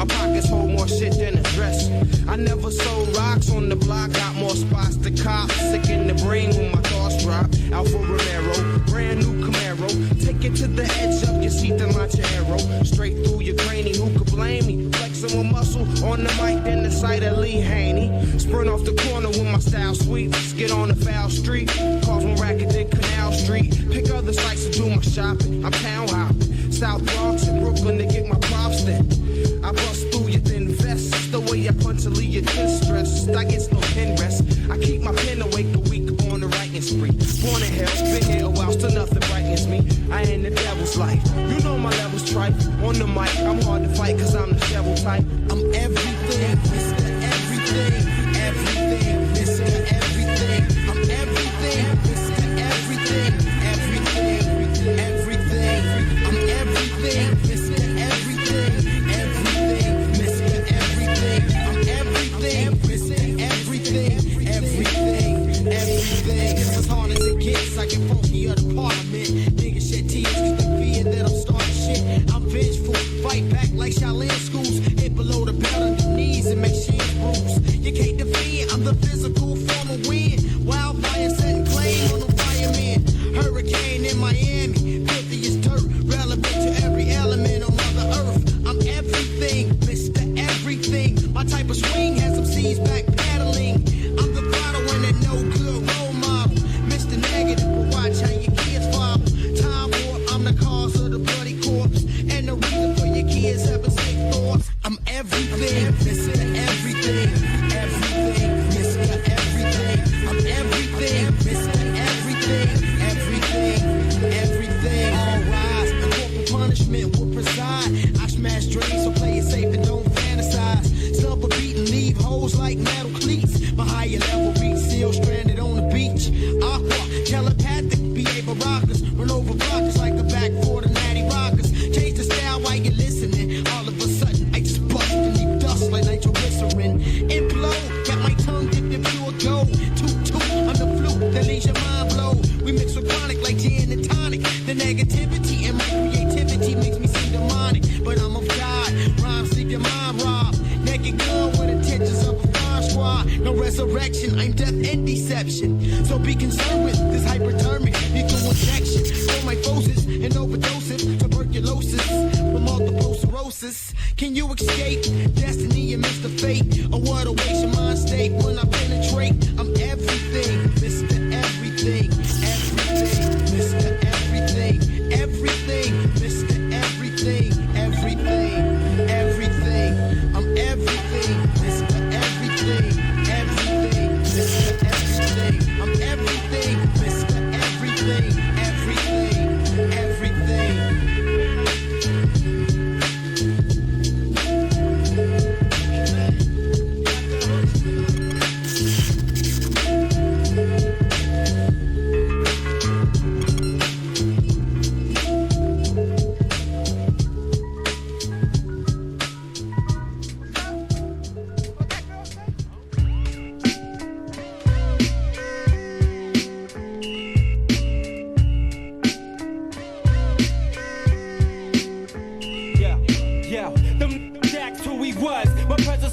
My pockets hold more shit than a dress. I never sold rocks on the block, got more spots to cop. Sick in the brain when my thoughts drop. Alfa Romero, brand new Camaro. Take it to the edge of your seat and launch your arrow. Straight through your cranie, who could blame me? Flexing with muscle on the mic, then the sight of Lee Haney. Sprint off the corner with my style sweet. Skid on the foul street, cause one racket than Canal Street. Pick other sites to do my shopping. I'm town hopping, South Bronx and Brooklyn to get my props then. I bust through your thin vest. The way I punch to leave your chin stressed. I get no pen rest. I keep my pen awake a week on the writing spree. Born in hell, been here a while, still nothing brightens me. I ain't the devil's life. You know my level's tripe. On the mic, I'm hard to fight cause I'm the devil type. I'm everything, Mr. Everything. Everything, Mr. Everything. I'm everything, Mr. Everything. Everything, everything. I'm everything, Mr. Everything. Everything, Mr. Everything. I'm everything, Mr. Everything. Everything, everything. It's as hard as it gets. I get funky of the parliament. Niggas shed tears cause they fear that I'm starting shit. I'm vengeful, fight back like Shaolin schools. Hit below the belt on the knees and make shins bruise. You can't defend, I'm the physical form of wind. Wildfire setting claim on the fireman. Hurricane in Miami, filthy as dirt. Relevant to every element on Mother Earth. I'm everything, Mr. Everything. My type of swing has some seeds back paddling. I'm the throttle and a no good role model. Mr. Negative, but watch how your kids follow. Time warp, I'm the cause of the bloody corpse. And the reason for your kids having sick thoughts. I'm everything, Mr. Everything. Everything, Mr. Everything. I'm everything, Mr. Everything. Everything, everything. All rise, the corporal punishment will preside. I smash dreams, so play it safe and don't fantasize. Stump a beat and leave holes like metal cleats. My higher level beat still stranded on the beach. Aqua, telepathic, behavior rockers. Run over blockers like the back for the natty rockers. Change the style while you're listening. All of a sudden, I just bust and leave dust like nitroglycerin. Implode, got my tongue dipped in pure gold. Toot toot, I'm the flute that leaves your mind blow. We mix with chronic like gin and tonic. The negativity and my creativity makes me seem demonic. But I'm of God, rhymes leave your mind robbed. Naked gun with intentions of a fire squad. No resurrection, I'm death and deception. So be concerned with this hyperthermic lethal injection. For my forces and overdoses, tuberculosis with multiple sclerosis. Can you escape destiny and miss the fate? Or what awaits your mind state when I penetrate? I'm everything, Mr. Everything. Everything, Mr. Everything. Everything, Mr. Everything. Everything, everything. I'm everything, Mr. Everything. Everything, Mr. Everything. I'm everything, Mr. Everything. Everything, everything.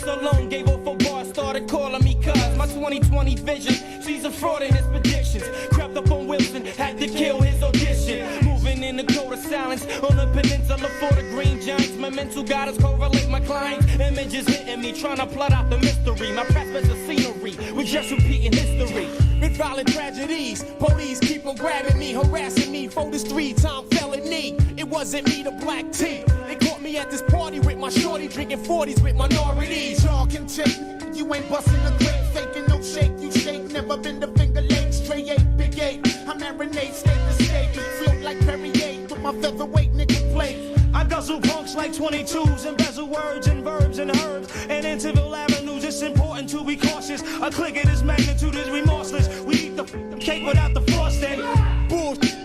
alone gave off a bar, started calling me cuz. My 2020 vision, she's a fraud in his predictions. Crept up on Wilson, had to kill his audition. Moving in the code of silence on the peninsula for the green giants. My mental guidance correlate my clients. Images hitting me, trying to plot out the mystery. My prospects of scenery, we just repeating history. With violent tragedies, police keep on grabbing me, harassing me for this 3-time felony. It wasn't me, the black tee. They caught me at this party with my shorty, drinking 40s with minorities. Y'all can take, you ain't busting a grave, faking no shake, you shake. Never been the finger leg, straight 8, big 8. I marinate, state to state, float like Perrier, with my featherweight nigga plate. I guzzle punks like 22s, embezzle words and verbs and herbs. And interval avenues, it's important to be cautious. A click of this magnitude is remorseless. We eat the cake without the frosting. Bullshit,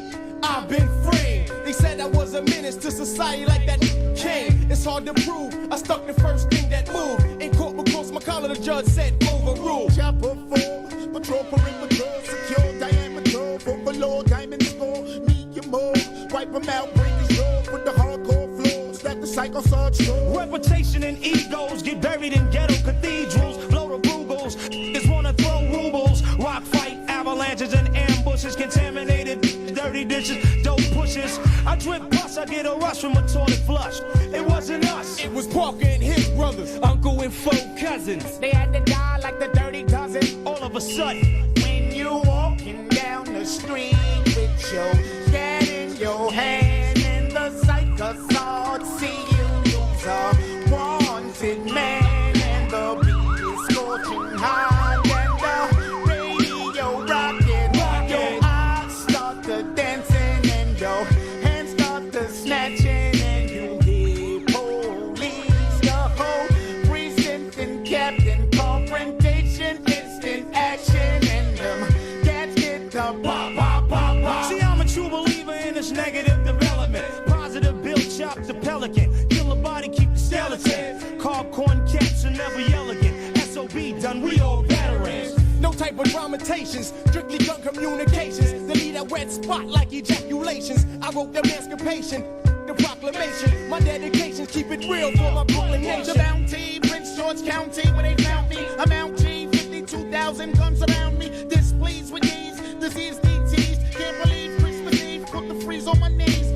I've been free. They said I was a menace to society like that king. It's hard to prove, I stuck the first thing that moved. In court because my collar, the judge said overruled. Chopper 4, patrol perimeter, secure diameter, overload, diamond score, medium more. Wipe them out, break his jaw with the hardcore floor. Slap the psycho surge. reputation and egos get buried in ghetto cathedrals. Blow the Brugels, just wanna throw rubles. Rock fight, avalanches and ambushes. Contaminated, dirty dishes, dope pushes. I drip plus, I get a rush from a toilet flush. It wasn't us, It was Parker and his brothers. uncle and four cousins. They had to die like the dirty dozen. All of a sudden, When you walking down the street with your cat in your hand and the psycho saw see you lose a wanted man and the beat is scorching hot and the radio rocking. Your eyes start to dancing and your hands start to snatching and you hear police, the whole precinct and captain confrontation, instant action and them cats get the pop pop pop pop. see, I'm a true believer in this negative development. Positive build, chop the pelican. Kill a body, keep the skeleton. Carb corn cats are never elegant. SOB done, we all veterans. No type of dramatizations, strictly gun communications. They need a wet spot like ejaculations. I wrote the emancipation, the proclamation. My dedications keep it real for my Brooklyn The nation. bounty, Prince George County, where they found me. I'm out G, 52,000 guns around me. Displeased with these disease DTs. Can't believe Christmas Eve put the freeze on my knees.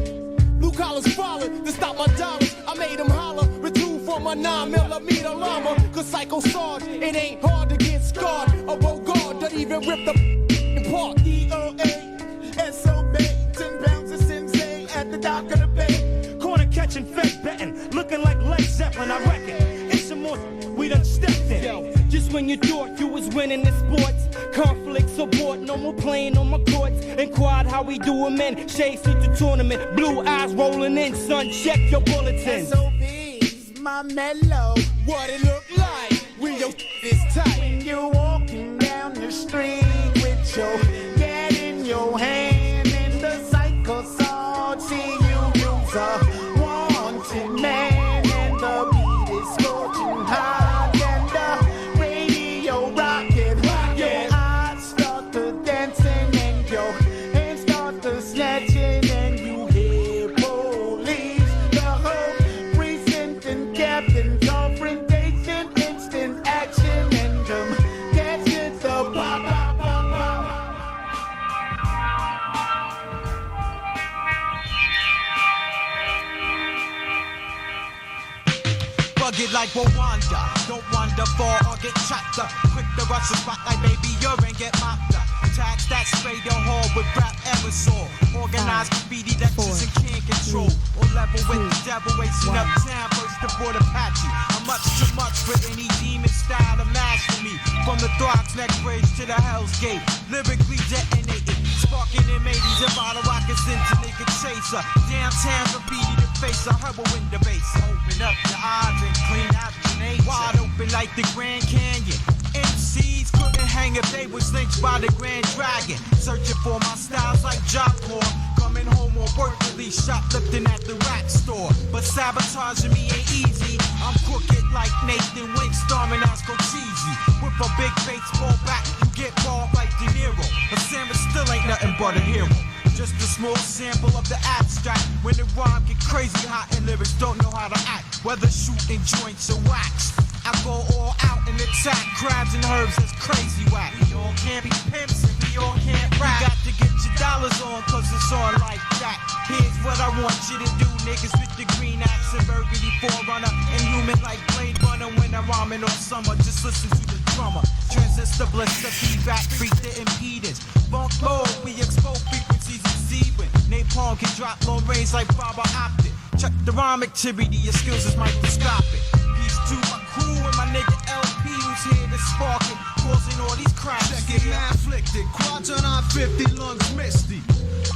Blue collars falling to stop my dollars. I made them holler, retrieve from my 9mm llama. Cause Psycho Sarge, it ain't hard to get scarred. A Bogard that even ripped the apart. EOA, SOB, 10 pounds of sensei at the dock of the bay. Corner catching, fed betting, looking like Led Zeppelin, I reckon. It's some more we done stepped in. Yo. Just when you thought you was winning the sports, conflict support, no more playing on my courts. Inquired how we do 'em in, shades to the tournament, blue eyes rolling in, son, check your bulletins. SOB's my mellow. What it look like when your is tight. When you're walking down the street with your cat in your hand and the psycho saw see you lose a wanted man and the beat is scorching hot and the radio rocking. Your eyes start to dancing and your hands start to snatching and you hear police, the whole precinct and captain confrontation, instant action and them cats get the pop pop pop pop. Rugged like Rwanda, don't wander far or get chopped up. Quick to rush the spot like baby urine, get mopped up. Tax that spray the hall with rap aerosol. Organized graffiti lectures and can't control. Or level with the devil, racing uptown, burst aboard Apache. I'm much too much for any demon style to master me. From the Throgs neck bridge to the Hell's Gate, lyrically detonated. Sparking in 80s and bottle rockets into nigga chaser. Downtown graffiti the face, a heroin the base. Open up your eyes and clean out your nature. Wide open like the Grand Canyon. MCs couldn't hang if they was lynched by the Grand Dragon. Searching for my styles like Jock Core. Coming home on work release, shoplifting at the rap store. But sabotaging me ain't easy. I'm crooked like Nathan Wayne, starring Asco Cheesy. With a big baseball bat, you get balled like De Niro. But Samus still ain't nothing but a hero. Just a small sample of the abstract. When the rhyme get crazy hot and lyrics don't know how to act. Whether shooting joints or wax, I go all out and attack crabs and herbs that's crazy whack. We all can't be pimps and we all can't rap. You got to get your dollars on cause it's on like that. Here's what I want you to do, niggas with the green axe and burgundy forerunner. And human like Blade Runner when I'm rhyming all summer. Just listen to the drummer. Transistor bliss, the feedback, freak the impedance. Funk mode, we expose frequencies exceeding. Napalm can drop long range like fiber optic. Check the rhyme activity, your skills is microscopic. Peace to my crew and my nigga LP who's here to spark it, causing all these crimes. Check it, man, afflicted. Quadrant on 50, lungs misty.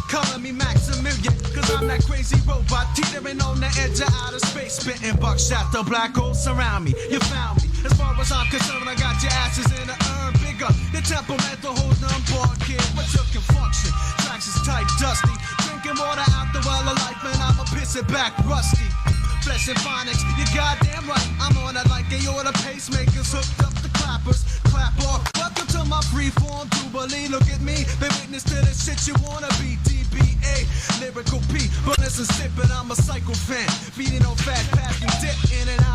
Calling me Maximilian, cause I'm that crazy robot teetering on the edge of outer space. Spitting buckshot, the black holes surround me. You found me. As far as I'm concerned, I got your asses in the urn bigger. The temperamental hold on board, kid, but you can function. Tracks is tight, dusty. Drinking water out the well of life, man, I'ma piss it back rusty. Flesh and phonics, you goddamn right. I'm on it like aorta pacemakers, hooked up the clappers. Clap off. Welcome to my freeform jubilee. Look at me, been witness to the shit you wanna be. DBA, lyrical P, bonus and sipping. I'm a psycho fan, feeding on fat, passing dip in and out.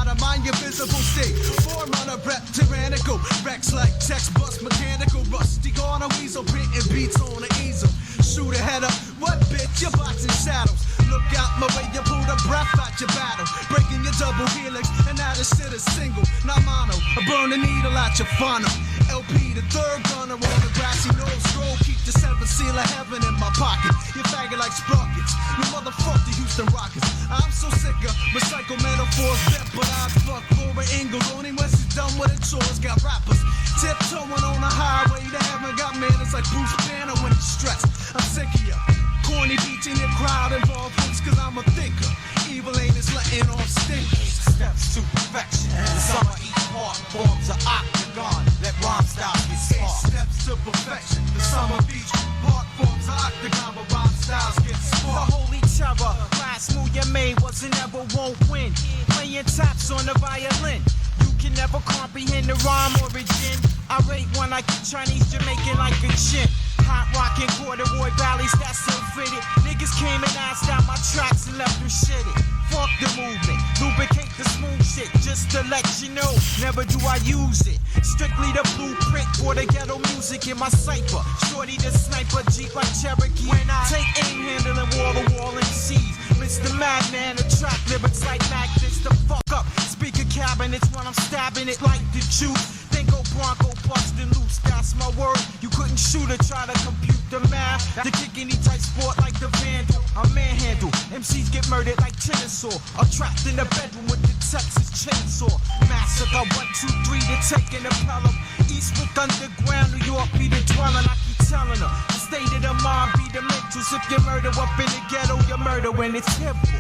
invisible state. Forerunner rep tyrannical. Rex like text bust mechanical. Rusty gone a weasel. Printing beats on the easel. Shoot a head up. What bitch? You're boxing shadows. Look out my way, you pull the breath out your battle. Breaking your double helix, and now this shit is single, not mono. I burn the needle out your funnel. LP, the third gunner on the grassy knoll stroll. Keep the seventh seal of heaven in my pocket. You faggot like sprockets. You motherfuck the Houston Rockets. I'm so sick of recycle metaphors, bet, but I fuck Laura Ingalls. Only when she's done with her chores. Got rappers tiptoeing on the highway to heaven. Got manners like Bruce Banner when he's stressed. I'm sick of ya. Corny beats in the crowd involved hooks, cause I'm a thinker. Evil ain't is letting off stinkers. Steps to perfection. The sum of each part forms an octagon. Let rhyme style get sparked. Steps to perfection. The sum of each part forms an octagon, but rhyme styles get The sparked. holy terror. Last move you made was and never won't win. Playing taps on the violin. You can never comprehend the rhyme origin. I rate when I get Chinese Jamaican like a chin. Hot rockin' corduroy valleys that's so fitted. Niggas came and asked out my tracks and left them shitted. Fuck the movement, lubricate the smooth shit. Just to let you know, never do I use it. Strictly the blueprint for the ghetto music in my cipher. Shorty the sniper, Jeep like Cherokee. When I take aim handling wall to wall and seize. Mr. Madman, attract lyrics like magnets to fuck up. Speaker cabinets when I'm stabbing it like the juice. Then go Bronco bustin' loose, that's my word. You couldn't shoot or try to compute the math. To kick any type sport like the Vandal, I manhandle. MCs get murdered like Chinasaw. Or trapped in the bedroom with the Texas chainsaw. Massacre 1, 2, 3 to take an Pelham. Eastwick underground, New York be the dwelling. I keep telling her, the state of the mind be the mentals. If you murder up in the ghetto, you murder when it's simple.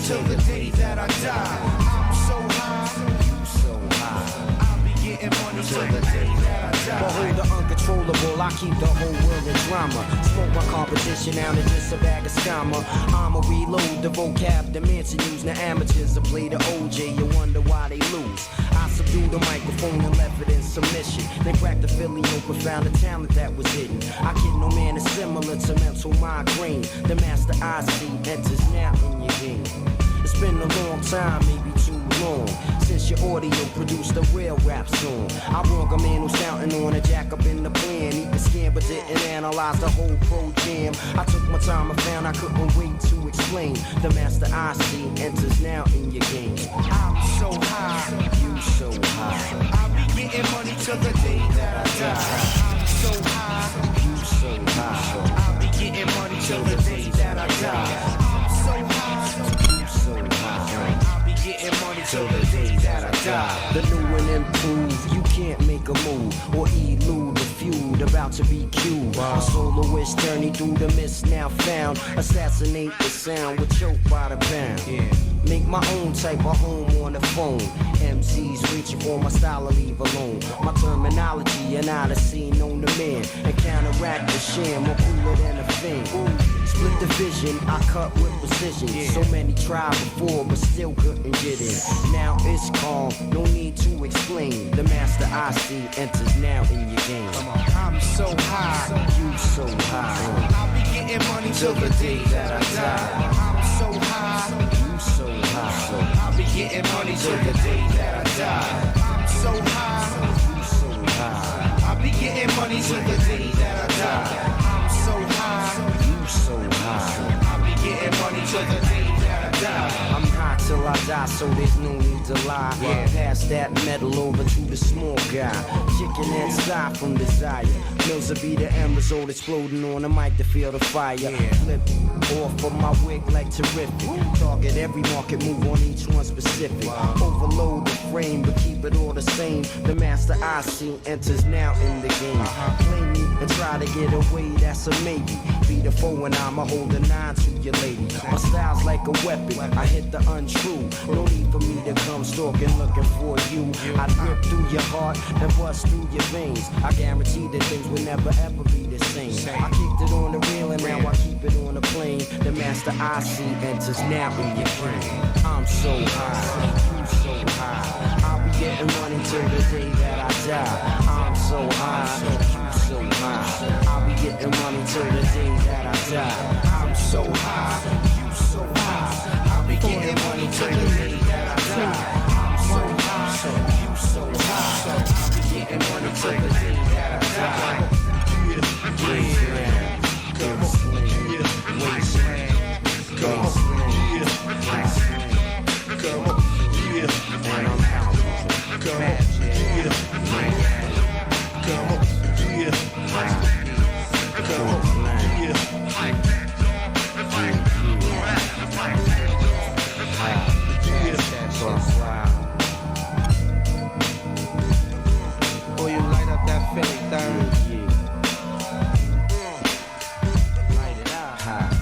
Till the day that I die, I'm so high, you so high. I'll be getting money till the day that I die. Behold the uncontrollable, I keep the whole world in drama. Smoke my competition out and just a bag of scammer. I'ma reload the vocab, the Manson use. Now amateurs to play the OJ, you wonder why they lose. I subdue the microphone and left it in submission. Then cracked the Philly open, found the talent that was hidden. I kid no man is similar to mental migraine. The master I see enters now in your game. It's been a long time, maybe too long, since your audio produced a real rap song. I wrong a man who's counting on a jack up in the plan. He could scan but didn't analyze the whole pro jam. I took my time and found I couldn't wait to explain. The master I see enters now in your game. I'm so high, You so high. I'll be getting money till the day that I die. I'm so high, You so high. I'll be getting money till the day that I die. I'm so high, You so high. I'll be getting money till the day that I die. The new and improved, you can't make a move or elude the feud about to be cued. A soloist journey through the mist now found. Assassinate the sound with choke by the pound. Make my own type of home on the phone. MCs reaching for my style to leave alone. My terminology and out of scene known to man. And counteract the sham, more cooler than a thing. Split the vision, I cut with precision. So many tried before, but still couldn't get in. Now it's calm, no need to explain. The master I see enters now in your game. I'm so high, You so high. I'll be getting money till the day that I die. I'm so high, You so high. I'll be getting money till the day that I die. I'm so high, You so high. I'll be getting money till the day that I die. I'm so high, You so high. I'll be getting money till the day that I die. I'm high till I die, so there's no need to lie. Pass that metal over to the small guy. Chicken inside from desire. Mills will be the embers, all exploding on the mic to feel the fire. Flip off of my wig like terrific. Target every market, move on each one specific. Overload the frame, but keep it all the same. The master I see enters now in the game. Play me and try to get away, that's a maybe. Be the foe and I'ma hold a 9 to your lady. My style's like a weapon, I hit the untrue. No need for me to come stalking looking for you. I rip through your heart and bust through your veins. I guarantee that things will never ever be the same. I kicked it on the reel and now I keep it on the plane. The master I see enters now in your brain. I'm so high, you till the day that I die. I'm so high, you so high. I'll be getting money till the day that I die. I'm so high, you so high. I'll be getting money till the day that I die. I'm so high, you so high. I'll be getting money till the day that I die. Wasteland, wasteland, Come on, yeah. and I'm out. Come on, yeah. Come on, yeah. Come on, yeah. Boy, you light up that Philly third. Light it up.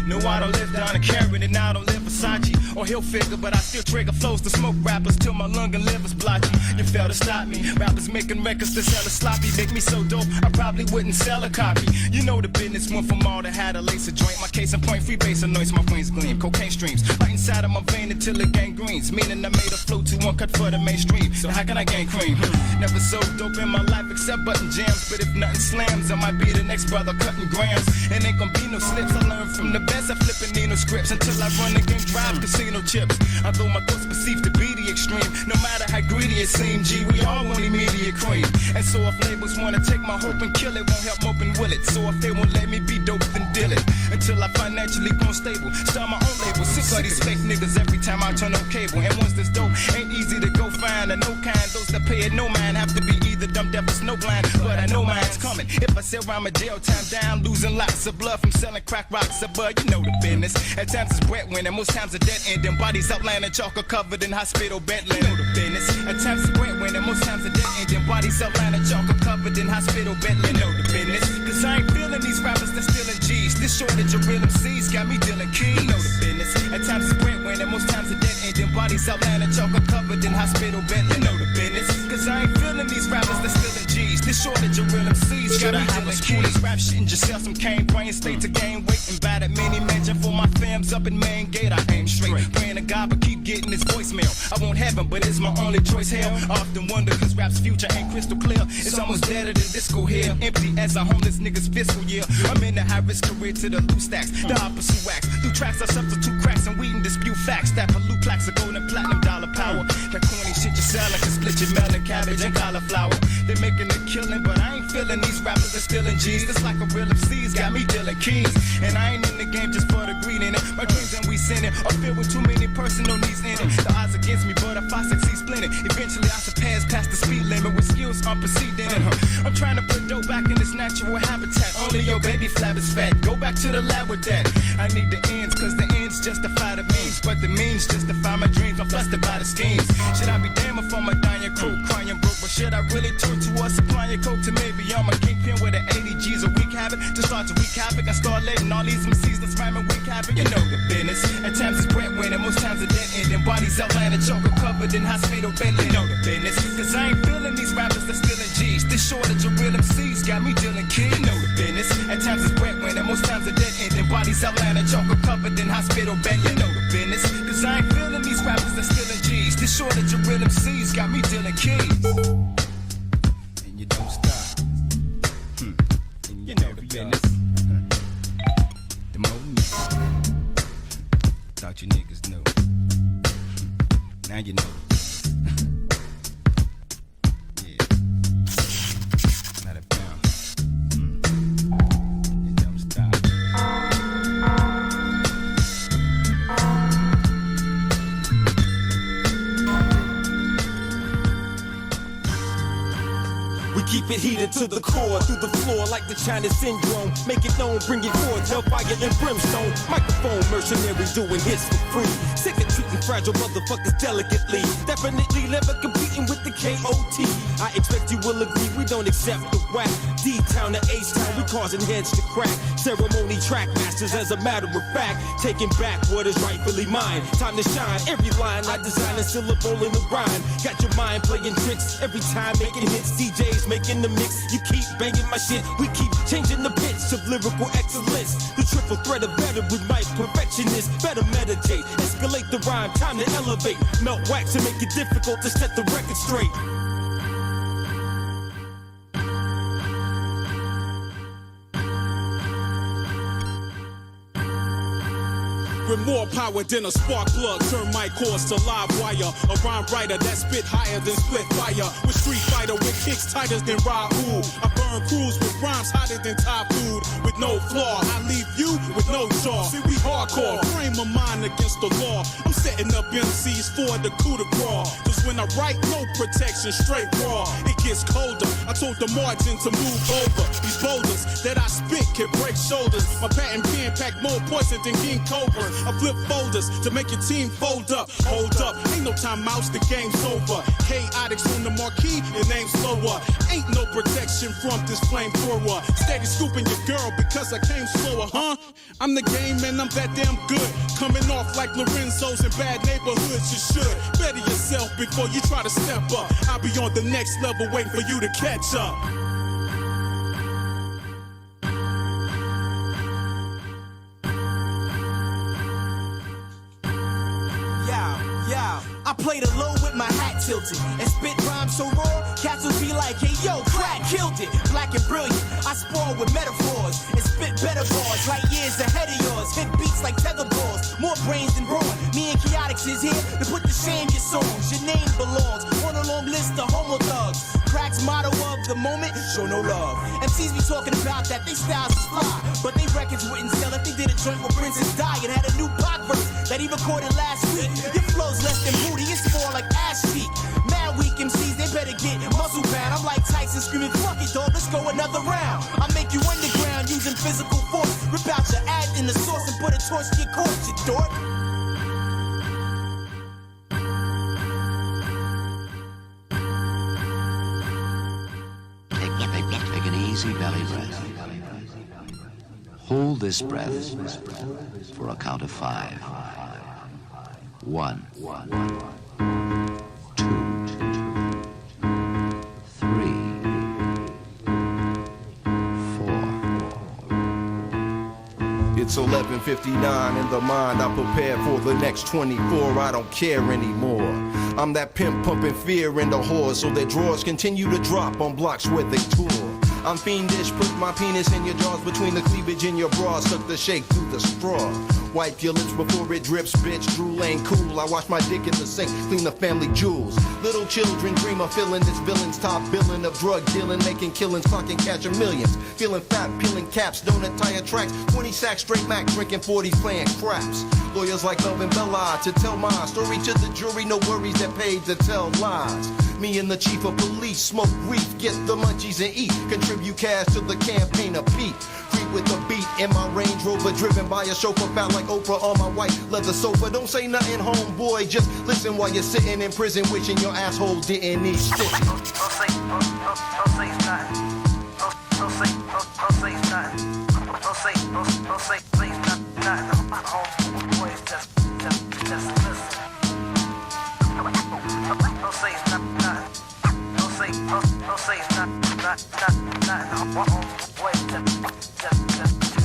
No, I don't live down in Karen and I don't live Versace or Hill Figure, but I still trigger flows to smoke rappers till my lung and liver's blotchy. You fail to stop me. Rappers making records to sell a sloppy. Make me so dope, I probably wouldn't sell a copy. You know the business went from all that had a lace a joint. My case in point, free base annoys my brains gleam. Cocaine streams right inside of my vein until it gangrenes. Meaning I made a flow to one cut for the mainstream. So how can I gain cream? Never so dope in my life except button jams. But if nothing slams, I might be the next brother cutting grams. And ain't gonna be no slips. I learned from the best at flipping Nino scripts until I run the game, drive casino chips. Although my thoughts perceived to be the extreme, no matter how greedy it seems, G, we all want immediate cream. And so if labels wanna take my hope and kill it, won't help mope and will it. So if they won't let me be dope, then deal it. Until I financially grown stable, start my own label. Sick of these fake niggas every time I turn on cable. And once this dope ain't easy to go find, and no kind, those that pay it no mind have to be either dumb, deaf, or snow blind. But I know mine's coming. If I say I'm a jail time down, losing lots of blood from selling crack rocks, but you know the business. At times it's breadwinning, most times a dead ending. Bodies outlined and chalk covered in hospital bed linen. You know the business. At times it's breadwinning, most times a dead ending. Bodies outlined and chalk covered in hospital bed linen. You know the business. Cause I ain't feeling these rappers that's stealing G's. This shortage of real MCs got me dealing keys. You know the business. At times it's breadwinning, most times a dead ending. Bodies outlined and chalk covered in hospital bed linen. You know the business. Cause I ain't feeling these rappers that's stealing G's. This shortage of real MCs got me dealing keys. Rap shit and just sell some cane brain, stay to gain weight and buy that mini mansion for my fams up in main gate. I aim straight, praying to God but keep getting this voicemail. I want heaven but it's my only choice. Hell, I often wonder cause rap's future ain't crystal clear. It's almost deader than disco here, empty as a homeless nigga's fiscal year. I'm in the high risk career to the loose stacks, the opposite wax. Through tracks I substitute cracks and weed and dispute facts that pollute plaques of gold and platinum dollar power. That corny shit you selling can split your melon, cabbage and cauliflower. They're making a killing but I ain't feeling these rappers are stealing G's. It's like a real MC's got me dealing keys. And I ain't in the game just for the green in it. My dreams and we send it are filled with too many personal needs in it. The odds against me, but if I succeed splitting, eventually I surpass past the speed limit with skills unprecedented. I'm trying to put dope back in its natural habitat. Only your baby flab is fat. Go back to the lab with that. I need the ends, cause the ends justify the means. But the means justify my dreams. I'm flustered by the schemes. Should I be damned if I'm a dying crew, crying broke? But should I really turn towards supplying coke to maybe I'm a kingpin with an 80 G's a week habit? To start to wreak havoc and start letting all these MCs that's rhyming weak havoc. You know the business. At times it's breadwinning, most times a dead ending. Bodies outlined and choker covered in hospital bed. You know the business. Cause I ain't feeling these rappers that's stealing G's. This shortage of real MCs got me dealing keys. You know the business. At times it's breadwinning, most times a dead ending. Bodies outlined and choker covered in hospital bed. You know the business. Cause I ain't feeling these rappers that's stealing G's. This shortage of real MCs got me dealing keys. And you don't stop. And you know the business. The moment. Thought you niggas knew. Now you know. Yeah. Let it down. You don't stop. We keep it heated to the core, through the floor like the China syndrome. Make it known, bring it forth, hellfire and brimstone. Microphone mercenary doing hits for free. Sick of treating fragile motherfuckers delicately. Definitely never competing with the K.O.T. I expect you will agree we don't accept the whack. D-Town to H-Town, we causing heads to crack. Ceremony track masters as a matter of fact. Taking back what is rightfully mine. Time to shine. Every line I design a syllable in the rhyme. Got your mind playing tricks every time making hits. DJs making the mix. You keep banging my shit. We keep changing the pitch of lyrical excellence. The triple threat of better with my perfectionist. Better meditate. Escalate the rhyme. Time to elevate. Melt wax to make it difficult to set the record straight. With more power than a spark plug, turn my course to live wire. A rhyme writer that spit higher than split fire. With Street Fighter with kicks tighter than Raoul. I burn crews with rhymes hotter than Thai food. With no flaw, I leave you with no jaw. See, we hardcore, frame of mind against the law. I'm setting up MCs for the coup de grace. Cause when I write, no protection, straight raw. It gets colder. I told the margin to move over. These boulders that I spit can break shoulders. My patent pen pack more poison than King Cobra. I flip folders to make your team fold up. Hold up, ain't no time mouse, the game's over. Chaotix on the marquee, your name's slower. Ain't no protection from this flamethrower. Steady scooping your girl because I came slower, huh? I'm the game and I'm that damn good. Coming off like Lorenzo's in bad neighborhoods, you should. Better yourself before you try to step up. I'll be on the next level waiting for you to catch up. I play the low with my hat tilted and spit rhymes so raw, cats will be like, hey yo, crack killed it. Black and brilliant, I spar with metaphors and spit better bars, like years ahead of yours. Hit beats like tether balls, more brains than brawn. Me and Chaotix is here to put the shame your songs. Your name belongs on a long list of homo thugs. Crack's motto of the moment, show no love. MCs be talking about that they styles is fly, but they records wouldn't sell if they did a joint with Princess Di and had a new pop verse that he recorded last week. Your flow's less than booty, it's more like ass cheek. Mad weak MCs, they better get muscle bound. I'm like Tyson screaming, fuck it dog, let's go another round. I'll make you underground using physical force. Rip out your ad in the source and put a torch to your corpse, you dork. Take an easy belly breath. Hold this breath for a count of 5. 1, 2, 3, 4. It's 11:59 in the mind. I prepare for the next 24. I don't care anymore. I'm that pimp pumping fear in the whore, so their drawers continue to drop on blocks where they tour. I'm fiendish, put my penis in your jaws between the cleavage in your bra, suck the shake through the straw. Wipe your lips before it drips, bitch, drool ain't cool. I wash my dick in the sink, clean the family jewels. Little children dream of filling this villain's top billing of drug dealing, making killings, clocking cash of millions. Feeling fat, peeling caps, donut tire tracks, 20 sacks straight Mac, drinking 40s, playing craps. Lawyers like Melvin Bella to tell my story to the jury, no worries, they're paid to tell lies. Me and the chief of police smoke reef, get the munchies and eat, contribute cash to the campaign of Pete. Creep with the beat in my Range Rover, driven by a chauffeur, found like Oprah on my white leather sofa. Don't say nothing, homeboy, just listen while you're sitting in prison, wishing your asshole didn't need stitches. Don't say nothing. Don't say nothing. Don't say nothing. Homeboy, just listen. Don't say nothing. Don't say nothing.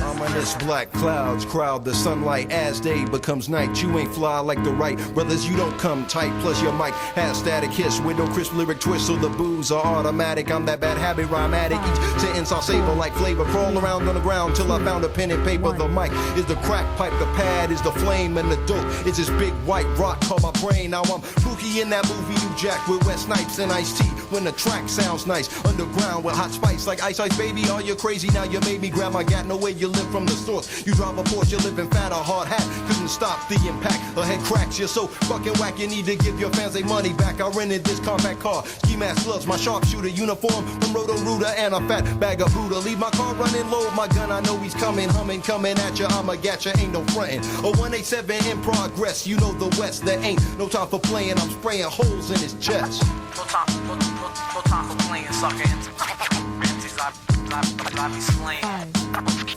I'm on this black clouds crowd the sunlight as day becomes night. You ain't fly like the right brothers, you don't come tight. Plus your mic has static hiss with no crisp lyric twist, so the boos are automatic. I'm that bad habit rhyme addict. Each sentence I'll savor like flavor. Crawl around on the ground till I found a pen and paper. The mic is the crack pipe, the pad is the flame, and the dope is this big white rock called my brain. Now I'm Pookie in that movie you jack with West Snipes and Ice-T. when the track sounds nice. Underground with hot spice like Ice Ice Baby. Are you crazy? Now you made me grab my gat. No way you live from the source. You drive a Porsche, you live in fat or hard hat. Couldn't stop the impact. A head cracks. You're so fucking whack. You need to give your fans their money back. I rented this compact car. Ski mask gloves, my sharpshooter uniform from Roto-Rooter, and a fat bag of Buddha. Leave my car running, load my gun. I know he's coming, humming, coming at you. I'ma get you, ain't no frontin'. A 187 in progress. You know the West. There ain't no time for playing. I'm spraying holes in his chest. No time for playing, sucker. Empties, I be slaying. 5,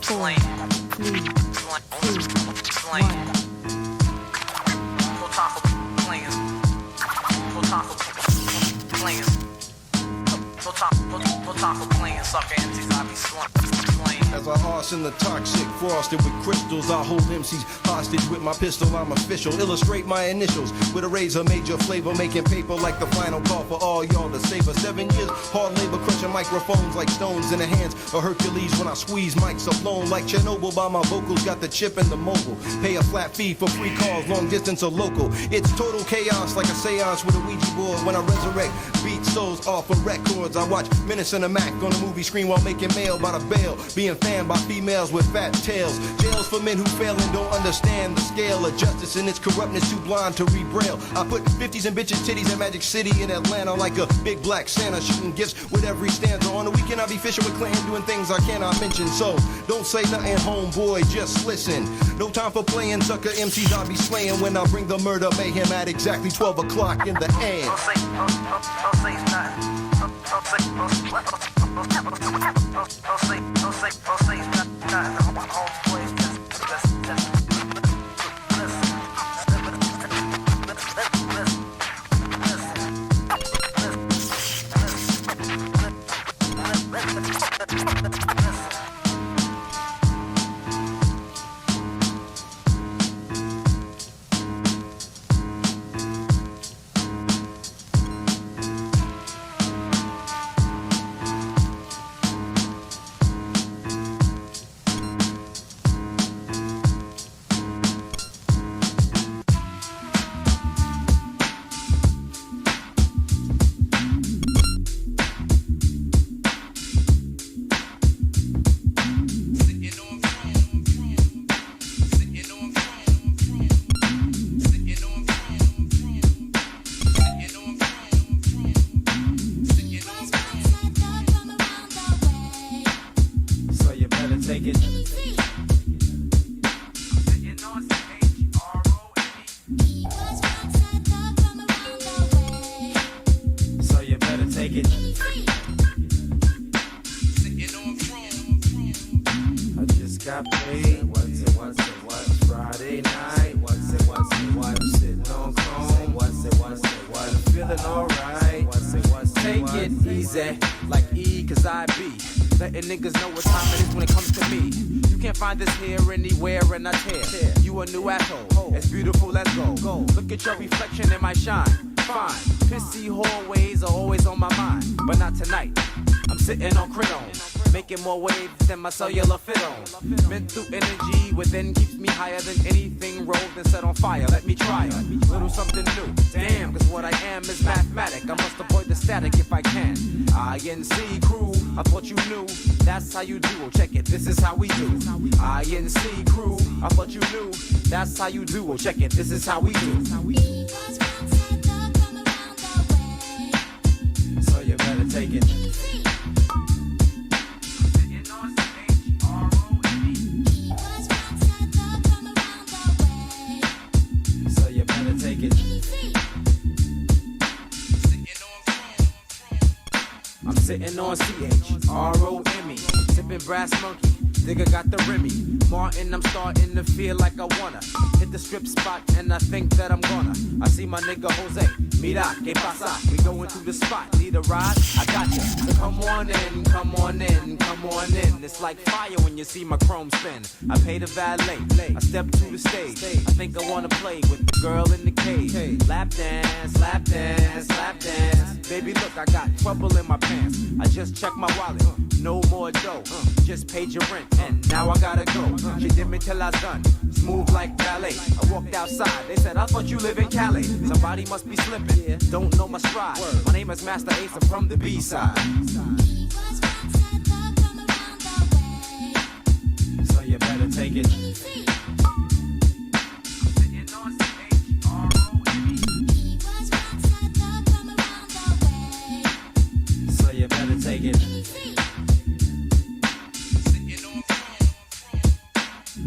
4, 3, 2, 1. No time for playing. No time for playing. No time for playing, sucker. Empties, I be slaying. As I arse in the toxic, frosted with crystals, I hold MCs hostage with my pistol. I'm official. Illustrate my initials with a razor, major flavor, making paper like the final call for all y'all to savor. 7 years, hard labor, crushing microphones like stones in the hands of Hercules. When I squeeze mics alone, like Chernobyl, by my vocals, got the chip and the mobile. Pay a flat fee for free calls, long distance or local. It's total chaos, like a seance with a Ouija board. When I resurrect, beat souls off of records. I watch Menace and the Mac on the movie screen while making mail by the bail. Being fanned by females with fat tails. Jails for men who fail and don't understand the scale of justice and its corruptness, too blind to read Braille. I put 50s and bitches titties in Magic City in Atlanta like a big black Santa, shooting gifts with every stanza. On the weekend I be fishing with Clinton, doing things I cannot mention. So don't say nothing, homeboy, just listen. No time for playing, sucker MCs I be slaying when I bring the murder mayhem at exactly 12 o'clock in the end. Don't say nothing. Don't say nothing. Homeboys, just Niggas know what time it is when it comes to me. You can't find this here anywhere, and I tear. You a new asshole, as beautiful as gold. Look at your reflection in my shine. Fine, pissy hallways are always on my mind, but not tonight. I'm sitting on crayons, making more waves than my cellular fit on. Mental energy within keeps me higher than anything rolled and set on fire. Let me try a little something new. Damn, cause what I am is mathematic. I must avoid the static if I can. INC crew, I thought you knew. That's how you do. Oh, check it, this is how we do. INC crew, I thought you knew. That's how you do. Oh, check it, this is how we do. So you better take it. So you better take it. I'm sitting on CHROME, sipping brass monkey. Nigga got the Remy. Martin, I'm starting to feel like I wanna hit the strip spot, and I think that I'm gonna. I see my nigga Jose. Mira, que pasa? We going through the spot. Need a ride? I got you. So come on in, come on in, come on in. It's like fire when you see my chrome spin. I pay the valet. I step to the stage. I think I wanna play with the girl in the cage. Lap dance, lap dance, lap dance. Baby, look, I got trouble in my pants. I just checked my wallet. No more dough. Just paid your rent. And now I gotta go. She did me till I was done. Smooth like ballet. I walked outside. They said, I thought you live in Cali. Somebody must be slipping. Don't know my stride. My name is Master Ace. I'm from the B-side. So you better take it. So you better take it.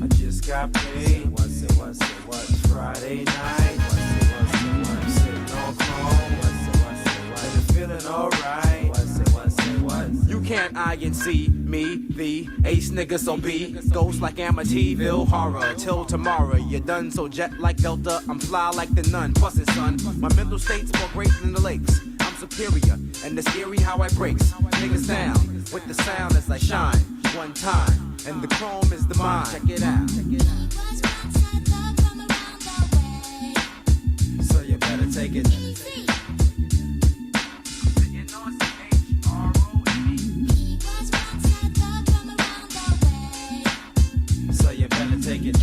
I just got paid. What's it? Friday night. What's it? Sitting on chrome. What's it? Feeling alright. What's it? You can't see me, the ace nigga, so be ghost like Amityville horror. Till tomorrow, you're done. So jet like Delta, I'm fly like the nun. Plus it, son. My mental state's more great than the lakes. I'm superior, and it's scary how I breaks niggas down with the sound as I shine one time, and the chrome is the mind. Check it out. So you better take it. So you better take it.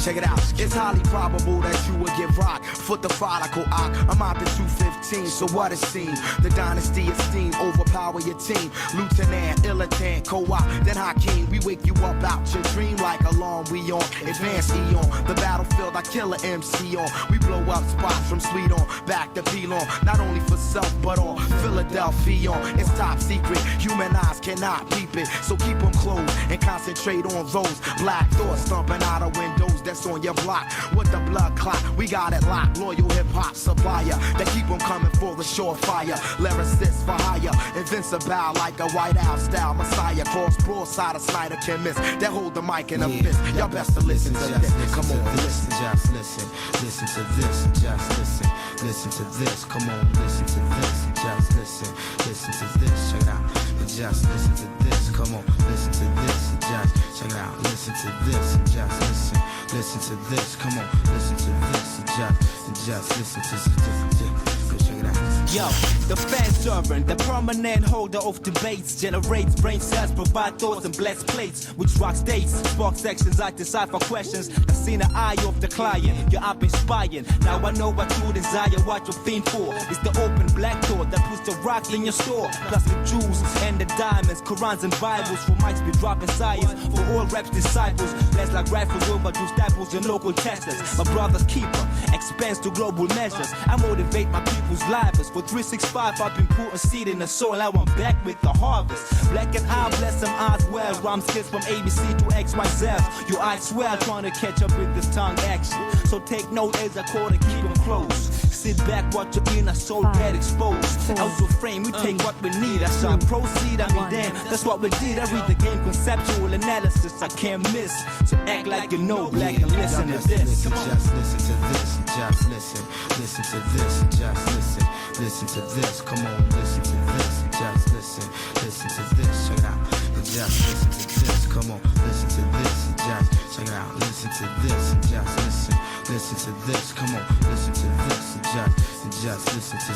Check it out, it's highly probable that you will get rocked. Foot the prodigal ock, I'm out in 215, so what it seems. The dynasty esteem, overpower your team. Lieutenant, Illitant, Co-op, then Hakeem. We wake you up out your dream like alarm we on. Advanced Eon, the battlefield I kill a MC on. We blow up spots from Sweet on, back to Pelon. Not only for self, but on Philadelphia on. It's top secret, human eyes cannot peep it. So keep them closed and concentrate on those black thoughts stomping out of windows that's on your block. With the blood clot, we got it locked. Loyal hip-hop supplier that keep them coming for the surefire. Lyricists for hire, invincible like a White House style messiah. Cross broadside, a Snyder can miss. That hold the mic in a fist. Y'all best to listen to this. Come on, listen, just listen. Listen to this, just listen. Listen to this, come on, listen to this. Just listen, listen to this. Check it out. Just listen to this. Come on, listen to this. Just check it out. Listen to this. Just listen. Listen to this. Come on, listen to this. Just listen to this. Check it out. Yo, the fan servant, the permanent holder of debates, generates brain cells, provide thoughts and blessed plates, which rock states, spark sections, I decipher questions. I've seen the eye of the client, you're up inspiring. Now I know what you desire, what you're fiend for. It's the open black door that puts the rocks in your store, plus the jewels and the diamonds, Qurans and Bibles. For mics be dropping science, for all raps disciples. Blessed like rifles, overdue staples and local testers. My brother's keeper, expense to global measures. I motivate my people's lives. For 365, I've been putting seed in the soil. Now I'm back with the harvest. Black and I bless them eyes well. Rhyme skits from ABC to XYZ. Your eyes swell, trying to catch up with this tongue action. So take note as I call to keep them close. Sit back, watch your inner soul get exposed. Out your frame, we take what we need. I shall proceed, I mean damn, that's what we did. I read the game, conceptual analysis I can't miss. So act like you know black and listen to this. Come on. Just listen to this, just listen. Listen to this, just listen. Listen to this, come on, listen to this. Just listen, listen to this, check it out. Just listen to this, come on, listen to this. Just check it out, listen to this. Just listen, listen to this, come on, listen to this. Just listen to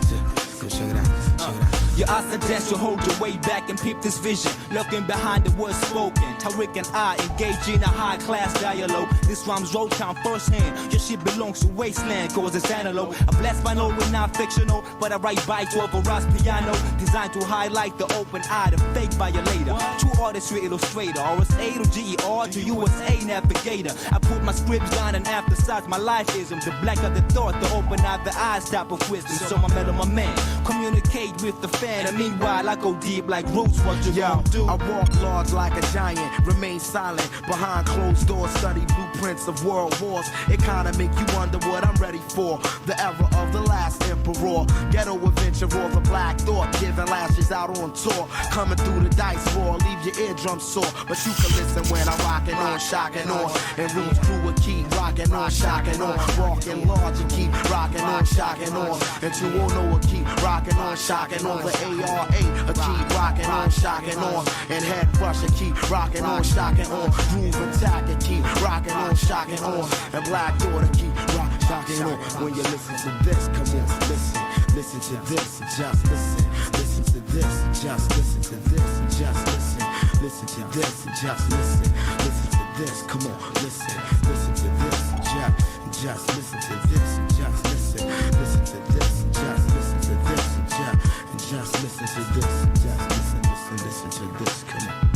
this. Yo, check it out. Check it out. Your I suggest you hold your way back and peep this vision. Looking behind the words spoken. Tariq and I engage in a high-class dialogue. This rhyme's road town firsthand. Your shit belongs to wasteland, cause it's antelope. I bless my note with not fictional, but I write by to a Veras piano. Designed to highlight the open eye, the fake violator. True artistry illustrator, or it's A to G, or to USA navigator. I put my scripts down and emphasize my lifeism. The blacker the thought, the open eye the eyes type of wisdom. So I met my man, communicate with the fan. And meanwhile I go deep like roots, what you gonna do? I walk large like a giant, remain silent. Behind closed doors, study blueprints of world wars. It kinda make you wonder what I'm ready for. The era of the last emperor. Ghetto adventure or the black thought. Giving lashes out on tour. Coming through the dice roar, leave your eardrum sore. But you can listen when I'm rocking on, shocking on. And Roots crew will keep rocking on, shocking on. Walking large and keep rocking on, shocking on. And you won't know what keep rocking on, shocking on. The ARA, keep rocking on, shocking on. And head rush and keep rocking on, shocking on. Groove attack and keep rocking on, shocking on. And Black Daughter keep shocking on. When you listen to this, come on, listen. Listen to this, just listen. Listen to this, just listen to this, just listen. Listen to this, just listen. Listen to this, come on, listen. Listen to this, just listen to this, just listen. Listen to this, just listen to this, just listen to this, just listen to this, come on.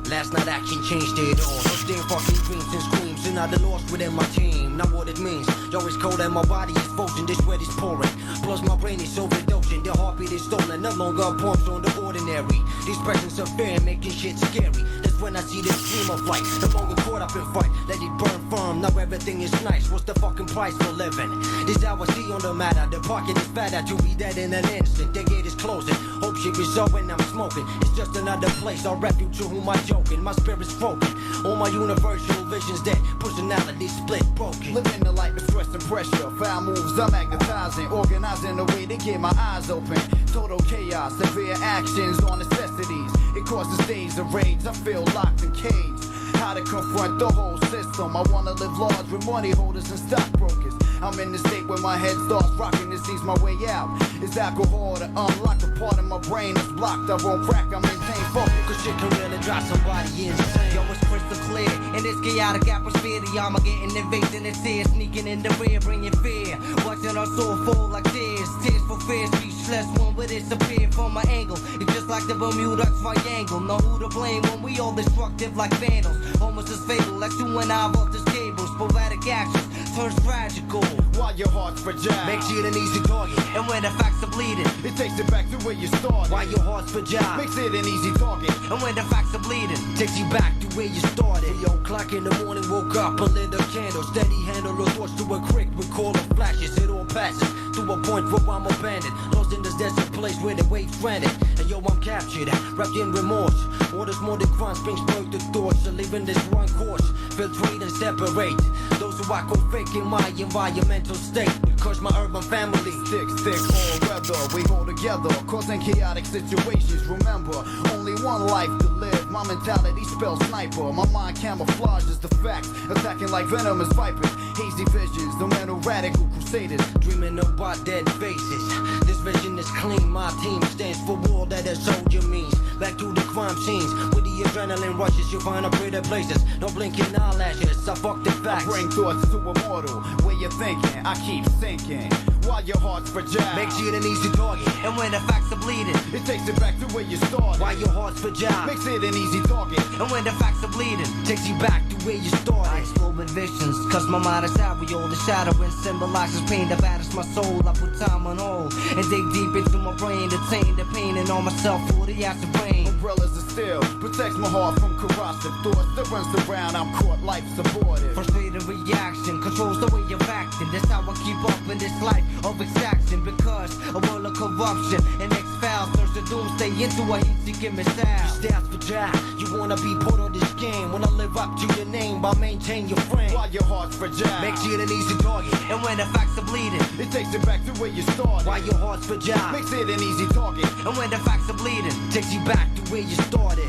Last night action changed it all. No damn fucking dreams and screams, and I done lost within my team. Now what it means, yo, it's cold and my body is frozen. This sweat is pouring, plus my brain is overdosing. The heartbeat is stolen, no longer pumps on the ordinary. These presents of fear making shit scary. That's when I see this dream of light. No longer caught up in fight, let it burn firm. Now everything is nice. What's the fucking price for living? This how I see on the matter. The pocket is fatter to be dead in an instant. The gate is closing. Hope shit is over when I'm smoking. It's just another place, a refuge to whom I joking. My spirit's broken. All my universal visions dead. Personality split, broken. Living the life of stress and pressure. Foul moves, I'm magnetizing. Organizing a way to get my eyes open. Total chaos, severe actions on necessities. It causes days of rage. I feel locked and caged. How to confront the whole system. I wanna live large with money holders and stockbrokers. I'm in the state where my head starts rocking. This ease my way out. It's alcohol to unlock the part of my brain that's blocked. I won't crack, I maintain focus. Cause shit can really drive somebody insane. Yo, it's crystal clear. In this chaotic atmosphere, the armor getting invaded. It's here, sneaking in the rear, bringing fear. Watching our soul fall like tears. Tears for fear, speechless. One will disappear from my angle. It's just like the Bermuda Triangle. Know who to blame when we all destructive like vandals. Almost as fatal as 2 and I off this cable. Sporadic actions turns tragical. While your heart's fragile, makes you an easy target. And when the facts are bleeding, it takes it back to where you started. While your heart's fragile, makes it an easy target. And when the facts are bleeding, takes you back to where you started. 3 o'clock in the morning, woke up and lit a candle. Steady handle the torch to a quick recall of flashes. It all passes to a point where I'm abandoned. Lost in this desert place where the waves stranded. And yo, I'm captured, wrapped in remorse. Orders more than crime springs broke the thoughts. So leaving this one course, filtrate and separate those who I call fake in my environmental state. Because my urban family thick, all weather. We hold together, causing chaotic situations. Remember, only one life to live. My mentality spells sniper. My mind camouflages the facts, attacking like venomous vipers. Hazy visions, the mental radical crusaders. Dreaming about dead faces. This vision is clean. My team stands for war that a soldier means. Back to the crime scenes with the adrenaline rushes. You find a pretty places. No blinking eyelashes. I fuck the facts. I bring thoughts to immortal. Where you're thinking, I keep thinking. While your heart's fragile, makes you an easy target. And when the facts are bleeding, it takes it back to where you started. While your heart's fragile, makes it an easy target. And when the facts are bleeding, takes you back to where you started. I explore with visions, cause my mind is aerial. The shadow and symbolizes pain that batters my soul. I put time on hold and dig deep into my brain, detain the pain and all myself for the acid rain. Umbrellas are still protects my heart from corrosive thoughts that runs around. I'm caught, life's abortive. Frustrated reaction controls the way you're acting. That's how I keep up in this life of exaction. Because a world of corruption and X-Files turns the doomsday into a heat-seeking missile. Stands for die. You wanna be part of this game. Wanna live up to your name by maintain your frame. While your heart's fragile, makes you an easy target. And when the facts are bleeding, it takes it back to where you started. While your heart's fragile, makes it an easy target. And when the facts are bleeding, takes you back to where you started.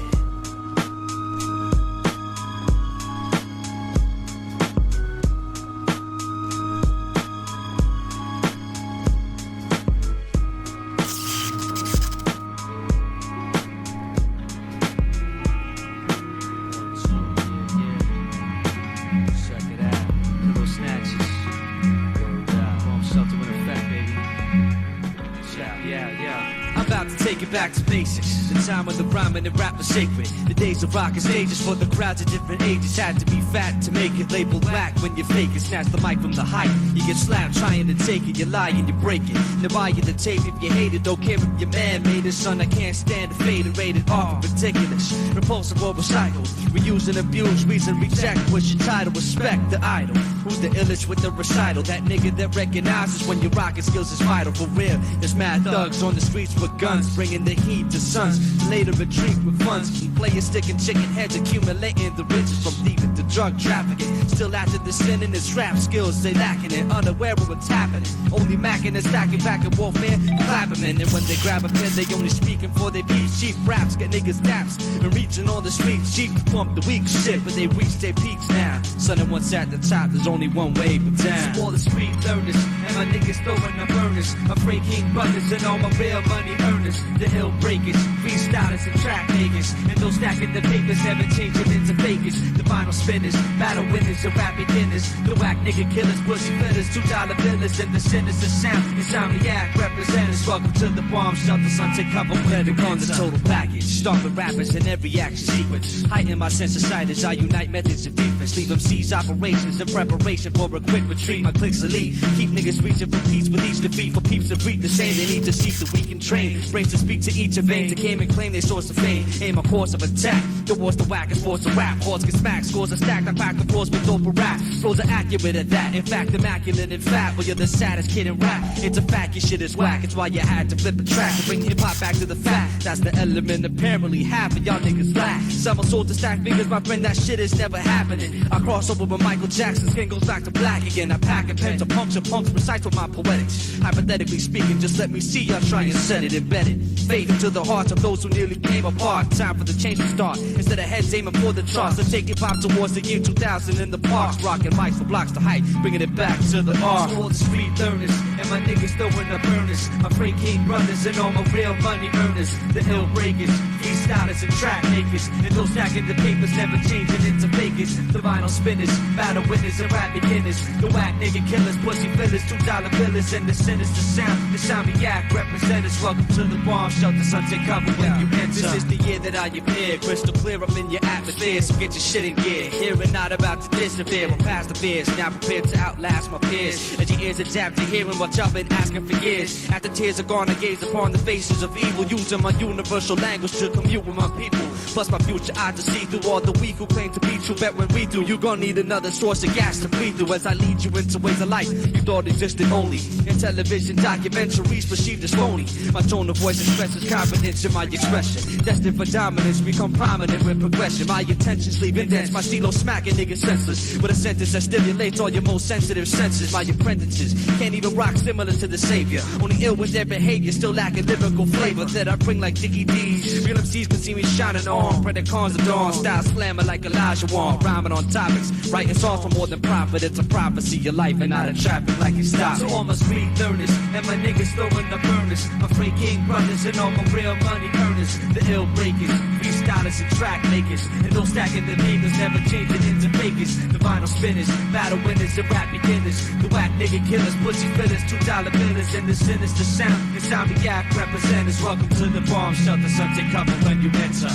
Back to basics. The time when the rhyming and rap was sacred. The days of rocking stages for the crowds of different ages. Had to be fat to make it. Labeled whack when you fake it. Snatch the mic from the height. You get slapped trying to take it. You lie and you break it. They buy you the tape if you hate it. Don't care if your man made it. Son, I can't stand the fade and rated R. Ridiculous. Repulsive or recycled. Reuse and abuse. Reason reject. What's your title? Respect the idol. Who's the illest with the recital? That nigga that recognizes when your rocking skills is vital. For real. There's mad thugs on the streets with guns. Bringing the heat to sons, later retreat with funds. Players sticking chicken heads, accumulating the riches from thieving to drug trafficking. Still after the sin in his rap skills, they lacking it, unaware of what's happening. Only macking and stacking back in warfare, clapping men. And when they grab a pen, they only speaking for their beats. Cheap raps get niggas daps, and reaching on the streets. Cheap pump the weak shit, but they reach their peaks now. Son, and once at the top, there's only one way but down. All the street learners, and my niggas throwing the burners. My Free King brothers and all my real money earners. The hill breakers, freestylers and track makers, and those stacking the papers, never changing into fakers. The vinyl spinners, battle winners and rap beginners. The whack nigga killers, pussy fillers, $2 billers, and the sinister sound. Insomniac representatives, welcome to the bomb shelter. Son, take cover when it comes the total package. Start with rappers in every action sequence. Heighten my sense of sight as I unite methods of defense. Leave them seize operations in preparation for a quick retreat. My click's elite. Keep niggas reaching for peace with each defeat. For peeps to breathe the same, they need to seek the weak and train. Brains to speak to each of vein, to claim and claim their source of fame. Aim a course of attack towards the wackest force of rap. Hordes get smacked, scores are stacked. I pack the floors with dope rap. Flows are accurate at that. In fact, immaculate and fat. Well, you're the saddest kid in rap. It's a fact, your shit is whack. It's why you had to flip a track to bring hip hop back to the fact. That's the element. Apparently, half of y'all niggas lack. Some are sold to stack fingers, my friend. That shit is never happening. I cross over with Michael Jackson. Skin goes back to black again. I pack a pen to puncture punks, precise with my poetics. Hypothetically speaking, just let me see y'all try and set it embedded. Fade into the hearts of those who nearly came apart. Time for the change to start. Instead of heads aiming for the charts, so take it pop towards the year 2000 in the parks. Rocking mics for blocks to height, bringing it back to the art. All the street learners, and my niggas throwing the burners. My Free King brothers and all my real money earners. The ill breakers, freestylers and track makers. And those stacking the papers, never changing into fakers. The vinyl spinners, battle winners and rap beginners. The whack nigga killers, pussy fillers, $2 billers, and the sinister sound. The Insomniac representatives, welcome to the bomb shelter. Son, take cover when you enter. This is the year that I appear, crystal clear up in your atmosphere. So get your shit in gear. Here and not about to disappear. We're past the fears, now prepared to outlast my peers. As your ears adapt to hearing what y'all been asking for years. After tears are gone, I gaze upon the faces of evil, using my universal language to commute with my people. Plus my future eye to see through all the weak who claim to be true. Bet when we do, you gon' need another source of gas to breathe through. As I lead you into ways of life you thought existed only in television documentaries perceived as phony. My tone of voice expresses confidence in my expression. Destined for dominance, become prominent with progression. My intentions leave indents, my stilo smacking niggas senseless. With a sentence that stimulates all your most sensitive senses. My apprentices can't even rock similar to the savior. Only ill with their behavior, still lacking lyrical flavor that I bring like Dickie D's. Real MCs can see me shining on. Predacons of dawn, style slammer like Elijah Wan. Rhyming on topics, writing songs for more than profit. It's a prophecy, your life and not a traffic like it stops. So all my street learners and my niggas throwing the burners. My Free King brothers and all my real money earners. The ill breakers, freestylers and track makers. And those stacking the papers, never changing into fakers. The vinyl spinners, battle winners and rap beginners. The whack nigga killers, pussy fillers, $2 billers, and the sinister sound. Insomniac representatives, welcome to the bomb shelter. Son, take cover when you enter.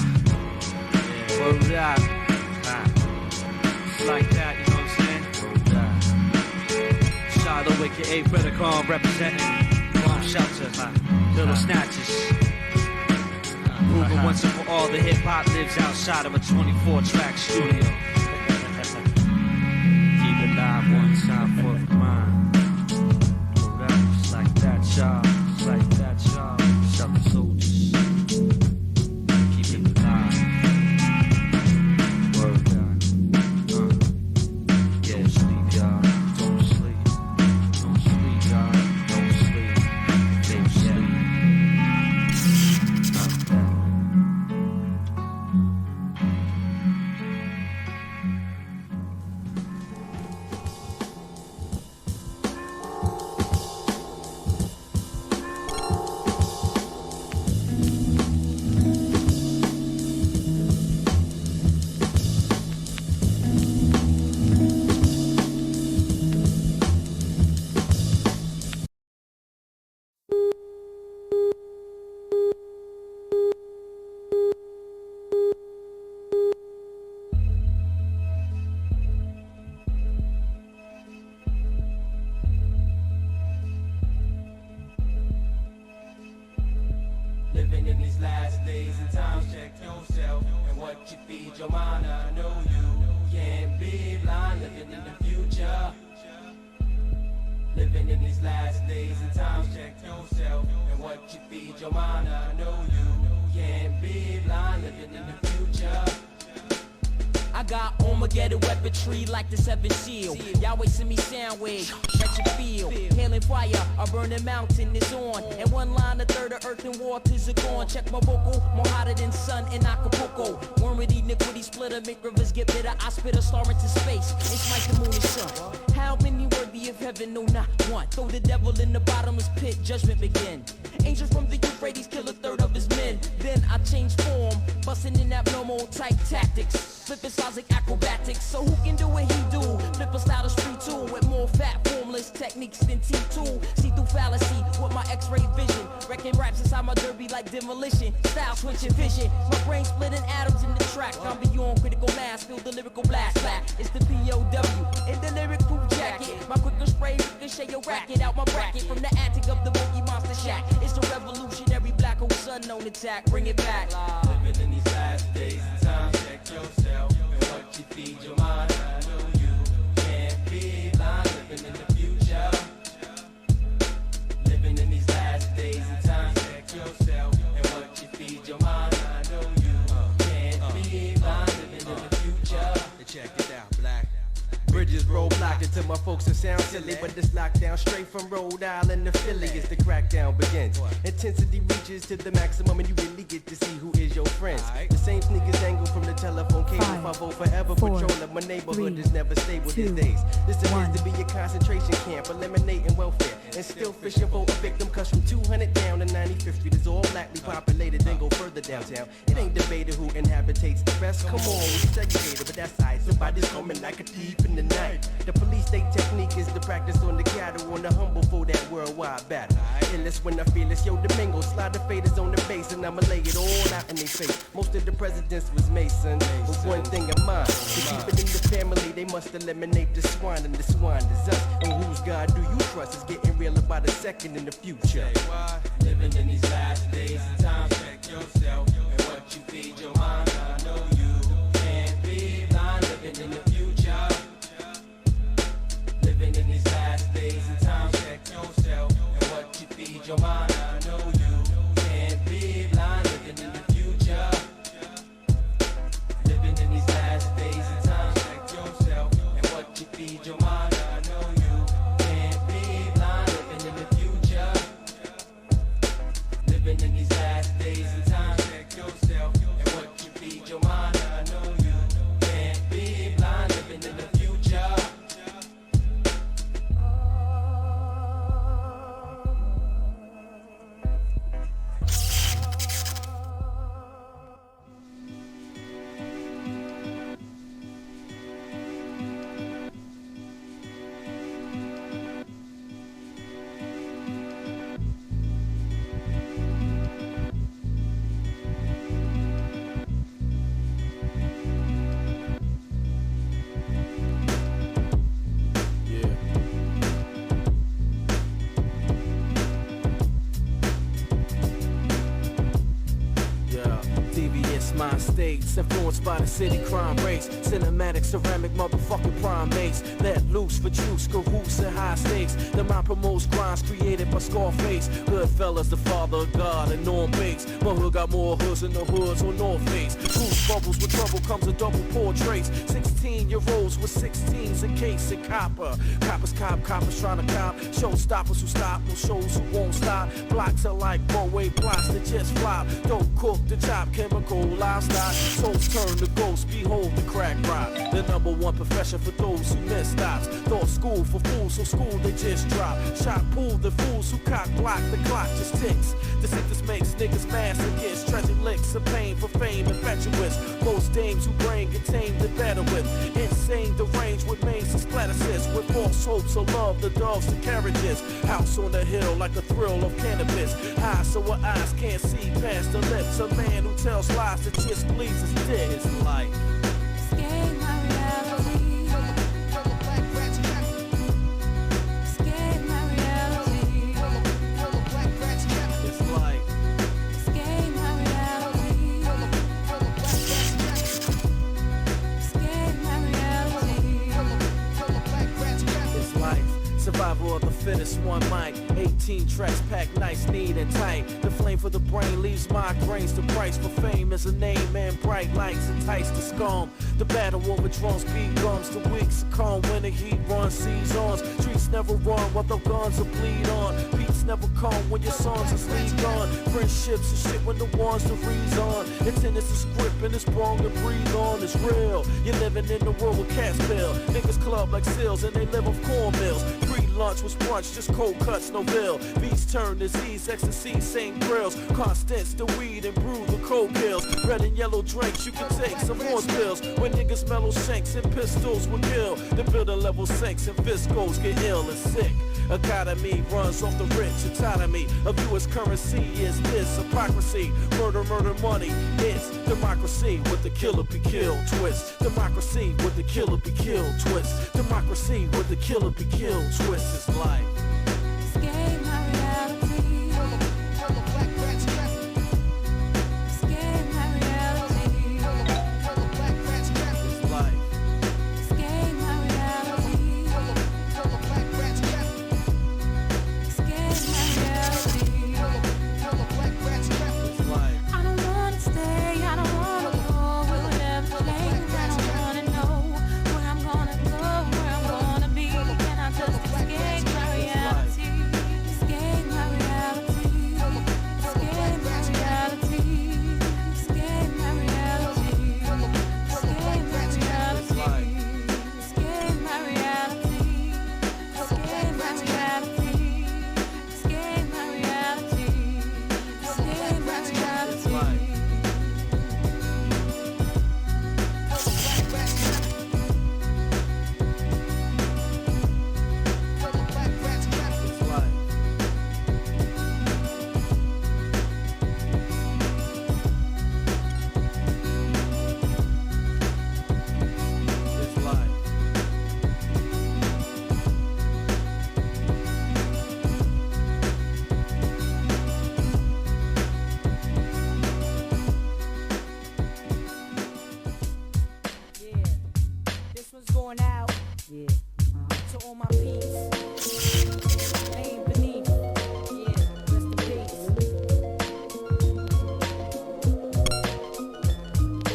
Word up. It's like that, you know what I'm saying? Shiloh, aka Predacon, representing bomb shelter. Little snatches. Proving once and for all the hip hop lives outside of a 24-track studio. Keep it live one time for the mind. It's like that, y'all. It's like that, y'all. Southern soldiers. Keep it alive. Word down. Yeah, don't sleep, y'all. Don't sleep. Don't sleep, y'all. Don't sleep. Don't sleep. Like that. Living in these last days and times, check yourself and what you feed your mind. I know you can't be blind. Living in the future. Living in these last days and times, check yourself and what you feed your mind. I know you can't be blind. Living in the future. I got Armageddon weaponry like the 7th seal. Yahweh send me sound waves, stretch your field. Hailing fire, a burning mountain is on. And one line, a third of earth and waters are gone. Check my vocal, more hotter than sun in Acapulco. Wormwood, iniquity, splitter, make rivers get bitter. I spit a star into space, it's like the moon and sun. How many worthy of heaven? No, not one. Throw the devil in the bottomless pit, judgment begin. Angels from the Euphrates kill a third of his men. Then I change form, busting in abnormal type tactics. Flipping styles like acrobatics, so who can do what he do? Flip a style of street tool with more fat formless techniques than T2. See through fallacy with my X-ray vision. Wrecking raps inside my derby like demolition. Style switching vision. My brain splitting atoms in the track. I'm beyond critical mass, feel the lyrical blast back. It's the POW in the lyrical jacket. My quicker spray ricochet your racket out my bracket from the attic of the boogie monster shack. It's the revolutionary black hole sun on attack. Bring it back. Living in these last days and times, check yourself and what you feed your mind. I know you can't be blind. Living in the future. Living in these last days and times, check yourself and what you feed your mind. I know you can't be blind. Living in the future. Check it out, black. Bridges roadblocked until my folks are sound silly, but this lockdown straight from Rhode Island to Philly as the crackdown begins. Intensity reaches to the maximum and you really get to see who is your friends. The same sneakers angle from the telephone cable. If I vote forever, patrolling my neighborhood is never stable these days. This appears to be a concentration camp, eliminating welfare and still fishing for a victim. Cause from 200 down to 95th Street is all blackly populated, then go further downtown. It ain't debated who inhabitates the best. Come on, we segregated, but that's alright. Somebody's coming like a thief in the night. The police state technique is the practice on the cattle, on the humble for that worldwide battle. Illest when I feel it's yo Domingo, slide the faders on the base and I'ma lay it all out in their face. Most of the presidents was Mason, with one thing in mind. To keep it in the family, they must eliminate the swine, and the swine is us. And whose God do you trust? It's getting real about a second in the future. Living in these last days and times, check yourself and what you feed your mind. I know you can't be blind. Living in the future. Living in these last days and times, check yourself and what you feed your mind. I know you can't be blind. Living in the future. Living in these last days and times, check yourself and what you feed your mind. I know you can't be blind. Living in the future. Living in these last days and times, check yourself. serious mind states, influenced by the city crime rates. Cinematic, ceramic, motherfucking primates. Let loose for juice, cahoots and high stakes. The mind promotes crimes created by Scarface. Goodfellas, the father of God, and Norm Bates. My hood got more hoods than the hoods on North Face. Goose bubbles with trouble comes a double portraits. 16-year-olds with 16s in case of copper. Coppers cop, coppers trying to cop. Showstoppers who stop, no shows who won't stop. Blocks are like Broadway plots that just flop. Don't cook the chop, chemical livestock. Souls turn to ghosts, behold the crack rock. The number one profession for those who miss stops. Thought school for fools, so school they just drop. Shot pool the fools who cock block, the clock just ticks. The sickness makes niggas mass and gets treasure licks of pain for fame, infatuous. Most dames who brain contain the better with. Insane, deranged with mains and splattercists. With false hopes of love, the doves and carriages. House on the hill like a thrill of cannabis. High so our eyes can't see past the lips. A man who tells lies that just pleases dick. It's life. Escape my reality. Escape my reality. It's life. Escape my reality. Escape my reality. It's life. Survival of the fittest, one mic. 18 tracks packed nice, neat and tight. The flame for the brain leaves migraines. The price for fame is a name and bright lights entice the scum. The battle over drones becomes. The weak succumb when the heat runs seasons. Streets never run while the guns will bleed on. Beats never come when your sons are sleep on. Friendships and shit when the ones to reason. It's in, it's a script and it's wrong to breathe on. It's real. You're living in the world with cats bill. Niggas club like seals and they live off cornmeals. Free lunch was brunch, just cold cuts, no bill. Beats turn disease, ecstasy, same grills. Constance, the weed and brew the cold pills. Red and yellow drinks, you can take some horse pills. When niggas mellow shanks and pistols will kill. The building level sinks and fiscals get ill and sick. Economy runs off the rich autonomy of U.S. currency. Is this hypocrisy? Murder, murder, money. It's democracy with the killer be killed twist. Democracy with the killer be killed twist. Democracy with the killer be killed twist. It's life. Escape my reality. Escape my reality. It's life. Escape my reality. Escape my reality. It's life. I don't wanna stay, I don't wanna go. Will it ever change? I don't wanna know where I'm gonna go, where I'm gonna be. Can I just escape my reality? Escape my reality. Escape my reality. Escape my reality. Escape my reality. Escape my reality. Escape my reality. Escape my reality. Escape my reality. It's life. It's life. Yeah, this one's going out. Yeah. To all my peeps. Laying beneath. Yeah, rest in peace.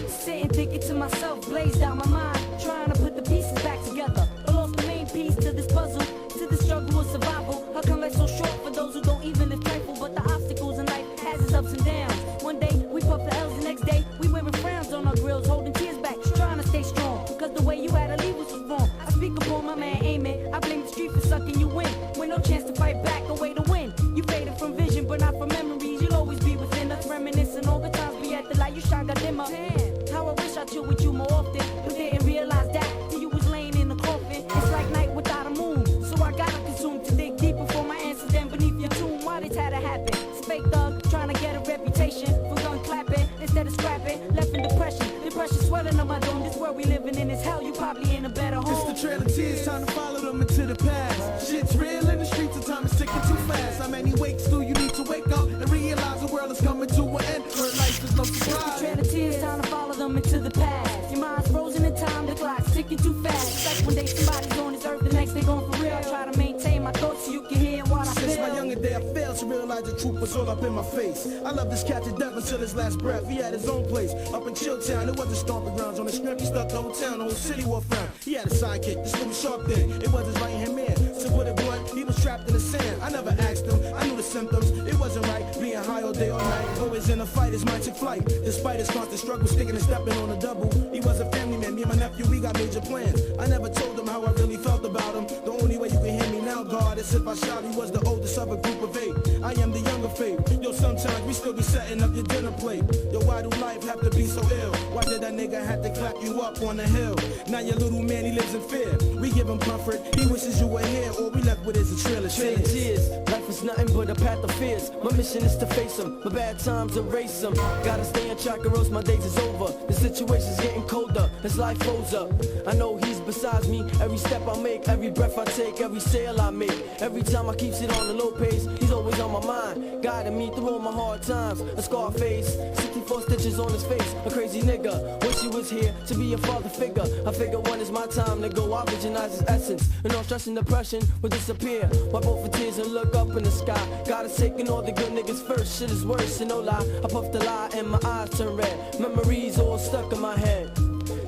Sitting thinking to myself, blazed out my mind, trying to put the pieces back together. I lost the main piece to this puzzle, to the struggle of survival. How come life's so short for those who don't even live trifle? But the obstacles in life has its ups and downs. One day we puff the L's, the next day we wearing frowns on our grills, holding tears back, trying to stay strong. Cause the way you had to leave was wrong. I speak upon my man aiming. I blame the street for sucking you in. With no chance to fight back, a way to win. You faded from vision, but not from memories. You'll always be within us, reminiscing all the times we had the light you shine got dimmer. Damn, how I wish I chill with you more often, but didn't realize that till you was laying in the coffin. It's like night without a moon, so I gotta consume to dig deeper for my answers than beneath your tomb. Why this had to happen? It's fake thug trying to get a reputation for gun clapping instead of scrapping. Left in depression pressure swelling on my dome. This world we living in is hell. You probably in a better home. It's the trail of tears, time to follow them into the past. Shit's real in the streets, and time is ticking too fast. How many wakes do you need to wake up and realize the world is coming to an end? Where life is no surprise. It's the trail of tears, time to follow them into the past. Your mind's frozen in time, the clock's ticking too fast. It's like one day somebody's on this earth, the next they gone for real. I try to maintain my thoughts so you can hear what I feel. Since my younger day, I failed to realize the truth was all up in my face. I love this cat to death until his last breath. He had his own place up in Chilltown. It wasn't stomping grounds on the strip. He stuck the whole town, the whole city wore frown. He had a sidekick, this little sharp thing. It was his right hand man. So put it blunt, he was trapped in the sand. I never asked him, I knew the symptoms. It wasn't right, being high all day, all night. Always in a fight, his mind took flight. Despite his constant struggle, sticking and stepping on a double. He was a family man, me and my nephew, we got major plans. I never told him how I really felt about him. The only way you can hear me now, God, is if I shout. He was the oldest of a group of 8. I am the younger fave. Yo, sometimes we still be setting up your dinner plate. Yo, why do life have to be so ill? Why did that nigga have to clap you up on the hill? Now your little man, he lives in fear. We give him comfort, he wishes you were here. All we left with is a trail of tears. Life is nothing but a path of fears. My mission is to face them, my bad times erase them. Gotta stay on track or else my days is over. The situation's getting colder as life goes up. I know he's besides me. Every step I make, every breath I take, every sale I make. Every time I keeps it on the low pace, he's always on my mind, guiding me through all my hard times. A scar face, 64 stitches on his face. A crazy nigga, wish he was here to be a father figure. I figure when it's my time to go, I'll visualize his essence. And all stress and depression will disappear. Wipe off the tears and look up in the sky. Gotta take all the good niggas first. Shit is worse and no lie. I puff the lie and my eyes turn red. Memories all stuck in my head.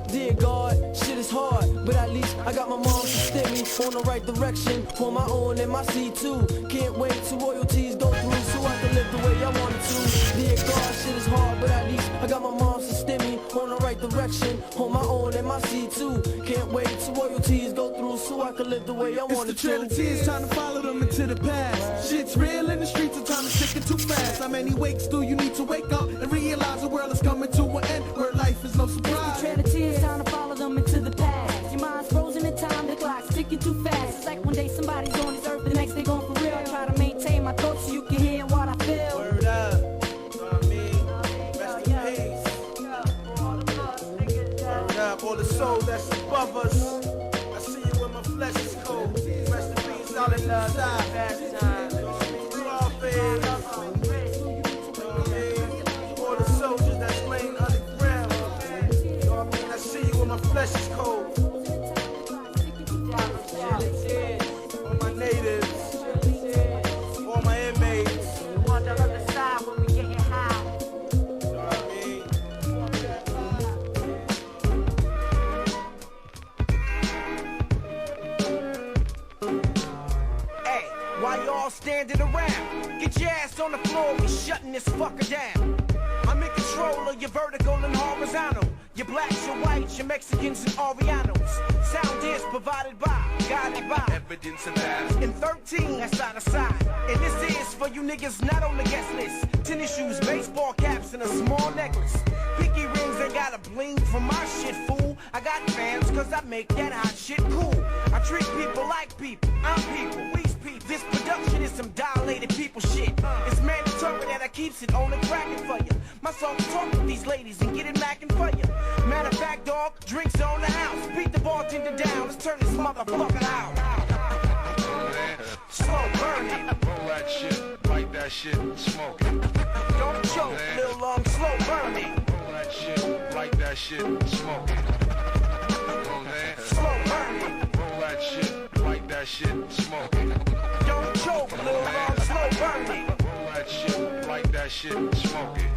Dear God, shit is hard, but at least I got my mom to steer me on the right direction. For my own and my seed too. Can't wait till royalties go through so I can live the way I wanted to. Dear God, shit is hard, but at least I got my mom to steer me on the right direction. On my own and my seed too. Can't wait till royalties go through so I can live the way I wanted to. It's the trail of tears, time to follow them into the past. Shit's real in the streets, and time is ticking too fast. How many wakes do you need to wake up and realize the world is coming to an end? Where life is no surprise. It's the trail of tears, time to follow them into the past. Your mind's frozen in time, the clock's ticking too fast. It's like one day somebody's on this earth, the next they gone for real. I try to maintain my thoughts so you can hear what I feel. Word up, you know what I mean? Rest in peace. Word up, all the soul that's above us. I see you when my flesh is cold. Rest in peace, all in love, past time. You know what I mean? You all fans. All the soldiers that's laying underground. You know what I mean? I see you when my flesh is cold. All my natives, all my inmates. On the other side when we getting high. You know what I mean? Hey, why y'all standing around? Get your ass on the floor, we shutting this fucker down. I'm in control of your vertical and horizontal. Your blacks, your whites, your Mexicans and Orientals. Sound is provided by, guided by evidence of that. in 13, that's out of sight. And this is for you niggas not on the guest list. Tennis shoes, baseball caps, and a small necklace. Pinky rings ain't got a bling from my shit, fool. I got fans cause I make that hot shit cool. I treat people like people, I'm people, we's people. This production is some dilated people shit. It's mandatory that I keeps it on the crackin' for you. My songs talk with these ladies and get it mackin' for you. Matter of fact, dog, drinks on the house. Beat the bartender down, let's turn this motherfucker out. Slow burning. Roll that shit, light that shit, smoke it. Don't choke, little long, slow burning. Roll that shit, light that shit, smoke it. Slow burning. Roll that shit, light that shit, smoke it. Don't choke, little long, slow burning. Roll that shit, light that shit, smoke it.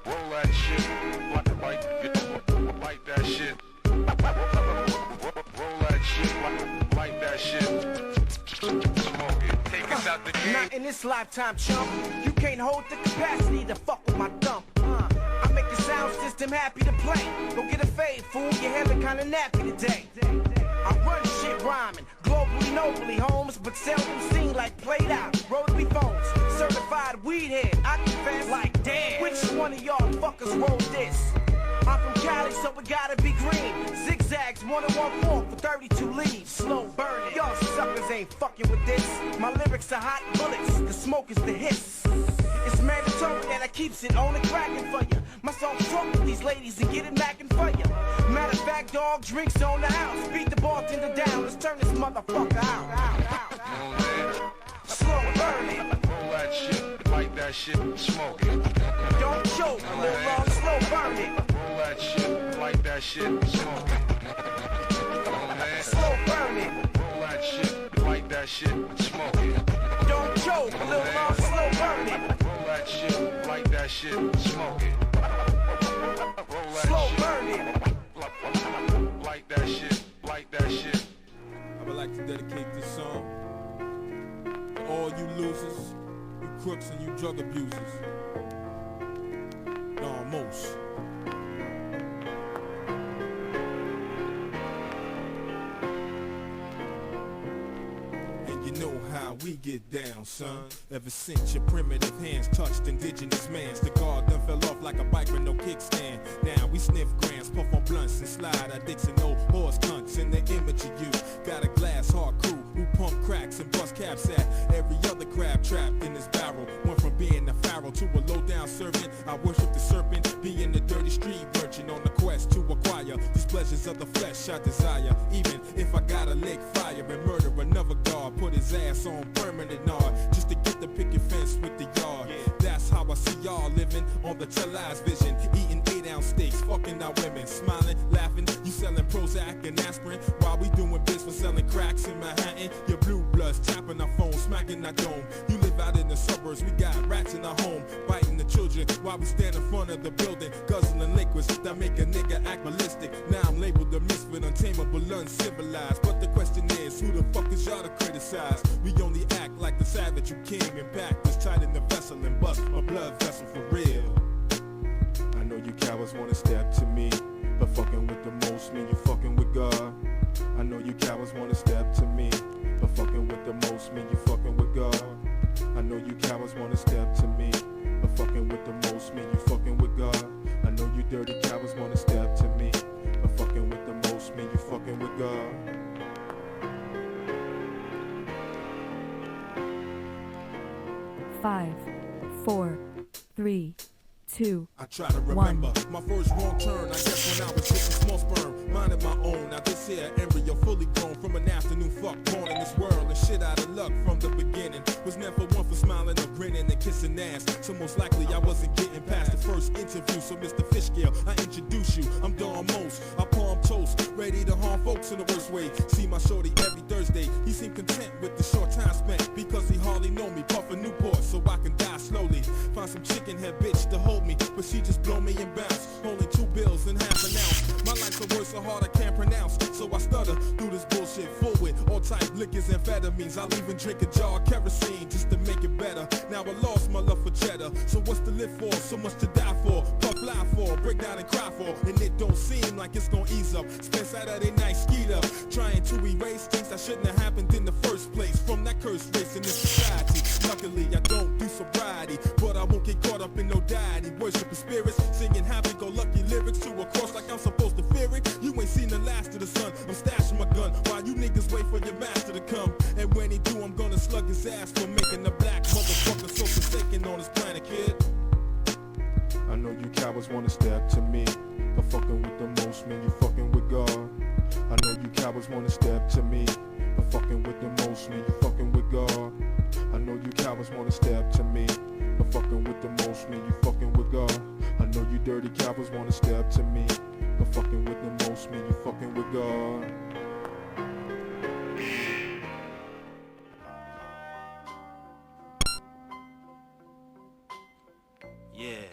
Roll that shit, light that shit. Roll that shit, light that shit, smoke it. Take us out the game. Not in this lifetime, chump. You can't hold the capacity to fuck with my thump. I make the sound system happy to play. Go get a fade, fool. Your hair look kinda nappy today. I run shit rhyming, globally, nobly, homes, but seldom seen like played out. Rotary phones, certified weed head. I confess, like damn, which one of y'all fuckers wrote this? I'm from Cali, so it gotta be green. Zigzags, 1 and 1/4 for 32 leaves. Slow burning. Y'all suckers ain't fucking with this. My lyrics are hot bullets. The smoke is the hiss. It's mandatory that I keeps it on and cracking for ya. My song's drunk with these ladies and get it macking for ya. Matter of fact, dog, drinks on the house. Beat the bartender down, let's turn this motherfucker out. Slow burning. Roll that shit, light that shit, smoke it. Don't choke, a little long, slow burning. Roll that shit, light that shit, smoke it. Slow burning. Roll that shit, light that shit, smoke it. Don't choke, a little long, slow burning. Roll that shit, light that shit, smoke it. Roll that slow shit, burning. light that shit, light that shit. I would like to dedicate this song to all you losers, you crooks and you drug abusers. Almost. You know how we get down, son. Ever since your primitive hands touched indigenous mans, the guard done fell off like a bike with no kickstand. Now we sniff grams, puff on blunts and slide our dicks and old horse cunts in the image of you. Got a glass hard crew who pump cracks and bust caps at every other crab trapped in this barrel. Went from being a pharaoh to a low down servant. I worship the serpent, being the dirty street merchant on the quest to acquire these pleasures of the flesh I desire. Even if I gotta lick fire and murder another guard, put his ass on permanent nard just to get the picket fence with the yard. That's how I see y'all living on the televised vision, eating 8-ounce steaks, fucking our women, smiling, laughing. You selling Prozac and aspirin while we doing biz for selling cracks in Manhattan. Your blue bloods tapping our phone, smacking our dome. You live out in the suburbs, we got rats in our home, biting the children while we stand in front of the building, guzzling liquids that make a nigga act ballistic. Now I'm labeled a misfit, untamable, uncivilized. But the question is, who the fuck is y'all to criticize? We only act like the savage who came and packed us tight in the vessel and bust a blood vessel for real. I know you cowards wanna step to me, but fucking with the most mean you fucking with God. I know you cowards wanna step to me, but fucking with the most mean you fucking with God. I know you cowards wanna step to me, but fucking with the most mean you fucking with God. I know you dirty cowards wanna step to me, but fucking with the most mean you fucking with God. Five, 4, 3, 2, I try to remember my first wrong turn, I guess when I was just a small sperm, minding my own. Now this here embryo fully grown from an afternoon fuck born in this world and shit out of luck from the beginning. Was never one for smiling or grinning and kissing ass, so most likely I wasn't getting past the first interview. So Mr. Fishscale, I introduce you, I'm Don Most. I palm toast, ready to harm folks in the worst way. See my shorty every Thursday, he seemed content with the short time spent, because he hardly know me, puffin' Newport so I can die slowly. Find some chicken head bitch to hold me, but she just blow me and bounce. Only 2 bills and half an ounce. My life's a word so hard I can't pronounce, so I stutter through this bullshit. Full with all type liquors and amphetamines. I'll even drink a jar of kerosene just to make it better. Now I lost my love for cheddar, so what's to live for? So much to die for, puff lie for, break down and cry for, and it don't seem like it's gonna ease up. Spend Saturday night skied up, trying to erase things that shouldn't have happened in the first place from that cursed race in this society. Luckily I don't do sobriety, but I won't get caught up in no deity. Worshiping spirits, singing happy-go-lucky lyrics to a cross like I'm supposed to fear it. You ain't seen the last of the sun. I'm stashing my gun while you niggas wait for your master to come. And when he do, I'm gonna slug his ass for making a black motherfucker so forsaken on this planet, kid. I know you cowards wanna step to me, but fucking with the most mean you fucking with God. I know you cowards wanna step to me, but fucking with the most mean you fucking with God. I know you cowards wanna step to me, but fucking with the most mean you fucking with God. I know you dirty cowards wanna step to me, but fucking with the most mean you fucking with God. Yeah.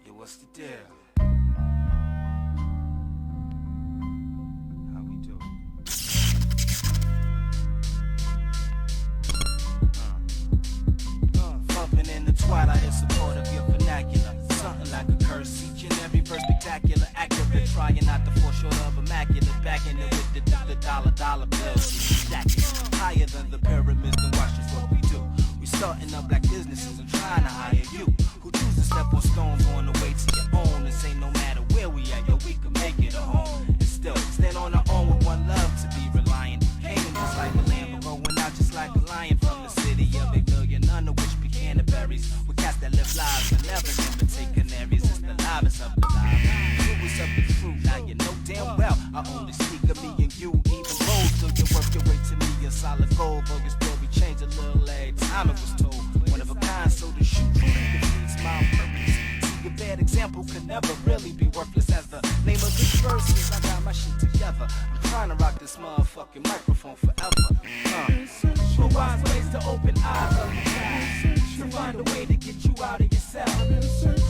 Yo, what's the deal? How we do? Bumping in the twilight in support of your vernacular. Something like a curse, each and every verse spectacular, accurate. Trying not to fall short of immaculate. Backing it with the dollar bills. Stacking higher than the pyramids, then watch just what we do. We starting up black businesses and trying to hire you, who choose to step on stones on the way to your own. And say no matter where we at, yo, we can make it a home. And still stand on our own with one love to be reliant. Hanging just like a lamb, but going out just like a lion. with cats that live lives but never imitate canaries. It's the livest of the live. Fruits of the fruit, now you know damn well I only speak of me and you. Even roll till you work your way to me. A solid gold, though your story changed a little every time it was told. One of a kind, so to shoot truly defeats my purpose. See, a bad example could never really be worthless. As the name of this verse is, I got my shit together. I'm trying to rock this motherfucking microphone forever. For wise ways to open eyes of the child, to find a way to get you out of yourself.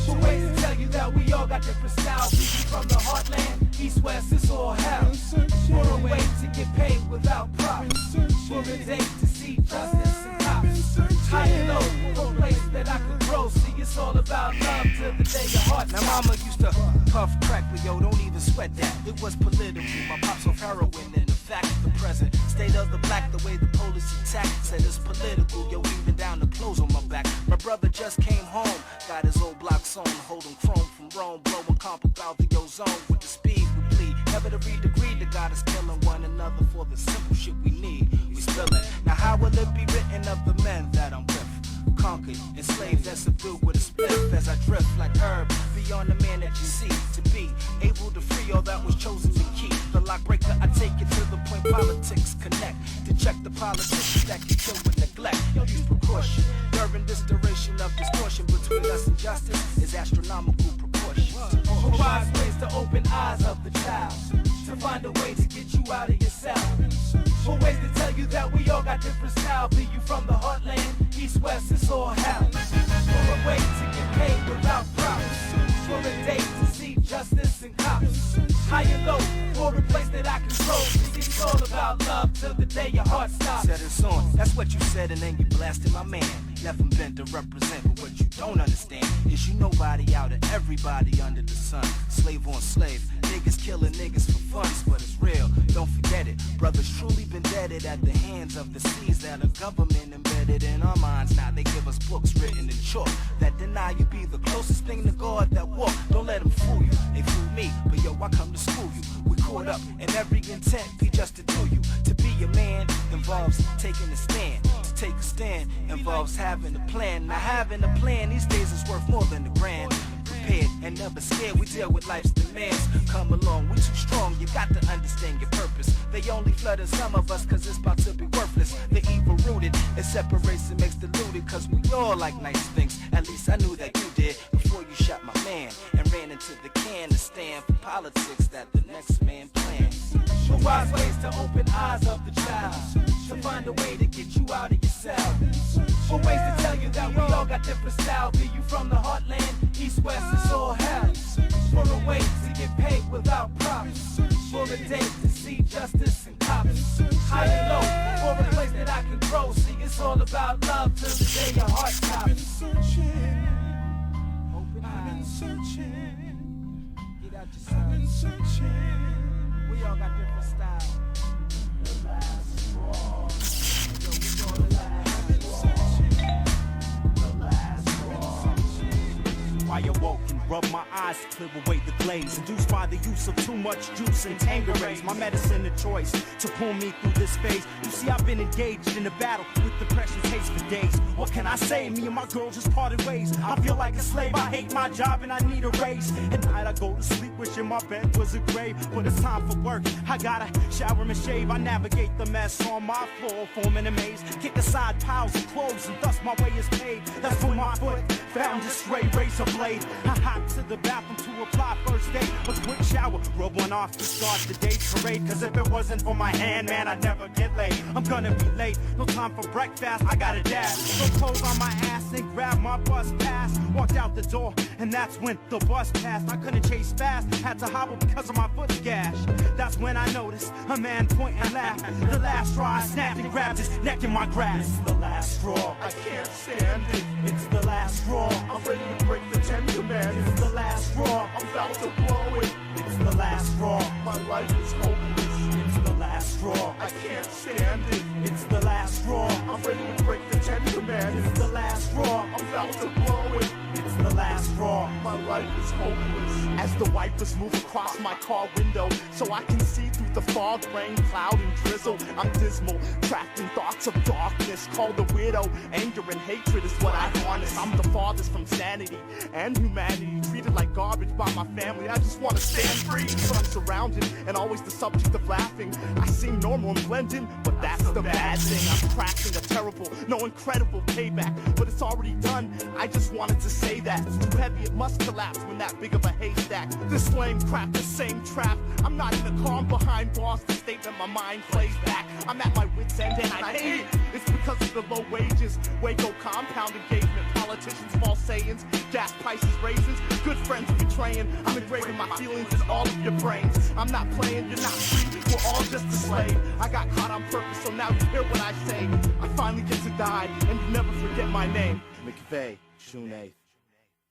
For ways to tell you that we all got different styles. People from the heartland, east, west, it's all hell. For a way to get paid without props. For a day to see justice and cops. High and low, for a place that I could grow. See, it's all about love till the day your heart. Now mama used to puff crack, but yo, don't even sweat that. It was political. My pops off heroin and the fact of the present state of the black, the way the police attack said it's political. Yo, even down the clothes on my back. My brother just came home, got his old blocks on, holding chrome from Rome, blowing comp about the ozone with the speed we bleed. Never to read the greed that God is killing one another for the simple shit we need. We spill it. Now how will it be written of the men that I'm with? Conquered, enslaved, and subdued with a spliff as I drift like herb beyond the man that you see to be able to free all that was chosen to keep. The lock breaker, I take it to the point politics connect to check the politicians that can kill with neglect. Use precaution during this duration of distortion between us and justice is astronomical proportions. For wise ways to open eyes of the child, to find a way to get you out of yourself. For ways to tell you that we all got different style. Be you from the heartland, east, west, it's all hell. For a way to get paid without props. For a day to see justice and cops. High and low, for a place that I control. It's all about love till the day your heart stops. Set it's on, that's what you said and then you blasted my man. Left him bent to represent, but what you don't understand is you nobody out of everybody under the sun. Slave on slave, niggas killing niggas for funds, but it's real, don't forget it. Brothers truly been deaded at the hands of the seas that are government embedded in our minds. Now they give us books written in chalk that deny you be the closest thing to God that walk. Don't let them fool you, they fool me, but yo, I come to school you. We caught up and every intent be just to do you. To be a man involves taking a stand. To take a stand involves having a plan. Now having a plan these days is worth more than a grand. Prepared and never scared, we deal with life's demands. Come along, we too strong, you got to understand your purpose. They only flooding some of us cause it's about to be worthless. The evil rooted, it separates and makes deluded. Cause we all like nice things, at least I knew that you did. Before you shot my man and ran into the can to stand for politics that the next man plans. For wise ways to open eyes of the child, to find a way to get you out of yourself. For ways to tell you that we all got different style. Be you from the heartland, east, west, it's all hell. For a way to get paid without props. For a day to see justice and cops. High and low, for a place that I can grow. See, it's all about love till the day your heart stops. I've been searching, get out yourself. I've been searching. We all got different styles. The last straw. Yo, we all alive. I've been searching. The last straw. I awoke and rubbed my eyes to clear away the glaze, induced by the use of too much juice and Tangerines, my medicine of choice to pull me through this phase. You see, I've been engaged in a battle with depression taste for days. What can I say? Me and my girl just parted ways. I feel like a slave, I hate my job and I need a raise. At night I go to sleep wishing my bed was a grave, but it's time for work. I gotta shower and shave. I navigate the mess on my floor, forming a maze. Kick aside piles of clothes and thus my way is paved. That's when my foot found a stray razor blade. I hop to the bathroom to apply first aid. A quick shower, rub one off to start the day's parade. Cause if it wasn't for my hand, man, I'd never get laid. I'm gonna be late, no time for breakfast, I gotta dash. So clothes on my ass and grab my bus pass. Walked out the door, and that's when the bus passed. I couldn't chase fast, had to hobble because of my foot's gash. That's when I noticed a man point and laugh. The last straw, I snapped and grabbed his neck in my grasp. It's the last straw, I can't stand it. It's the last straw, I'm ready to break the 10 commandments. It's the last straw, I'm about to blow it. It's the last straw, my life is hopeless. It's the last straw, I can't stand it. It's the last straw, I'm ready to break the 10 commandments. It's the last straw, I'm about to blow it. It's the last straw, my life life is hopeless. As the wipers move across my car window, so I can see through the fog, rain, cloud, and drizzle. I'm dismal, trapped in thoughts of darkness, called a weirdo. Anger and hatred is what I harness. I'm the farthest from sanity and humanity, treated like garbage by my family. I just want to stand free, but I'm surrounded and always the subject of laughing. I seem normal and blend in, but that's the bad thing. I'm crafting a terrible, no incredible payback, but it's already done. I just wanted to say that it's too heavy, it must collapse when that big of a haystack. This lame crap, the same trap. I'm not in the car, I'm behind bars. The statement my mind plays back. I'm at my wit's end and I hate it. It's because of the low wages, Waco compound engagement, politicians, false sayings, gas prices raises, good friends betraying. I'm engraving my feelings in all of your brains. I'm not playing, you're not free, we're all just a slave. I got caught on purpose, so now you hear what I say. I finally get to die, and you never forget my name. McVeigh, June 8th.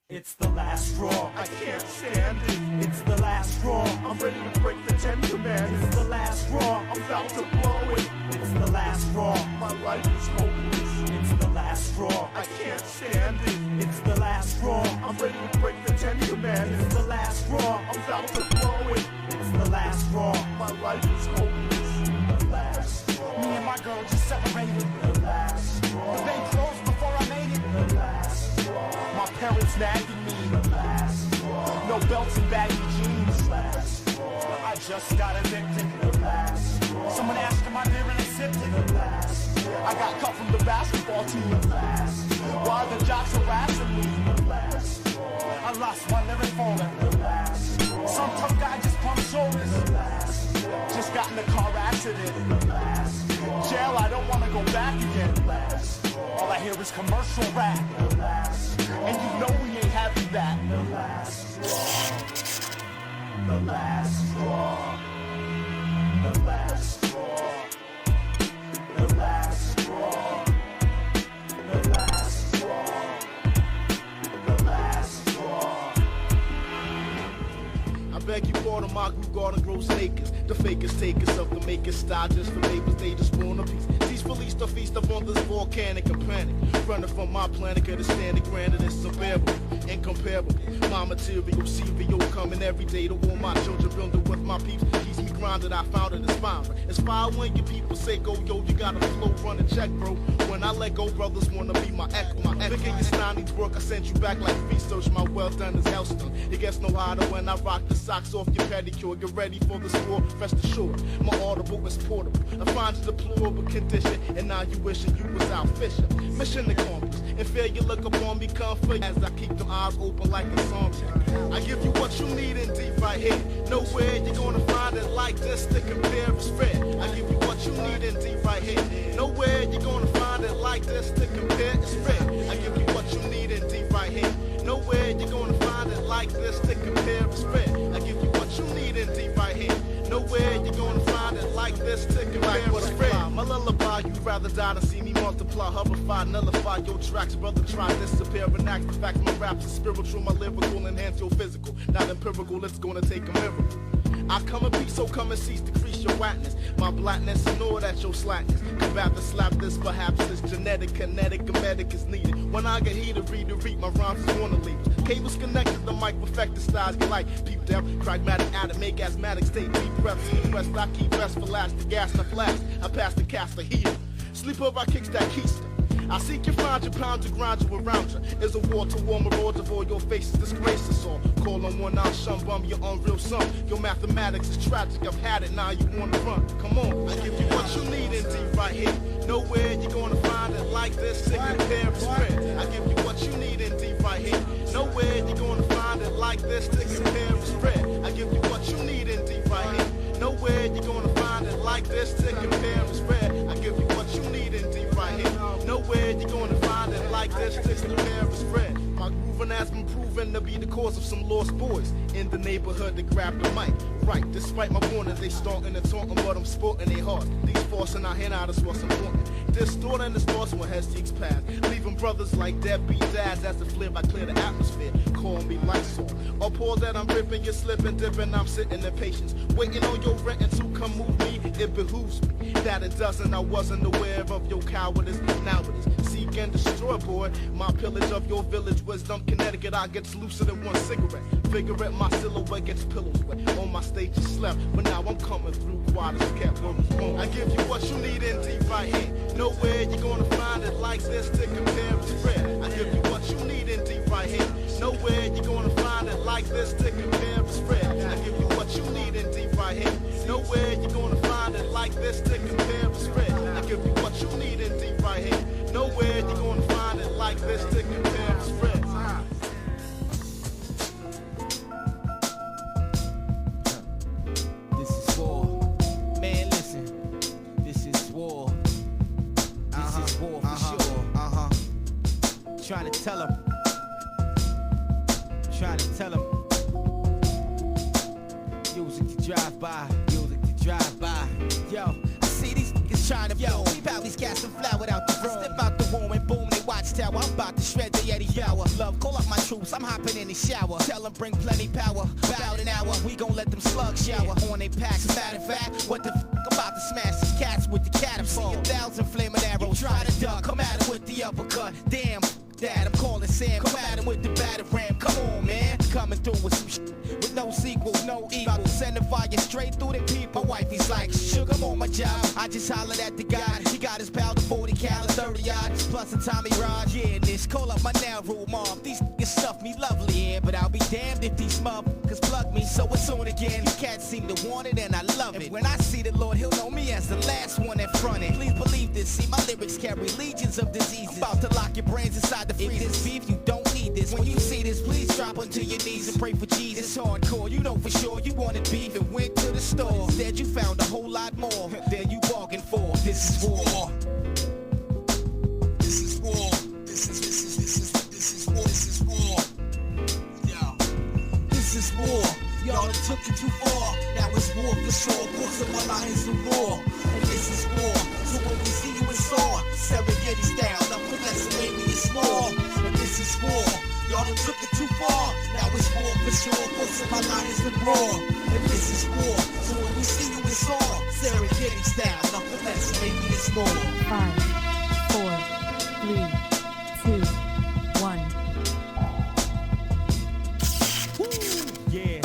It's the last straw, I can't stand it. It's the last straw, I'm ready to break the 10 commandments. It's the last straw, I'm about to blow it. It's the last straw, my life is hopeless. It's the last straw, I can't stand it. It's the last straw, I'm ready to break the 10 commandments. It's the last straw, I'm about to blow it. It's the last straw, my life is hopeless. The last straw. Me and my girl just separated. The last straw. The bank closed before I made it. The last straw. My parents nagging me. The last straw. No belts and baggy jeans. The last straw. I just got evicted. The last straw. Someone asked him my beer and they sipped it. The last straw. I got cut from the basketball team. The last straw. Why the jocks harassing me? The last straw. I lost my lyric folder. The last straw. Some tough guy just pumped shoulders. The last straw. Just got in a car accident. The last straw. Jail, I don't want to go back again. The last straw. All I hear is commercial rap. The last straw. And you know we ain't having that. The last straw. The last straw. The last straw. The last straw. The last straw. The last straw. I beg you pardon, my group garden grows acres. The fakest takers of the makers style just for neighbors, they just want a piece. Peacefully to feast up on this volcanic and panic. Running from my planet, could stand it, granted it's unbearable, incomparable. My material, CVO coming every day to warm my children, building with my peeps. Keeps me grounded, I found it inspiring. It's fire when your people say go, yo, you gotta flow, run a check, bro. When I let go, brothers wanna be my echo, my echo. Thinking your style needs work, I sent you back like research. My well done is Hellstone. It gets no harder when I rock the socks off your pedicure. Get ready for the score, rest assured. My audible is portable. I find you deplorable condition, and now you wishing you was out fishing. Mission accomplished. And failure look upon me comfort as I keep them eyes open like a song. I give you what you need in deep right here. Nowhere you're gonna find it like this to compare is fair. I give you what you need in deep right here. Nowhere you're gonna find it like this to compare is fair. I give you what you need in deep right here. Nowhere you're gonna find it like this to compare is fair. I give you what you need in deep right here. Nowhere you're gonna find it like this to compare is fair. My lullaby, you'd rather die than see me multiply, hoverify, nullify your tracks. Brother, try disappear, enact the facts. My raps are spiritual, my lyrical enhance your physical. Not empirical, it's gonna take a miracle. I come in peace, so come and cease, decrease your whackness. My blackness, ignore that your slackness. Could rather slap this, perhaps it's genetic, kinetic, a medic is needed. When I get heated, read to read, my rhymes is wanna leave. Cables connected, the mic perfected styles get like peep down, pragmatic addict, make asthmatic, stay deep breaths. Rest, I keep rest for last, the gas not flash. I pass the cast for heat. Sleep over, I kicks that keister. I seek you, find you, pound you, grind you around you. Is a war to war, marauder of all your faces, disgrace us all. Call on one out, shun bum, your unreal son. Your mathematics is tragic, I've had it, now you wanna run. Come on, I give you what you need in deep right here. Nowhere you're gonna find it like this, sick and pair spread. I give you what you need in deep right here. Nowhere you're gonna find it like this, sick and pair spread. I give you what you need in deep right here. Nowhere you're gonna find it like this, sick and pair spread. I give you what you need in deep right here. Nowhere you're gonna find it like this, sick and pair spread. My grooving has been proven to be the cause of some lost boys in the neighborhood that grabbed the mic. Right, despite my warning, they stalking and taunting, but I'm sporting their heart. These forcing our hand out is what's important. Distorting this thoughts when head seeks past. Leaving brothers like deadbeat dads as the flare I clear the atmosphere. Call me Lysol. Or pour that I'm ripping, you're slipping, dipping, I'm sitting in patience. Waiting on your rent to come move me, it behooves me. That it doesn't, I wasn't aware of your cowardice. Now it is. See strike and destroy, boy. My pillage of your village, Wisdom, Connecticut. I gets looser than one cigarette. Figure it, my silhouette gets pillows wet. On my stage you slept, but now I'm coming through quiet as kept. I give you what you need in deep right here. Nowhere you're gonna find it like this to compare and spread. I give you what you need in deep right here. Nowhere you're gonna find it like this to compare and spread. I give you what you need in deep right here. Nowhere you're gonna find it like this to compare and spread. I give you what you need in deep right here. Nowhere you're gonna find it like this to compare and spread. This is war. Man, listen. This is war. This is war for sure. Trying to tell him. Trying to tell him. Music to drive by. Music to drive by. Yo, I see these niggas trying to yo. We bout these cats and fly without the room. Step out the room and boom, they watchtower. I'm about to shred the Eddie Yower. Love, call up my troops. I'm hopping in the shower. Tell them bring plenty power. About an hour, we gon' let them slugs shower on they packs. Matter of fact, what the f? I'm about to smash these cats with the catapult. 1,000 flaming arrows. Try to duck. Come at him with the uppercut. Damn. That I'm calling Sam, come at him with the batter ram. Come on, man, coming through with some shit with no sequel, no equal. About to send the fire straight through the people. My wife, he's like, sugar, I'm on my job. I just hollered at the guy. He got his pal, the 40 cal, 30 odd, plus a Tommy Rod. Yeah, this call up my now rule mob. These niggas stuff me lovely, yeah, but I'll be damned if these motherfuckers plug me. So it's on again. You cats seem to want it, and I love it. And when I see the Lord, he'll know me as the last one that fronted. Please believe this. See, my lyrics carry legions of diseases. I'm about to lock your brains inside the freezer. If this beef, you don't need this. When you see this, please drop onto your knees and pray for Jesus. It's hardcore, you know for sure you wanted beef and went to the store. Instead, you found a whole lot more than you bargained for. This is war. This is war. This is war. This is war. Yo. This is war. Y'all done took it too far. Now it's war for sure. Force of my lines to war. And this is war. So when we see you in Saw, Serengeti style, nothing less than maybe it's more. And this is war. Y'all done took it too far. Now it's war for sure. Force of my lines to roar. And this is war. So when we see you in Saw, Serengeti style, nothing less than maybe it's more. 5, 4, 3, 2, 1. Yeah.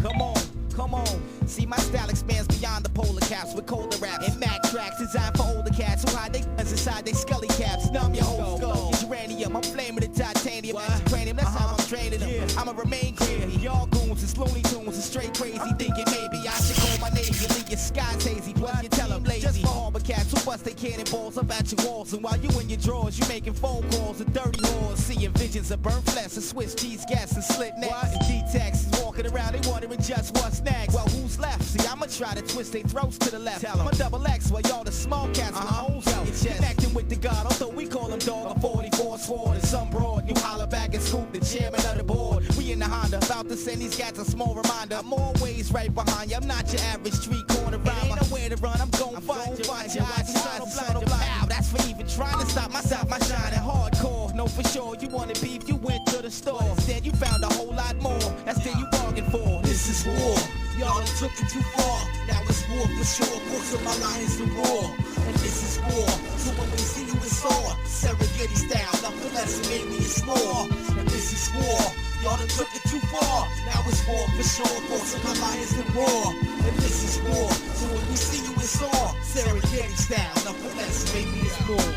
Come on, come on. See, my style expands beyond the polar caps with colder raps and Mac tracks designed for older cats who hide their guns inside their scully caps. Numb your whole skull. It's uranium, I'm flaming the titanium. Cranium, that's how I'm training them. I'ma remain clear. Y'all goons is Looney Tunes and straight crazy. Thinking maybe I should call my name. You leave your skies hazy. Plus you tell them lazy. Just for harbor cats who bust they cannonballs up at your walls. And while you in your drawers, you making phone calls to dirty whores. Seeing visions of burnt flesh and Swiss cheese gas and slit necks. And D-Tax is walking around, they wondering just what's next. Well, who's left? See, I'ma try to twist their throats to the left. I'm a double X while y'all the small cats with holes in your chest. Connecting with the God, although we call him dog, a 44 sword and some broad. You holler back and scoop the chairman of the board. We in the Honda, about to send these cats a small reminder. I'm always right behind you, I'm not your average street corner rhymer. Ain't nowhere to run, I'm gon' find you. Watch your eyes, pow. That's for even trying to stop myself, my shining hardcore. No, for sure, you wanted beef, you went to the store. Instead, you found a whole lot more. That's then you bargained for. This is war. Y'all done took it too far. Now it's war for sure. Force of my lions to roar. And this is war. So when we see you in Saw, Serengeti style, nothing less than maybe it's more. And this is war. Y'all done took it too far. Now it's war for sure. Force of my lions to roar. And this is war. So when we see you in Saw, Serengeti style, nothing less than maybe it's more.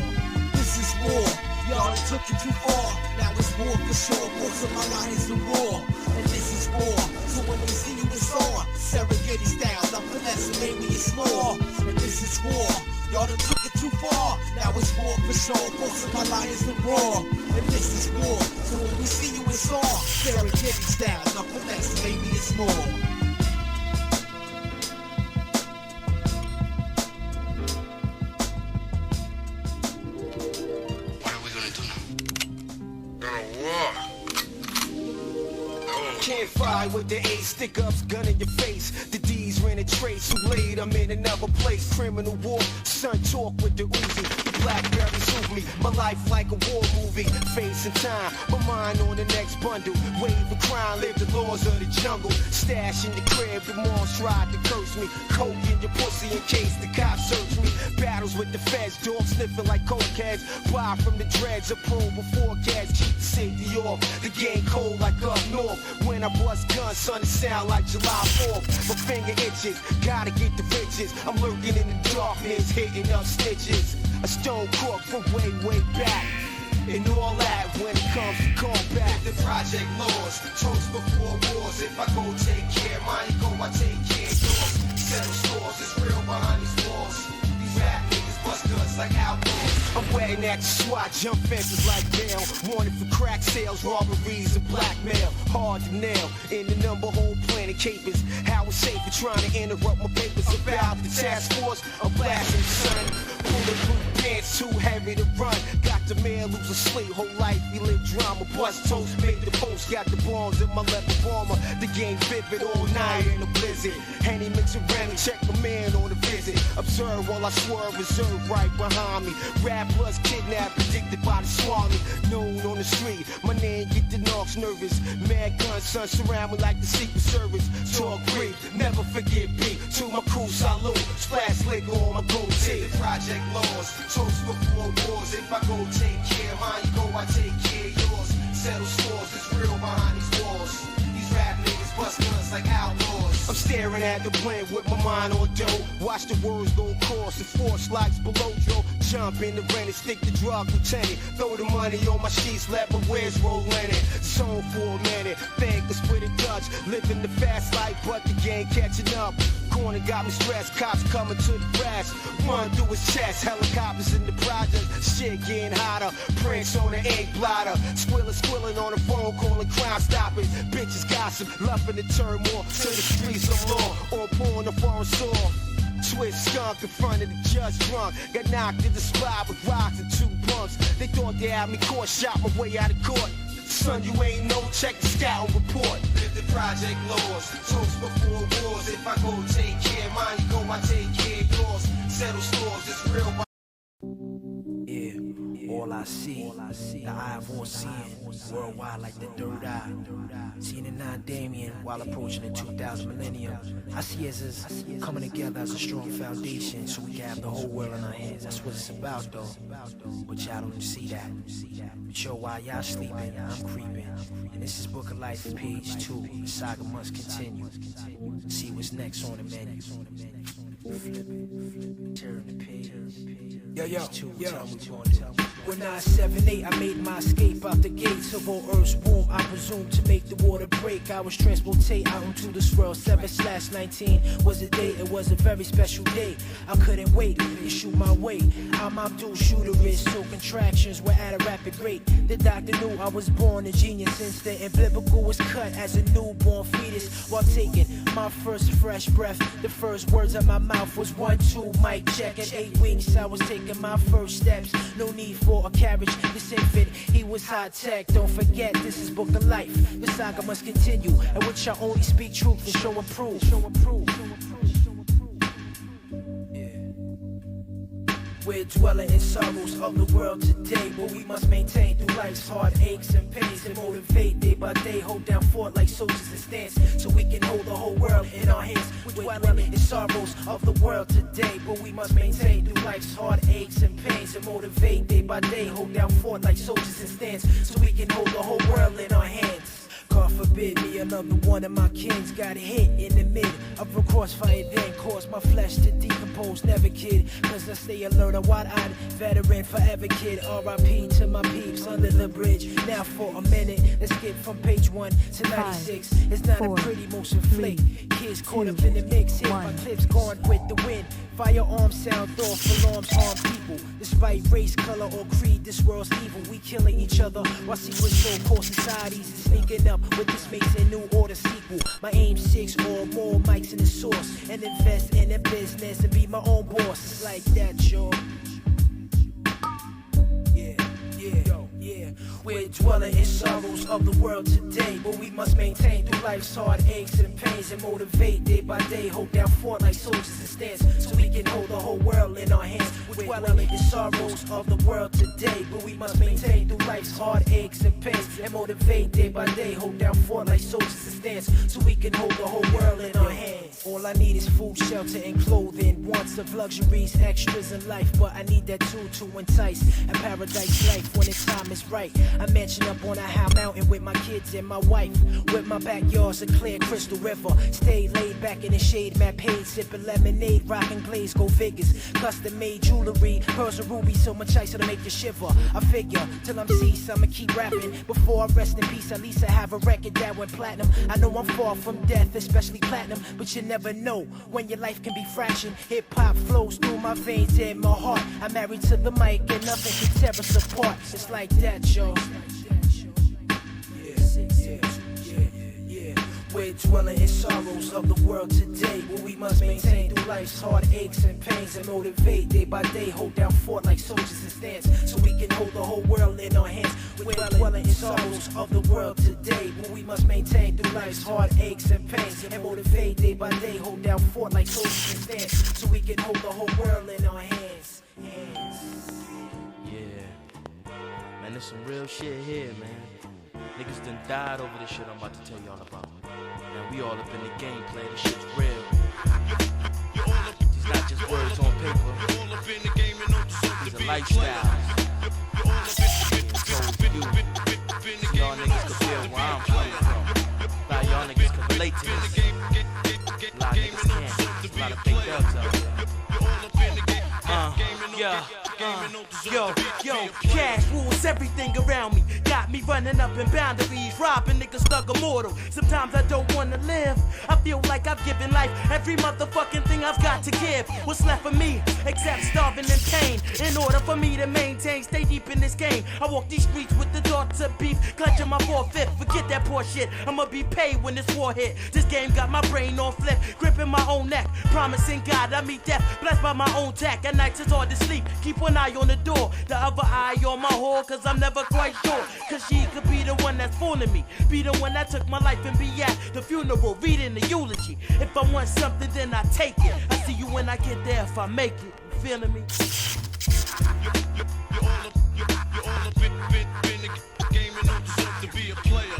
This is war. Y'all done took it too far. Now it's war for sure. Force of my lions to roar. And this is war. So when we see you in Saw, Serengeti style, nothing less than maybe it's more. And this is war. Y'all done took it too far. Now it's war for sure. Force of my lions to roar. And this is war. So when we see you in Saw, Serengeti style, nothing less than maybe it's more. Can't fight with the A, stick ups, gun in your face. The D's ran a trace, who laid them in another place. Criminal war, son talk with the Uzi. Blackberry soothe me. My life like a war movie, facing time. My mind on the next bundle. Wave of crime, live the laws of the jungle. Stash in the crib, the moms tried to curse me. Coke in your pussy in case the cops search me. Battles with the feds, dogs sniffing like cokeheads. Buy from the dreads, a pro before gas. Keep the safety off, the game cold like up north. When I bust guns, son, it sound like July 4th. My finger itches, gotta get the riches. I'm lurking in the darkness, hitting up stitches. A stone crook from way, way back. And all that when it comes to combat. The project laws, toast before wars. If I go take care, mine go, I take care of yours. Settle scores, it's real behind these walls. These rap niggas bust guns like outlaws. I'm wetting at the SWAT, jump fences like bail. Wanted for crack sales, robberies, and blackmail. Hard to nail, in the number whole planet capers. How it's safe for trying to interrupt my papers about the task force. I'm blasting the sun, bulletproof pants too heavy to run. Got the man lose asleep, whole life we live drama. Bust toast, make the post, got the bombs in my left bomber. The game vivid all night in a blizzard. Henny mix around, check my man on the visit. Observe while I swerve, reserve right behind me. Rap plus kidnapped, predicted by the swami. Known on the street, my name get the knocks nervous. Mad gun, son, surround me like the Secret Service. Talk brief, never forget beat. To my crew, salute, splash liquor on my goatee. The project laws, toast before wars. If I go take care of mine, you go, I take care of yours. Settle scores, it's real behind these walls. These rap niggas bust guns like outlaws. I'm staring at the blend with my mind on dough. Watch the words go across and force likes below Joe. Jump in the rain and stick the drug lieutenant. Throw the money on my sheets, let my wares roll in it. Zone for a minute, think it's with a Dutch. Living the fast life, but the game catching up. Corner got me stressed, cops coming to the rest. Run through his chest, helicopters in the project. Shit getting hotter, prints on the ink blotter. Squilling on the phone, calling crime stoppers. Bitches gossip, loving the turmoil. To the streets of law, or pulling the foreign sword. Twist skunk in front of the judge drunk. Got knocked in the spot with rocks and 2 bumps. They thought they had me caught, shot my way out of court. Son, you ain't no, check the scout report. Live the project laws, toast before wars. If I go take care of mine, you go, I take care of yours. Settle scores, it's real. Yeah, all I see, the eye of all seeing, worldwide like the third eye. Seeing the non-Damien while approaching the 2000 millennium. I see us as coming together as a strong foundation so we can have the whole world in our hands. That's what it's about though. But y'all don't see that. But yo, while y'all sleeping, I'm creeping. And this is Book of Life, page 2. The saga must continue. See what's next on the menu. Flip it, turn the page. Yo. When I 7-8, I made my escape out the gates of all Earth's womb. I presume to make the water break. I was transported out into this world. 7/19 was a day. It was a very special day. I couldn't wait to shoot my way. I'm Abdul Shooterist, so contractions were at a rapid rate. The doctor knew I was born a genius. Instant and biblical was cut as a newborn fetus while taking my first fresh breath. The first words out my mouth was 1, 2, mic check. In 8 weeks, I was taking my first steps. No need for a carriage. This infant, he was high tech. Don't forget, this is Book of Life. The saga must continue, at which I only speak truth and show and prove. We're dwelling in sorrows of the world today, but we must maintain through life's heartaches and pains and motivate day by day, hold down fort like soldiers in stance, so we can hold the whole world in our hands. We're dwelling in sorrows of the world today, but we must maintain through life's heartaches and pains and motivate day by day, hold down fort like soldiers in stance, so we can hold the whole world in our hands. God forbid me another one of my kins got hit in the mid of a crossfire, then caused my flesh to decompose. Never kid, cause I stay alert, a wide-eyed veteran, forever kid. R.I.P. to my peeps under the bridge. Now for a minute, let's skip from page 1 to 96. It's not a pretty motion flick. Kids caught up in the mix, hit my clips gone with the wind. Firearms sound off, alarms harm people. Despite race, color, or creed, this world's evil. We killing each other while secret so-called societies is sneaking up with this making new order sequel. My aim 6 or more mics in the source and invest in a business and be my own boss. It's like that, yo. Yeah. We're dwelling in sorrows of the world today, but we must maintain through life's hard aches and pains and motivate day by day, hold down fort like soldiers and stance, so we can hold the whole world in our hands. We're dwelling in the sorrows of the world today, but we must maintain through life's hard aches and pains and motivate day by day, hold down fort like soldiers and stance, so we can hold the whole world in our hands. All I need is food, shelter, and clothing. Wants of luxuries, extras in life, but I need that too to entice a paradise life when its time is right. I mansion up on a high mountain with my kids and my wife, with my backyard's a clear crystal river. Stay laid back in the shade, map paid, sipping lemonade, rocking glaze, go figures. Custom made jewelry, pearls and rubies, so much ice it'll make you shiver. I figure till I'm ceased, I'ma keep rapping. Before I rest in peace, at least I have a record that went platinum. I know I'm far from death, especially platinum, but you never know when your life can be fractured. Hip hop flows through my veins and my heart. I'm married to the mic and nothing can tear us apart. It's like that, yo. We're dwelling in sorrows of the world today, but we must maintain through life's hard aches and pains and motivate day by day, hold down fort like soldiers and stance, so we can hold the whole world in our hands. We're dwelling in sorrows of the world today, but we must maintain through life's hard aches and pains and motivate day by day, hold down fort like soldiers and stance, so we can hold the whole world in our hands. Yeah, man, there's some real shit here, man. Niggas done died over this shit I'm about to tell y'all about. Man, we all up in the gameplay, this shit's real. It's not just words on paper. These are lifestyles. So you, y'all niggas can feel where I'm coming from. A lot of y'all niggas can relate to this. A lot of niggas can't. A lot of big thugs out there. Yo, cash rules everything around me. Got me running up in boundaries, robbing niggas thug immortal. Sometimes I don't wanna live. I feel like I've given life every motherfucking thing I've got to give. What's left for me except starving and pain? In order for me to maintain, stay deep in this game. I walk these streets with the thoughts of beef, clutching my 4/5. Forget that poor shit. I'ma be paid when this war hit. This game got my brain on flip, gripping my own neck, promising God I meet death, blessed by my own tack. At nights it's hard to sleep. Keep one eye on the door, the other eye on my whore, cause I'm never quite sure. Cause she could be the one that's fooling me, be the one that took my life and be at the funeral, reading the eulogy. If I want something, then I take it. I see you when I get there if I make it. You feeling me? You're all up in the game and don't deserve to be a player.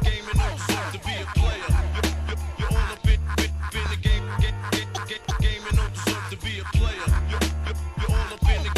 Game and don't deserve to be a player. You're all up in the game and don't deserve to be a player. You're all up in the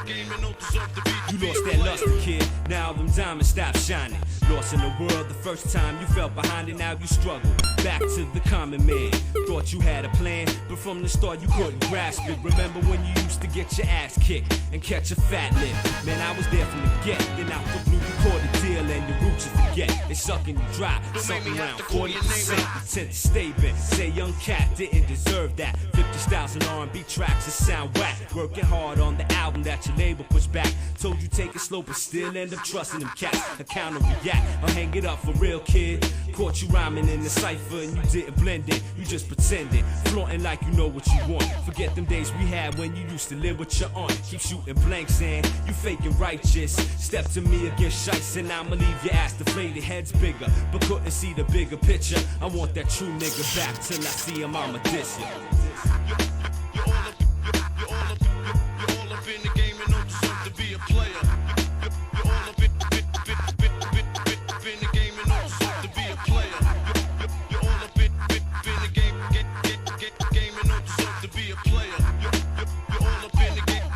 game and don't deserve to be a player. You lost that luster, kid. Now them diamonds stop shining. Lost in the world the first time you felt behind it. Now you struggle. Back to the common man. Thought you had a plan, but from the start you couldn't grasp it. Remember when you used to get your ass kicked and catch a fat lip? Man, I was there from the get. Then out the blue you caught a deal and the roots you forget. They sucking you dry. Something around 40% you tend to stay bent. Say young cat didn't deserve that. 50 styles and R&B tracks that sound whack. Working hard on the album that your label pushed back. Told you take it slow but still end up trusting them cats. A counter react. I'll hang it up for real, kid. Caught you rhyming in the cypher and you didn't blend it. You just pretended, flaunting like you know what you want. Forget them days we had when you used to live with your aunt. Keep shooting blanks and you faking righteous. Step to me against shites and I'ma leave your ass deflated. Heads bigger, but couldn't see the bigger picture. I want that true nigga back till I see him, I'ma diss it. You're all up in the game and don't deserve to be a player. You're all up in the game and don't deserve to be a player. You're all up in the game and don't deserve to be a player. You're all up in the game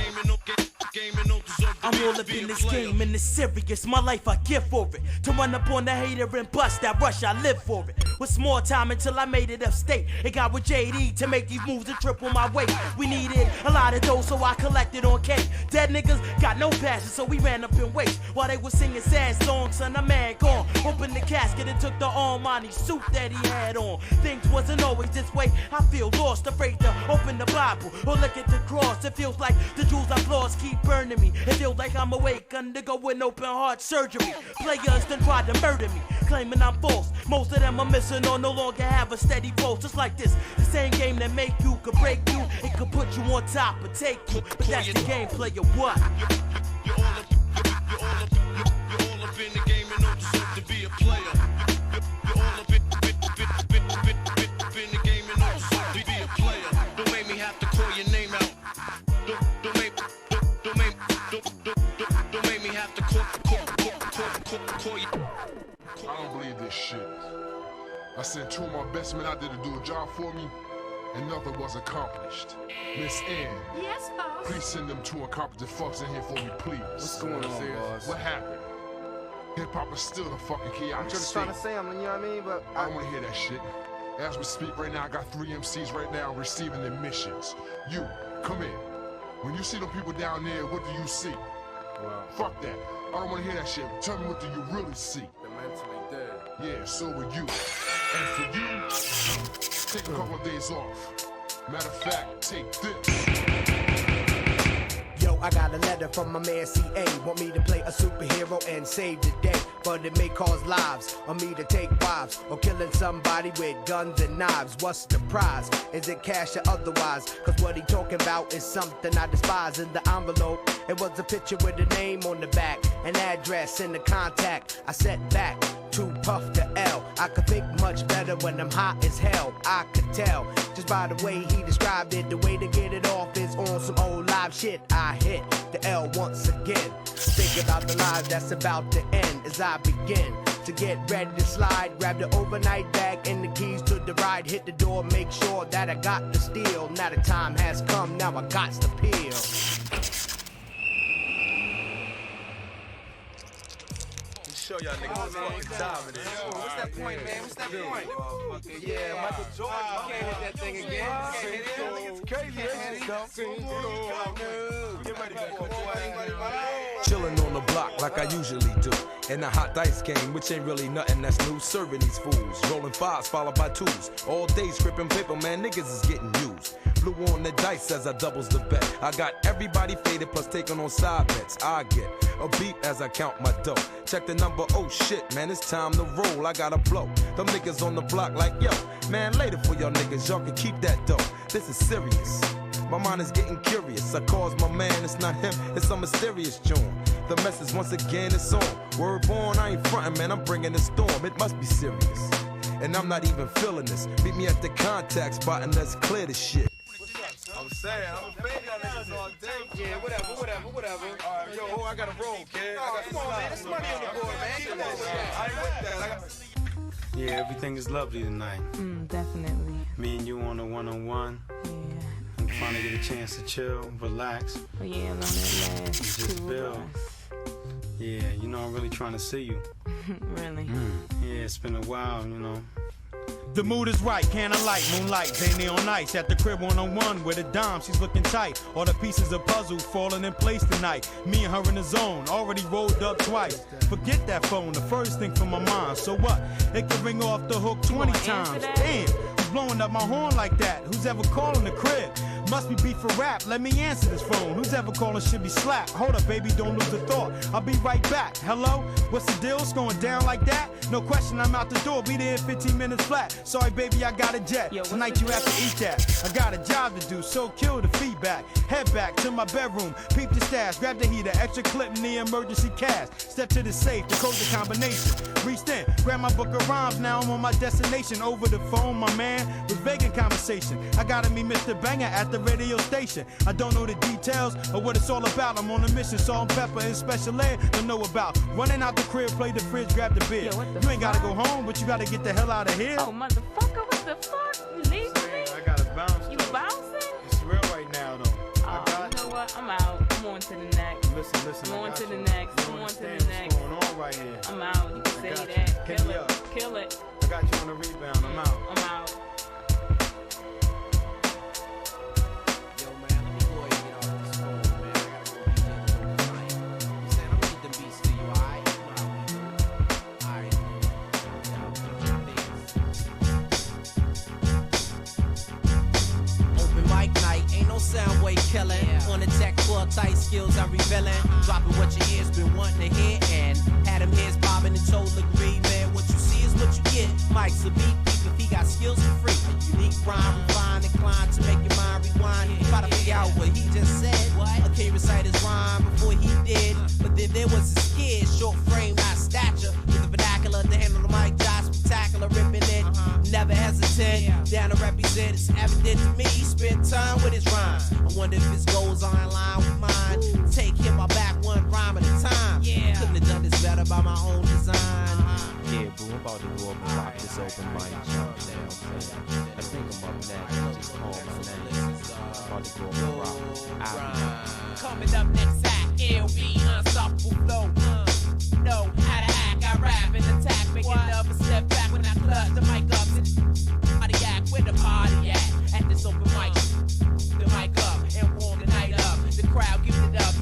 and don't deserve to be a player. I'm all up in this game and it's serious. My life I give for it. To run up on the hater and bust that rush, I live for it. With small time until I made it upstate. It got with JD to make these moves and triple my weight. We needed a lot of dough, so I collected on K. Dead niggas got no passion, so we ran up in waste. While they was singing sad songs, son, a man gone. Opened the casket and took the Armani suit that he had on. Things wasn't always this way. I feel lost, afraid to open the Bible or look at the cross. It feels like the jewels I've lost keep burning me. It feels like I'm awake, undergoing open heart surgery. Players done tried to murder me. claiming I'm false. Most of them are missing or no longer have a steady pulse. Just like this, the same game that make you could break you. It could put you on top or take you, but that's the game, player. What? You're all up in the game and don't deserve to be a player. You're all up in the game and don't deserve to be a player. Don't make me have to call your name out. Don't make me have to call you. I don't believe this shit. I sent 2 of my best men out there to do a job for me, and nothing was accomplished. Miss Ann. Yes, boss. Please send them 2 incompetent fucks in here for me, please. What's going on, boss? What happened? Hip-hop is still a fucking chaotic I'm just state. trying to say, you know what I mean? But I don't want to hear that shit. As we speak right now, I got 3 MCs right now receiving their missions. You, come in. When you see them people down there, what do you see? Wow. Fuck that. I don't want to hear that shit. Tell me, what do you really see? They're mentally dead. Yeah, so would you. And for you, take a couple of days off. Matter of fact, take this. Yo, I got a letter from my man CA. Want me to play a superhero and save the day. But it may cause lives, or me to take wives, or killing somebody with guns and knives. What's the prize? Is it cash or otherwise? Cause what he talking about is something I despise. In the envelope, it was a picture with a name on the back, an address and the contact. I sat back, too puff to L. I could think much better when I'm hot as hell. I could tell, just by the way he described it. The way to get it off is on some old live shit. I hit the L once again. Think about the lives that's about to end as I begin to get ready to slide. Grab the overnight bag and the keys to the ride. Hit the door, make sure that I got the steal. Now the time has come, now I got the peel. Show y'all niggas what's fucking dominant. What's that point, man? What's that point? Yeah, Michael Jordan. You can't hit that thing again. You can't hit it. It's crazy, Chillin' on the block like I usually do. In a hot dice game, which ain't really nothing that's new. Serving these fools. Rolling 5s followed by 2s. All day scripting paper, man, niggas is getting used. Blew on the dice as I doubles the bet. I got everybody faded plus taking on side bets. I get a beat as I count my dough. Check the number, oh shit, man, it's time to roll. I gotta blow. Them niggas on the block like, yo, man, later for y'all niggas, y'all can keep that dough. This is serious. My mind is getting curious. I calls my man, it's not him, it's some mysterious joint. The message once again is on. Word born, I ain't frontin', man, I'm bringing the storm. It must be serious. And I'm not even feeling this. Meet me at the contact spot and let's clear this shit. I'm saying, I'm a fan of y'all niggas all day. Yeah, whatever. All right, yo, I got a roll, kid. Come on, man, there's money on the board, man. Come on with that. I ain't with that. Yeah, everything is lovely tonight. Definitely. Me and you on a one-on-one. Yeah. And finally get a chance to chill, relax. Oh yeah, long at last. Just build. Yeah, you know, I'm really trying to see you. Really? Yeah, it's been a while, you know. The mood is right, can of light, moonlight, Zany on ice. At the crib one-on-one with a dime, she's looking tight. All the pieces of puzzle falling in place tonight. Me and her in the zone, already rolled up twice. Forget that phone, the first thing from my mind. So what? It could ring off the hook 20 times. Damn, who's blowing up my horn like that? Who's ever calling the crib? Must be beef for rap, let me answer this phone. Who's ever calling should be slapped. Hold up, baby, don't lose a thought. I'll be right back. Hello? What's the deal? It's going down like that? No question, I'm out the door. Be there in 15 minutes flat. Sorry, baby, I got a jet. Tonight you have to eat that. I got a job to do, so kill the feedback. Head back to my bedroom, peep the stash, grab the heater, extra clip in the emergency cast. Step to the safe, decode the combination. Reached in, grab my book of rhymes, now I'm on my destination. Over the phone, my man was vague in conversation. I gotta meet Mr. Banger at the radio station. I don't know the details of what it's all about. I'm on a mission, salt and pepper and special ed to know about. Running out the crib, play the fridge, grab the beer. You ain't gotta go home, but you gotta get the hell out of here. Oh, motherfucker, what the fuck? You leaving me? I gotta bounce. You bouncing? It's real right now, though. Oh, you know what? I'm out. I'm on to the next. Listen. I'm on to the next. I'm on to the next. What's going on right here? I'm out. You can say that. Kill it. Kill it. I got you on the rebound. I'm out. I'm out. Soundwave killing on the tech floor, tight skills I'm revealing. Dropping what your ears been wanting to hear, and had them heads bobbing and told agree, man, what you what you get. Mike's a beat beef if he got skills for free. A unique rhyme, refined, inclined to make your mind rewind. Try to figure out what he just said. I can't recite his rhyme before he did. But then there was his kid, short frame, not stature. With the vernacular to handle the mic, job spectacular, ripping it. Never hesitant, down to represent. It's evident to me, he spent time with his rhymes. I wonder if his goals are in line with mine. Take him my back one rhyme at a time. Couldn't have done this better by my own design. Yeah, boo, I'm about to go up and rock this open mic jump now. I think I'm up next. Just call my name. I'm about to go up and rock. Coming up next act, LB, unstoppable flow. Know how to act, I rap and attack, making love and step back when I clutch the mic up. Cardiac, where the party at this open mic. The mic up and warm the night up. The crowd give it up.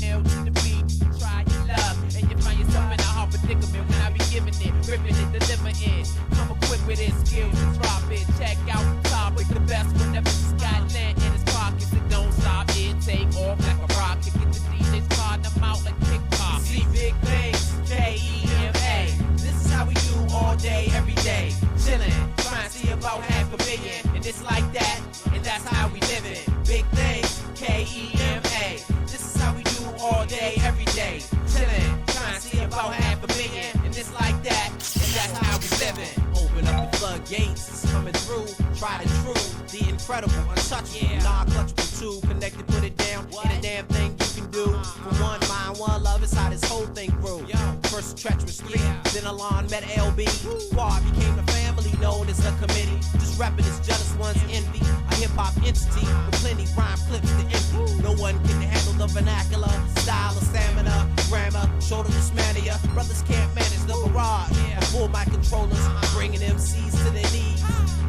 L to the beat, try your luck, and you find yourself in a hard predicament when I be giving it, ripping it, delivering it. Come equipped with his skills and drop it. Check out the topic, the best whenever he's got land in his pockets. It don't stop, it take off like a rocket. Get the DJ's card, them out like kickbox. See big things, K-E-M-A. This is how we do all day, every day. Chillin', trying to see about $500,000, and it's like that, and that's how we live it. Big things, K-E-M-A. This is how we do all day, every day. Chillin', trying to see about $500,000, and it's like that, and that's how we live it. Open up the floodgates, it's coming through. Tried and true, the incredible, untouchable, non-clutchable too. Connected, put it down, ain't a damn thing you can do. For one mind, one love, it's how this whole thing grew. First treacherous three, then Alon met LB. Squad became the family known as the committee. Just repping his jealous one's envy. A hip-hop entity with plenty rhyme clips to empty. No one can handle the vernacular, style or stamina, grammar, shoulder to mania. Brothers can't manage the barrage. Before my controllers, bringing MCs to their knees.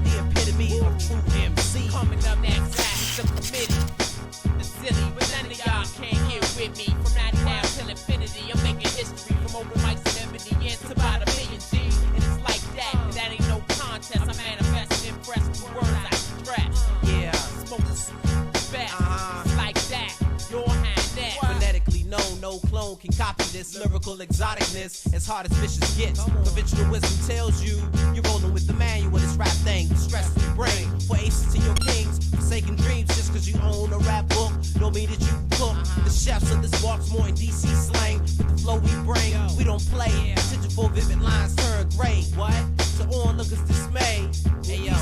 The epitome of true MC. Coming up next, it's the committee. The silly, but none of y'all can't get with me. From now down till infinity, I'm making history. From open mics to Ebony to about $1 million G. And it's like that, and that ain't no contest. I manifest and impress with words I stress. Yeah, smoke the best. It's like that, your hand that. Phonetically known, no clone can copy this lyrical exoticness. As hard as vicious gets, conventional wisdom tells you you're rolling with the manual. This rap thing, stress-free brain. For aces to your kings, forsaken dreams. Just cause you own a rap book, don't mean that you cook. The chefs of this walks more in DC slang. With the flow we bring, we don't play. Attention for vivid lines turn gray. What? To onlookers dismay. Hey yo,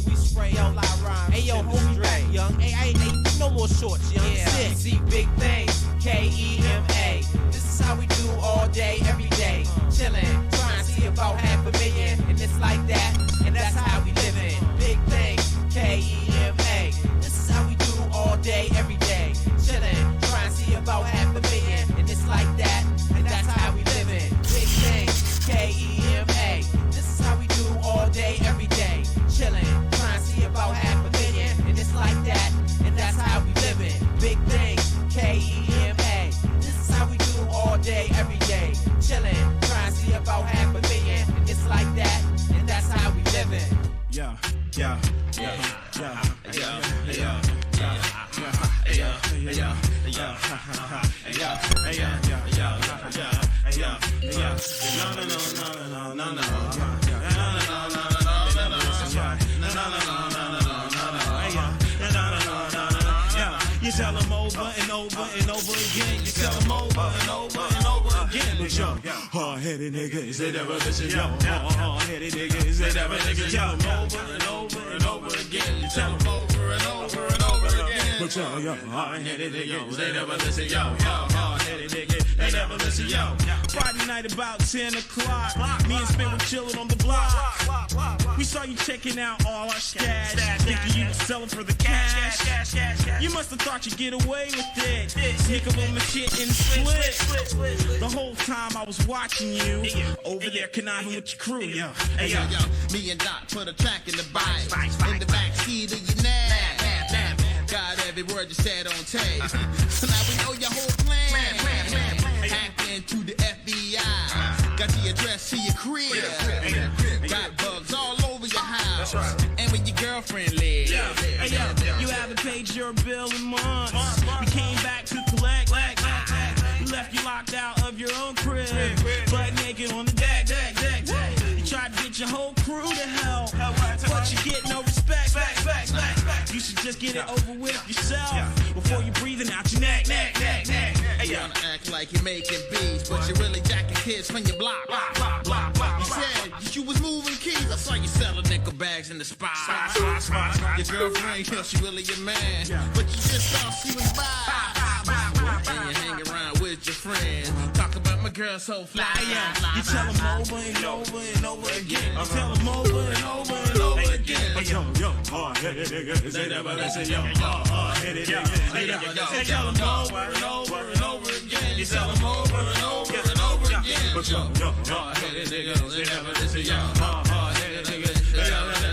we spray, yo, live rhyme. Hey yo, hold me back, young. Hey, no more shorts, young. Sick. See big things, K-E-M-A. This is how we do all day, every day. Chillin', trying to see about $500,000, and it's like that, and that's how we live it. Big things, K-E-M-A. This is how we do all day, every day. Chillin', trying to see about $500,000, and it's like that, and that's how we live it. Big things, K-E-M-A. This is how we do all day, every day. Chillin', trying to see about $500,000, and it's like that, and that's how we live it. Big things, K-E-M-A. This is how we do all day, every day. Chillin', trying to see about $500,000, and it's like that, and that's how we live it. Yeah. You tell them over and over and over again. You tell them over and over and over again. But yo, hard-headed niggas, they never listen. Yo, hard-headed niggas, they never listen. Tell them over and over and over again. You tell them over and over and over again. But yo, hard-headed niggas, they never listen. Yo, hard-headed niggas, they never listen. Yo, Friday night about 10 o'clock. Me and Spin were chilling on the block. We saw you checking out all our stash, thinking you was selling for the cash. You must have thought you'd get away with it. Sneak a little shit and split. The whole time I was watching you over there conniving with your crew, yo. Hey yo, me and Doc put a track in the bike, in the backseat of your nap. Got every word you said on tape. So now we know your whole plan. Hacked into the FBI. Got the address to your crib. Got bugs all over your house. And where your girlfriend lives. Hey yo, you haven't paid your bill in months. We came back to collect. We left you locked out of your own crib, butt naked on the deck. just get it over with yourself before you breathing out your neck. You wanna act like you're making beats, but you're really jacking kids from your block. You said that you was moving keys. I saw you selling nickel bags in the spot. Your girlfriend, she really your man, but you just thought she was bi. And you hang around with your friends, talk about my girl so fly. You tell them over and over and over again. You tell them over and over and over again. Yo, hard-headed niggas, they never listen. Yo, hard-headed niggas, they never listen. You tell them over and over and over again. You tell them over and over and over again. But yo, hard-headed niggas, they never listen. Yo, hard-headed niggas, they never listen.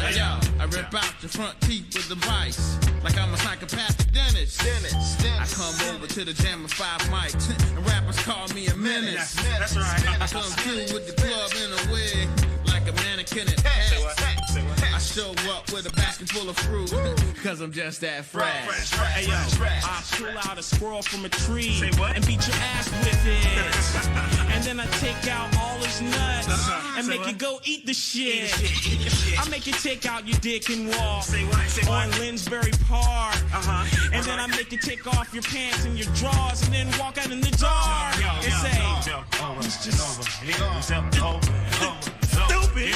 I rip out your front teeth with the vice, like I'm a psychopathic dentist. I come over to the jam with 5 mics, and rappers call me a menace. That's right. I come through with the club in a wig, like a mannequin at I show up with a basket full of fruit, cause I'm just that fresh. Hey yo, I pull out a squirrel from a tree and beat your ass with it. And then I take out all his nuts and make you go eat the shit. I make you take out your dick and walk on Linsbury Park. And then I make you take off your pants and your drawers and then walk out in the dark and say, it's just stupid.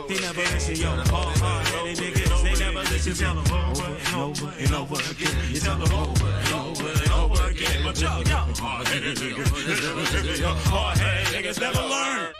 They never listen, yo. Hard-headed niggas, they never listen. Tell them over and over and over again. You tell them over and over and over again. But yo, hard-headed niggas, hard-headed niggas never learn.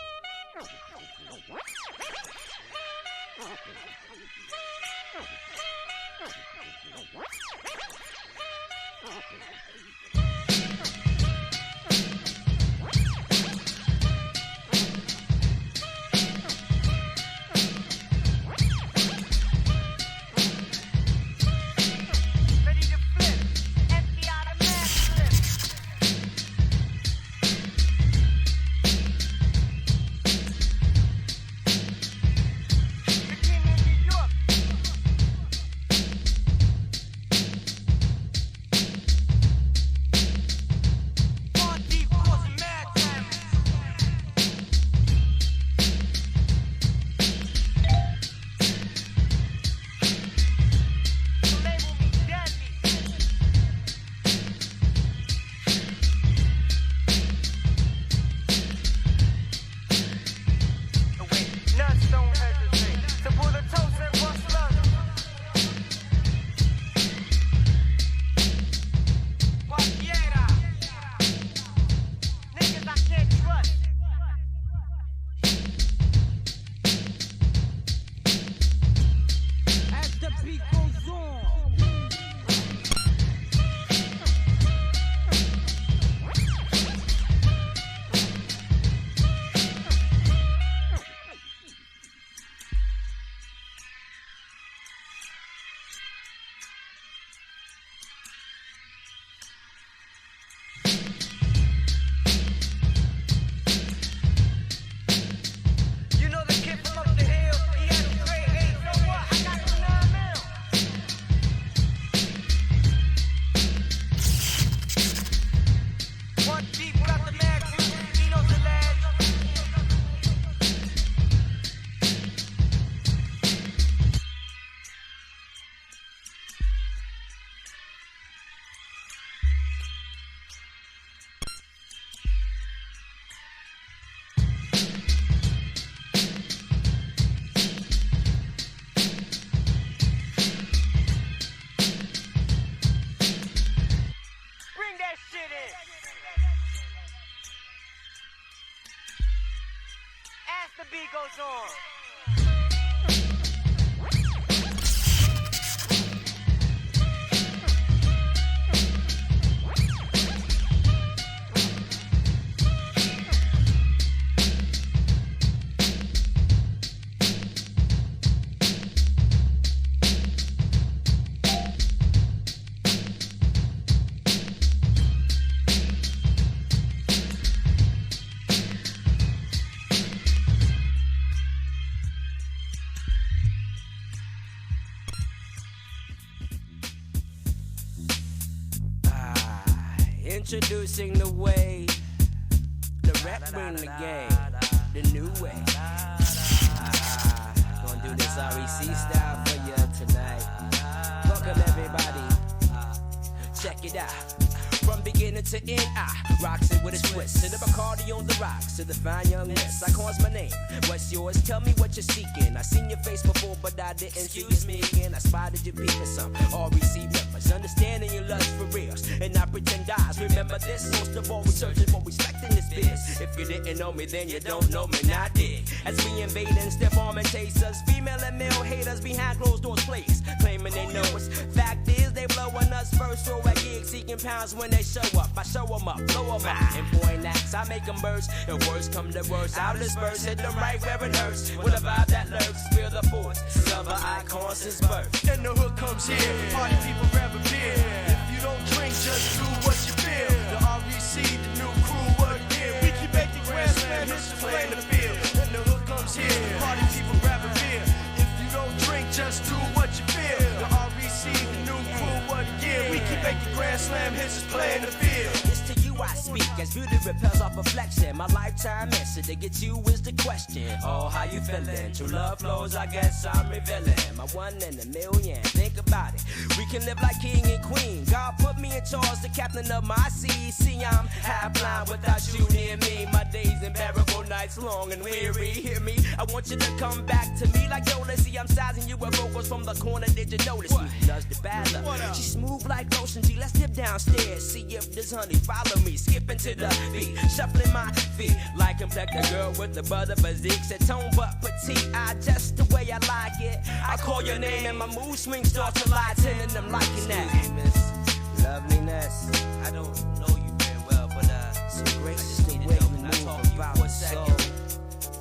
goes on. Introducing the way, the rap bring the game, the new way. Gonna do this REC style for you tonight. Welcome everybody. Check it out. From beginning to end, I rocks it with a twist. To the Bacardi on the rocks, to the fine young miss. I calls my name. What's yours? Tell me what you're seeking. I seen your face before, but I didn't see you speaking. I spotted you peeping some REC members, understanding your lust for reals, and I pretend eyes. Remember this? Most of all, we searching for respect in this biz. If you didn't know me, then you don't know me. Now dig. As we invade and step on and chase us, female and male haters behind closed doors, please. Claiming they know us. Fact is, they blowing us first. So at gigs, seeking pounds when they show up. I show them up, blow them up. In point acts, I make them burst. And words come to words, I'll disperse. Hit them right where it hurts. With a vibe that lurks, feel the force. Silver icon since birth. And the hood comes here. Party people grab a beer. If you don't drink, just do what you feel. The REC, the new crew, what it is. We keep making grand slam hits to play in the field. And the hood comes here. Party people grab a beer. If you don't drink, just do what you feel. The REC, the new crew, what it is. We keep making grand slam hits to play in the field. It's to you I speak as beauty repels off reflection. My lifetime answer to get you is the question. Oh, how you feeling? True love flows, I guess I'm revealing. My 1 in a million, think about it. We can live like king and queen. God put me in charge, the captain of my seas. See, I'm half blind without you near me. My days unbearable, nights long and weary. Hear me? I want you to come back to me like yo, let's see, I'm sizing you with vocals from the corner. Did you notice me? Does the bad luck. She's smooth like lotion, G. Let's dip downstairs. See if there's honey. Follow me, skipping to the beat, shuffling my feet like complex a girl with the butter physique. Said tone but petite, I just the way I like it. I call your name and my mood swings start to lie, telling them liking that. Miss Loveliness, I don't know you very well, but so great just the way you move about me so.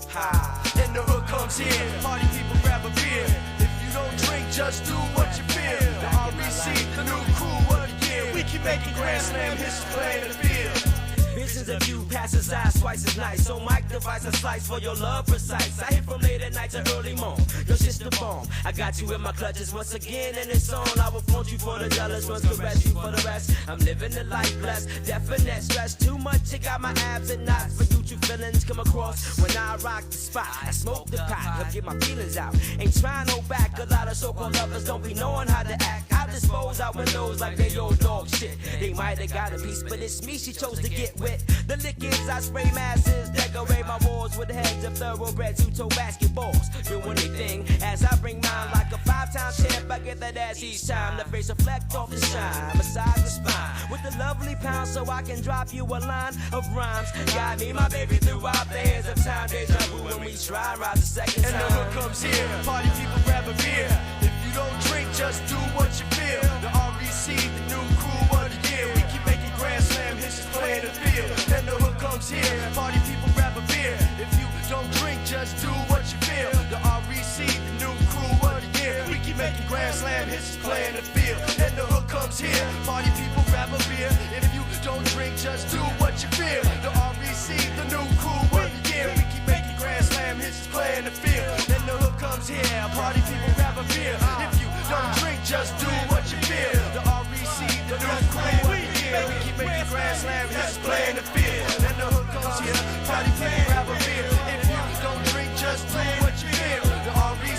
Ha! And the hood comes here. Party people grab a beer. If you don't drink, just do what you feel. The REC, the new crew, what a year. We keep making grand slam hits to play in the field. Visions of you pass his eyes twice as nice. So mic device and slice for your love precise. I hit from late at night to early morn. Your sister bomb. I got you in my clutches once again in this song. I will flaunt you for the jealous ones, caress you for the rest. I'm living the life blessed, definite stress. Too much, check out my abs and knots. For you true feelings come across when I rock the spot. I smoke the pot, help get my feelings out. Ain't trying no back. A lot of so-called lovers don't be knowing how to act. I dispose out windows like they old dog shit. They might have got a piece, but it's me she chose to get with. The lick is I spray masses, decorate my walls with heads of thoroughbreds who toe basketballs. Do anything as I bring mine like a 5-time champ. I get that ass each time. The face reflect off the shine, massage the spine with the lovely pound so I can drop you a line of rhymes. Got me, my baby, throughout the hands of time. Deja vu when we try rise the second time. And the hood comes here. Party people grab a beer. If you don't drink, just do what you feel. The REC, the new crew, what a year. We keep making grand slam hits to play in the field. And the hood comes here. Party people grab a beer. If you don't drink, just do what you feel. The REC, the new crew, what a year. We keep making grand slam hits to play in the field. And the hood comes here. Party people grab a beer. If you don't drink, just do what you feel. The REC, the new crew, what a year. We keep making grand slam hits to play in the field. And the hood comes here. Party people grab a beer. If you don't drink, just do what you feel. The REC, the new crew, what a year. We keep making grand slam hits to play in the field. And the hood comes here. Party people grab a beer. If you don't drink, just do what you feel. The REC,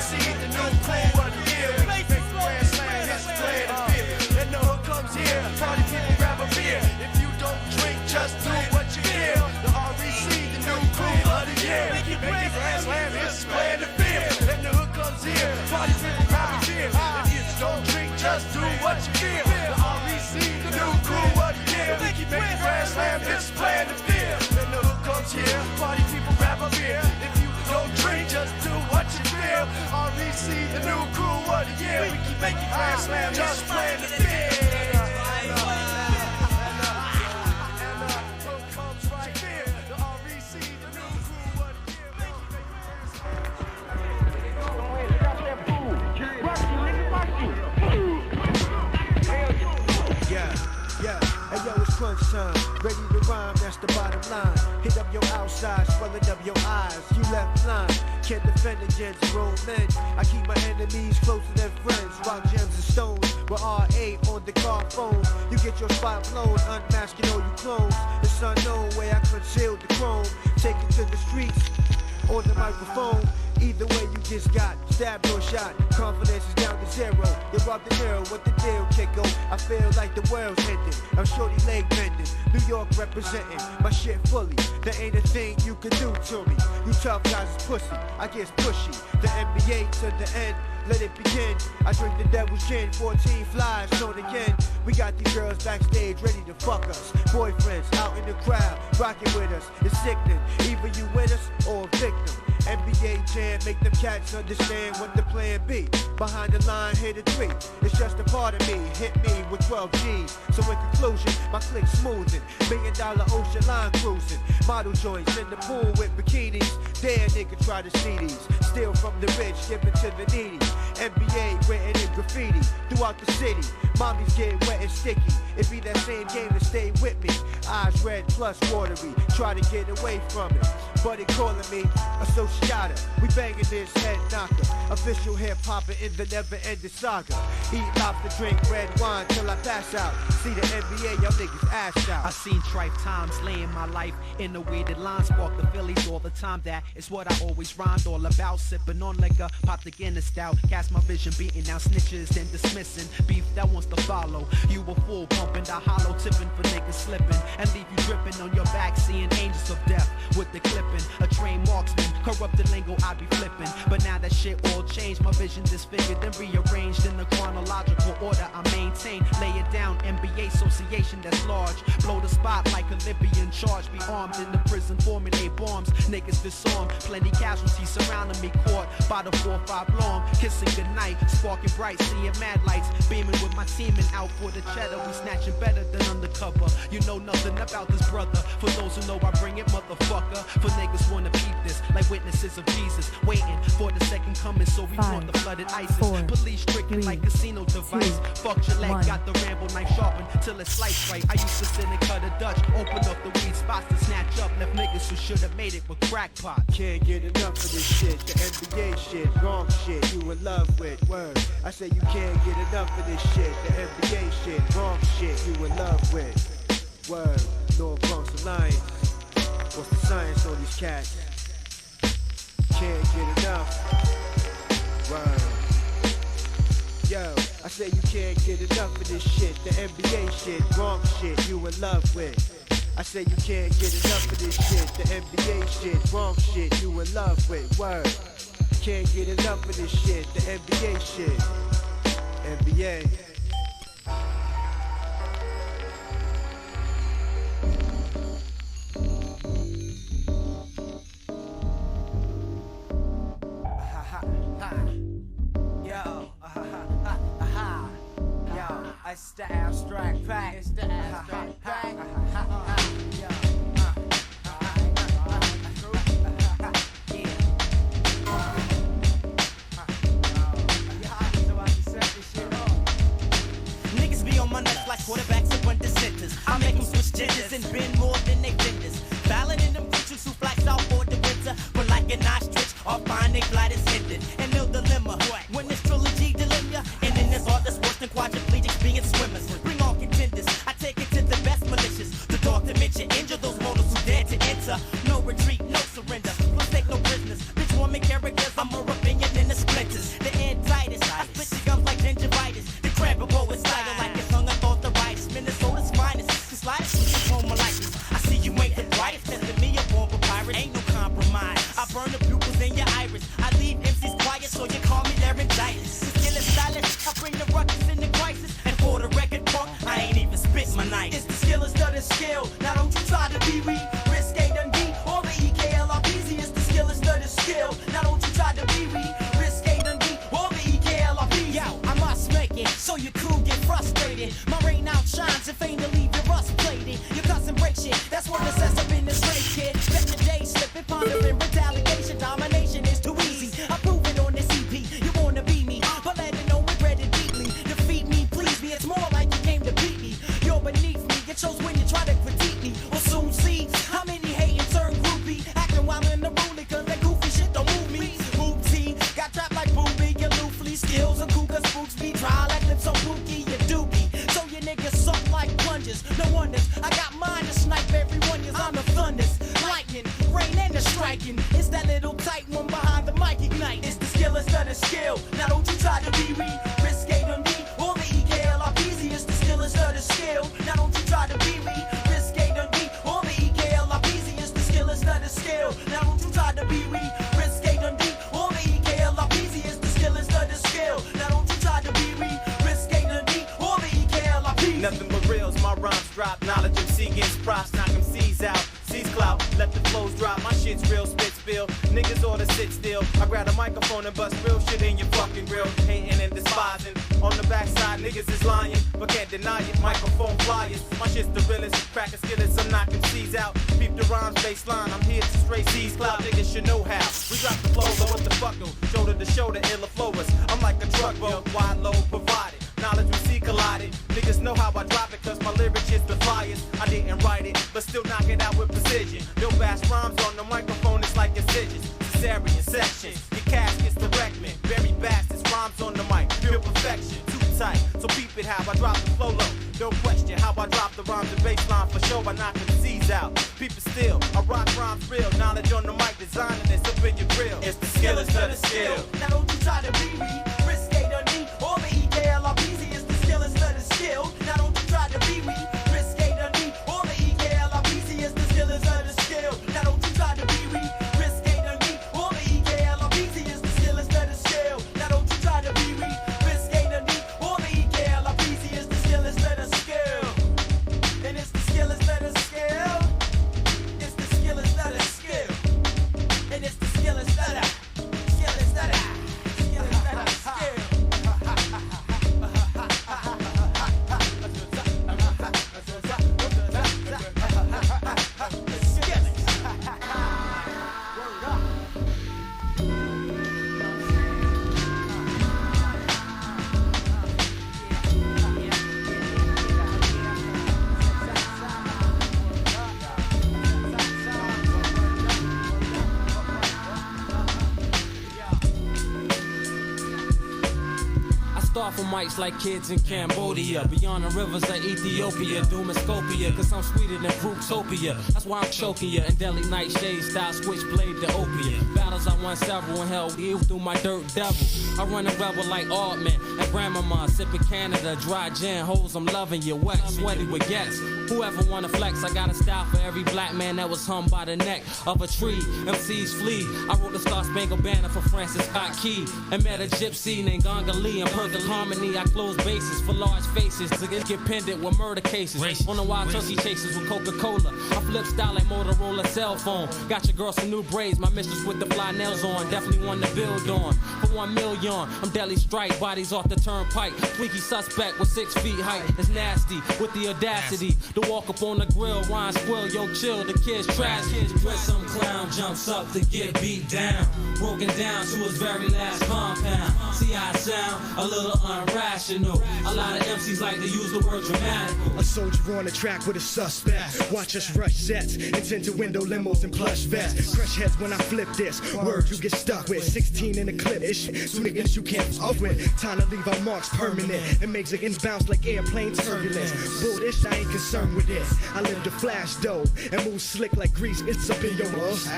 the new crew, what a year. We keep making grand slam hits to play in the field. And the hood comes here. Party people grab a beer. If you don't drink, just do what you feel. The REC, the new crew, what a year. We keep making grand slam hits to play in the field. And the hood comes here. Party people grab a beer. If you don't drink, just do what you feel. The REC, the new crew, what a year. We keep making grand slam hits to play in the field. And the hood comes here. Party people grab a beer. If you don't drink, just do what you feel. REC, the new crew, what a year. We keep making grand slam just play in the field. Crunch time, ready to rhyme, that's the bottom line. Hit up your outside, swelling up your eyes. You left line, can't defend against grown men. I keep my enemies closer than friends. Rock gems and stones, with RA on the car phone. You get your spot blown, unmasking all you clones. It's unknown where I concealed the chrome. Take it to the streets, on the microphone. Either way, you just got stabbed or shot. Confidence is down to zero. You robbed the mirror, what the deal, kicko? I feel like the world's ending. I'm shorty leg bending. New York representing my shit fully. There ain't a thing you can do to me. You tough guys is pussy. I guess pushy. The NBA to the end. Let it begin. I drink the devil's gin, 14 flies on again. We got these girls backstage ready to fuck us. Boyfriends out in the crowd, rocking with us. It's sickening. Either you winners or a victim. NBA jam, make them cats understand what the plan be. Behind the line, hit a tweet. It's just a part of me. Hit me with 12 G's. So in conclusion, my click smoothing. $1 million ocean line cruising. Model joints in the pool with bikinis. Dare nigga try to see these. Steal from the rich, give it to the needy. NBA written in graffiti throughout the city. Mommy's getting wet and sticky. It be that same game to stay with me. Eyes red plus watery. Try to get away from it, but it calling me associata. We banging this head knocker. Official hip hopper in the never ending saga. Eat lobster, drink red wine till I pass out. See the NBA, y'all niggas ass out. I seen trife times laying my life in the weirded line. Spark the Phillies all the time. That is what I always rhymed all about. Sipping on liquor, pop the Guinness stout. Cast my vision, beating out snitches, then dismissing beef that wants to follow. You a fool, pumping the hollow, tipping for niggas slipping, and leave you dripping on your back, seeing angels of death with the clipping. A trained marksman, corrupt the lingo I be flipping. But now that shit all changed, my vision disfigured and rearranged in the chronological order I maintain. Lay it down, NBA association that's large. Blow the spot like a Libyan charge. Be armed in the prison, formulate bombs. Niggas disarmed, plenty casualties surrounding me. Caught by the 4-5 long, kissing goodnight, sparking bright, seeing mad lights, beaming with my team and out for the cheddar. We snatching better than undercover. You know nothing about this brother. For those who know I bring it, motherfucker. For niggas wanna peep this, like witnesses of Jesus, waiting for the second coming. So we want the flooded ISIS. Police stricken like casino device. Fuck your leg, got the Rambo knife sharpened till it's sliced right. I used to sit and cut a Dutch, open up the weed spots to snatch up. Left niggas who should have made it with crackpot. Can't get enough of this shit, the NBA shit, wrong shit, you in love with, word. I say you can't get enough of this shit, the NBA shit, wrong shit, you in love with, word. North Bronx Alliance, what's the science on these cats? Can't get enough, word. Yo, I say you can't get enough of this shit, the NBA shit, wrong shit, you in love with. I say you can't get enough of this shit, the NBA shit, wrong shit, you in love with, word. Can't get enough of this shit, the NBA shit, NBA. It's the abstract pack. It's the abstract pack. Niggas be on my nuts like quarterbacks and run centers. I make them switch genders and bend more than they vendors. Ballin' in them bitches who flax out for the winter. But like an ostrich, all fine they flight is hindered. And no dilemma. When this trilogy dilemma, and then there's all that's worse than quadriplegics being swimmers. Bring all contenders, I take it to the best malicious. The dark dimension, injure those mortals who dare to enter. No retreat, no surrender, plus take no prisoners. Bitch woman characters, I'm more opinion than the splinters. The antitis, I split your gums like gingivitis. The crab bow is style like it's hung up arthritis. Minnesota's finest, the slightest with your homolitis. I see you ain't the brightest, testing me up on papyrus. Ain't no compromise, I burn the pupils in your iris. I leave MCs quiet, so you call me laryngitis. Skillin' stylist, I bring the ruckus in the crisis. And for the record, punk, I ain't even spit my knife. It's the skill is done skill. Now don't you try to be weak. Risque Dundee or the EKLRPZ. It's the skill is done skill. Now don't you try to be weak. Risque Dundee or the EKLRPZ. Yo, I must make it so your crew get frustrated. My rain outshines and fain to leave your rust plated. Your cousin break shit, that's what the sense up in this race, kid. Let the day slip and pondering retaliation. Domination is too easy. I prove it on this EP. You wanna be me, but let it know regret it deeply. Defeat me, please me. It's more like you came to beat me. You're beneath me. It shows when you try to critique me. We'll soon see how many hate and turn groupie. Acting while in the ruling, cause that goofy shit don't move me. Move T, got trapped like Booby, you loofly. Skills and cougar spooks be dry like lips on Pookie, you dookie. So you niggas suck like plungers. No wonders, I got mine to snipe everyone. I'm the thunders, lightning, rain and the striking. It's that little tight one behind the mic ignite. It's the skill instead of skill. Now don't you try to be risque on me or the EKLRPZ. It's the skill instead of skill. Now don't you try to be risque on me or the EKLRPZ. It's the skill instead of skill. Now don't you try to be risque on me or the EKLRPZ. It's the skill instead of skill. Now don't you try to be risque on me or the EKLRPZ. Nothing but reals, my rhymes drop. Knowledge MC gets props, knock them C's out. C's clout, let the flows drop. My shit's real, spit spill. Niggas oughta sit still. I grab a microphone and bust real shit in your fucking grill. Hating and despising. On the backside, niggas is lying, but can't deny it. Microphone flyers. My shit's the realest. Cracker skillets, I'm knocking C's out. Peep the rhymes baseline. I'm here to straight C's clout. Niggas should know how. We drop the flow, but what the fuck though? Shoulder to shoulder, illa flowers. I'm like a truck boat, wide load provided. Knowledge we see collided. Niggas know how I drop it, cause my lyrics is the flyers. I didn't write it, but still knock it out with precision. Yo, bass rhymes on the microphone, it's like incisions. Cesarean sections, your caskets direct me. Very bastards, rhymes on the mic, pure perfection. Too tight, so peep it how I drop the flow low. Don't question how I drop the rhymes and bass line for sure. I knock the C's out. Peep it still, I rock rhymes real. Knowledge on the mic, designing this up in your grill. It's the skill instead of skill. Now don't you try to be risque on me or the EKLRPZ. It's the skill instead of skill. Now don't you try to be risque on me or the EKLRPZ. It's the skill instead of skill. Now don't you try to be risque on me or the EKLRPZ. It's the skill instead of skill. Now don't you try to be risque on me or the EKLRPZ. It's the skill instead of skill. And it's the skill instead of skill. It's the skill instead of skill. And it's the skill instead of skill instead of skill instead of skill. Start from mics like kids in Cambodia, beyond the rivers of Ethiopia, Doomascopia, cause I'm sweeter than Fruitopia. That's why I'm choking ya. In Delhi nightshade style, switchblade to opiate. Battles I won several and hell evil through my dirt devil. I run a rebel like Altman and Grandmama, sipping Canada, dry gin, hoes I'm loving you, wet, sweaty with gets. Whoever wanna flex, I got a style for every black man that was hung by the neck of a tree. MCs flee. I wrote the Star Spangled Banner for Francis Scott Key and met a gypsy named Ganga Lee. In perfect harmony, I close bases for large faces to get pendant with murder cases. On the wild turkey chases with Coca-Cola. I flip style like Motorola cell phone. Got your girl some new braids, my mistress with the fly nails on. Definitely one to build on. For 1 million, I'm deadly strike, bodies off the turnpike. Freaky suspect with 6 feet height. It's nasty with the audacity to walk up on the grill, Ryan Squill, yo chill, the kids trash. Kids with some clown jumps up to get beat down, broken down to his very last compound. See how I sound? A little irrational. A lot of MCs like to use the word dramatic. A soldier on the track with a suspect. Watch us rush sets, into window limos and plush vests. Crush heads when I flip this. Words you get stuck with. 16 in the clip. It's two niggas you can't fuck with. Time to leave our marks permanent. It makes it bounce like airplane turbulence. Bulldish, I ain't concerned with this. I live the flash dough and move slick like grease. It's up in your nose.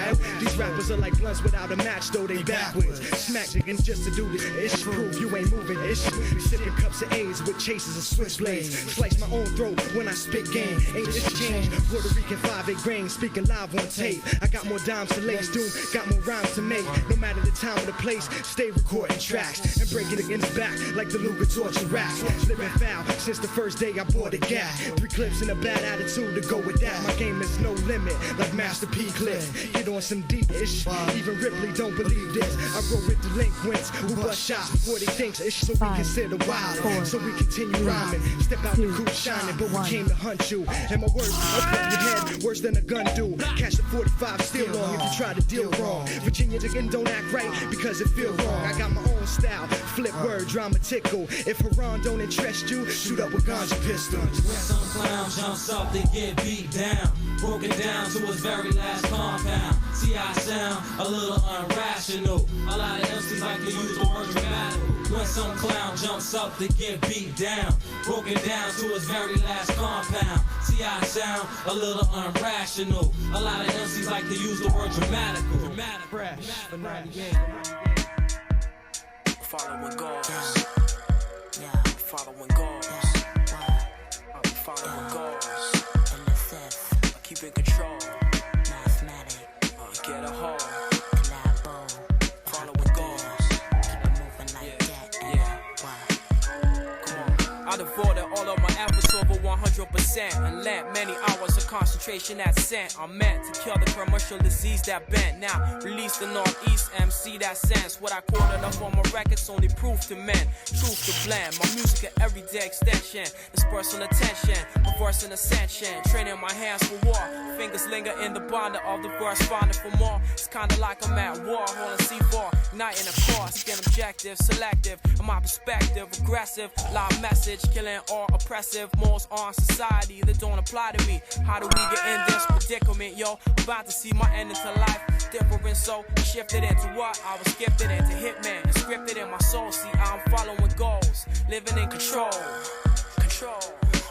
These rappers are like blunts without a match, though they backwards. Smack niggas just to do this. It's proof you ain't moving. It's sipping cups of A's with chases of switchblades. Slice my own throat when I spit game. Ain't this change? Puerto Rican 5-8 grain, speaking live on tape. I got more dimes to lace, dude. Got more rhymes to make. No matter the time or the place, stay recording tracks and breaking against back like the Luger torture racks. Living foul since the first day I bought a gap. 3 clips and a bad attitude to go with that. My game is no limit, like Master P clips. Get on some deep ish. Even Ripley don't believe this. I roll with delinquents who bust shots before they think ish. So we consider wild. So we continue rhyming. Step out the coupe shining, but we came to hunt you. And my words up your head worse than a gun do. Catch the 45 still long if you try to deal wrong. Virginia again don't act right because it feel wrong. I got my own style, flip word, dramatical. If Haran don't interest you, shoot up with ganja pistols. When some clown jumps up to get beat down, broken down to his very last compound. See, I sound a little irrational. A lot of MCs like to use the word dramatic. When some clown jumps up to get beat down, broken down to his very last compound. See, I sound a little irrational. A lot of MCs like to use the word dramatic. Fresh for 98. Following goals. Yeah. Following goals. I'm following goals. I keep in control. Mathematic. Get a hold. Collabo. Following goals. Keep it moving like that. Come on. I devoted all of my efforts over 100% and lent many hours of concentration that sent. I'm meant to kill the commercial disease that bent. Now release the Northeast MC that sense. What I quoted up on my records only proof to men. Truth to blend. My music an everyday extension. This personal attention. My voice in ascension. Training my hands for war. Fingers linger in the bonder of the verse. Finding for more. It's kinda like I'm at war. Holding C4. Igniting a course. Get objective. Selective. In my perspective. Aggressive. Loud message. Killing all oppressive. Morals on society that don't apply to me. How do we get in this predicament, yo? About to see my end into life different, so shifted into what I was gifted into hitman and scripted in my soul. See, I'm following goals, living in control,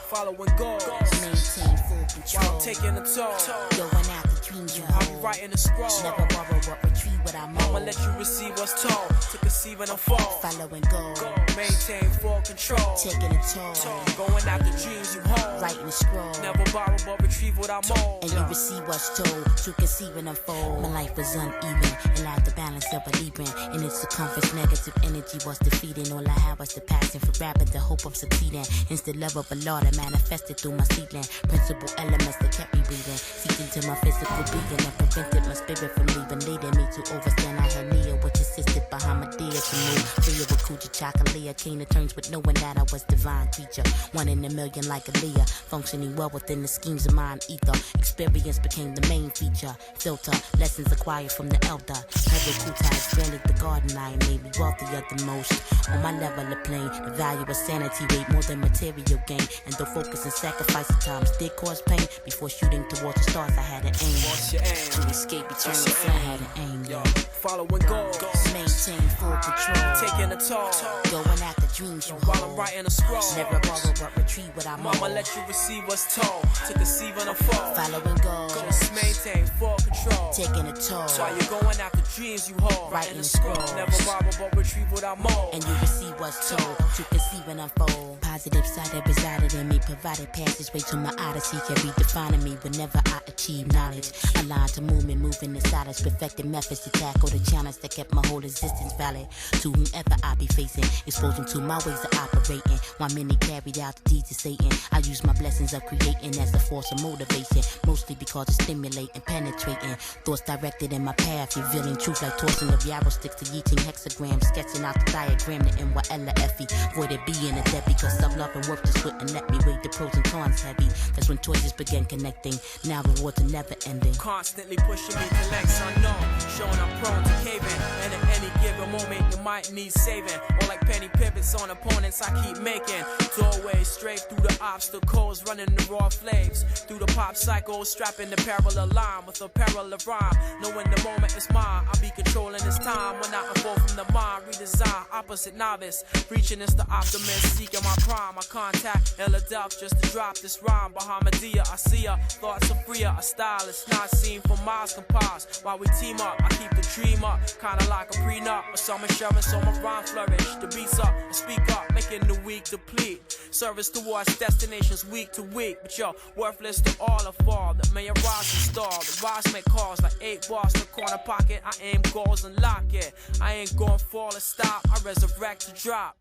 following goals, maintain full control, while taking a toll, going after dreams you I'll be hold. writing a scroll, Never borrow but retrieve what I'm I'ma owed. let you receive what's told, to conceive and unfold, Following goals, maintain full control, taking a toll, going after dreams you hold, writing a scroll, never borrow but retrieve what I'm owed, and you receive what's told, to conceive and unfold. My life was uneven, and lacked the balance of a Libran. In its circumference, negative energy was defeating. All I had was the passion for rapping, the hope of succeeding. Instant love of a law that manifested through my seedling. Principal elements that kept me breathing, seeped into my physical being and prevented my spirit from leaving, leading me to overstand. I had Nia, which assisted behind my dear to move. Free of a Kuja Chocolate, came to terms with knowing that I was divine creature. One in a million like Aaliyah, functioning well within the schemes of mind ether. Experience became the main feature. Filter, lessons acquired from the elder. Heaven Kutai granted the garden I made me wealthier than most. On my level of plane, the value of sanity weighed more than material gain. And though focus and sacrifice at times did cause pain, before shooting towards the stars I had an aim. What's your aim? To escape eternal flame. I had an aim, yo. Following goals, maintain full control, taking a toll, going after dreams you while I'm hold. writing a scroll, Never borrow but retrieve what I'm Mama owed. let you receive what's told, to conceive and unfold, Following goals, maintain full control, taking a toll, while you're going after dreams you hold, writing a scroll, never borrow but retrieve what I'm owed, and you receive what's told, to conceive and unfold. Positive side that resided in me, provided passageway to my odyssey, kept redefining me whenever I achieve knowledge. Aligned to movement, moving in silence, perfected methods to tackle the challenge that kept my whole existence valid. To whomever I be facing, exposing to my ways of operating. While many carried out the deeds of Satan, I use my blessings of creating as a force of motivation, mostly because it's stimulating, penetrating. Thoughts directed in my path, revealing truth like tossing of yarrow sticks to yeeting hexagrams, sketching out the diagram, the NYLFE. Voided being a Debbie, cause self-love and work just wouldn't let me weigh the pros and cons heavy. That's when choices began connecting. Now rewards are never ending. Constantly pushing me to legs unknown, showing I'm prone to caving, and at any given moment you might need saving. Or like penny pivots on opponents I keep making. Doorways straight through the obstacles, running the raw flames. Through the pop cycle, strapping the parallel line with a parallel rhyme. Knowing the moment is mine, I'll be controlling this time. When I evolve from the mind, redesign, opposite novice. Reaching is the optimist, seeking my prime. I contact Philadelphia just to drop this rhyme. Bahamadia, I see her, thoughts are freer. A style is not seen for miles can pass. While we team up, I keep the dream up. Kinda like a prenup, but some insurance, so my rhyme flourish. The beats up, I speak up, making the weak deplete. Service towards destinations week to week. But yo, worthless to all of fall that may arise and stall. The rise make calls like 8 bars in the corner pocket. I aim goals and lock it. I ain't gonna fall or stop, I resurrect to drop.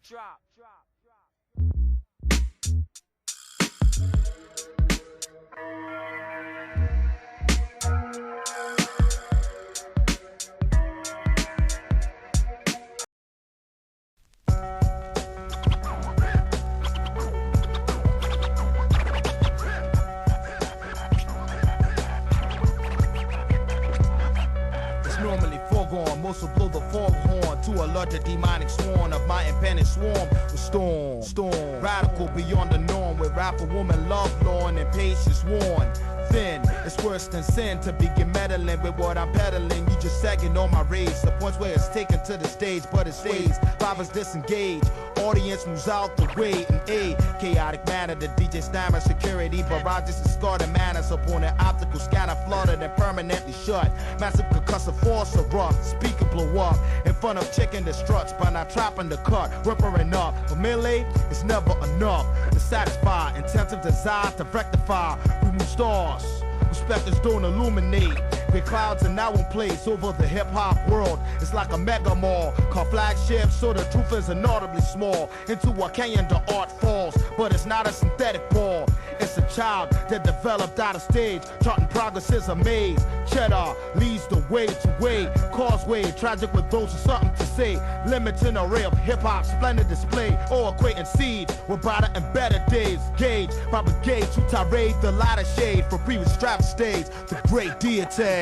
Normally foregone, most will blow the foghorn to a larger demonic swarm of my impending swarm with storm, radical beyond the norm, where rapper woman love lorn and patience worn thin. It's It's worse than sin to begin meddling with what I'm peddling. You just sagging on my race. The points where it's taken to the stage, but it stays. Fathers disengage. Audience moves out the way in a chaotic manner. The DJ stammer security barrages and scarred manners upon an optical scanner, flooded and permanently shut. Massive concussive force erupt, speaker blow up in front of chicken that struts by not trapping the cut, ripping up. But melee is never enough to satisfy intensive desire to rectify. Remove stars, specters don't illuminate. Big clouds are now in place over the hip-hop world. It's like a mega mall called flagship, so the truth is inaudibly small. Into a canyon the art falls, but it's not a synthetic ball. It's a child that developed out of stage. Charting progress is a maze. Cheddar leads the way to way. Causeway, tragic with those with something to say. Limiting array of hip-hop, splendid display. Or equating seed with brighter and better days. Gauge, propagate to tirade the lighter shade. For previous strap stage, the great deity.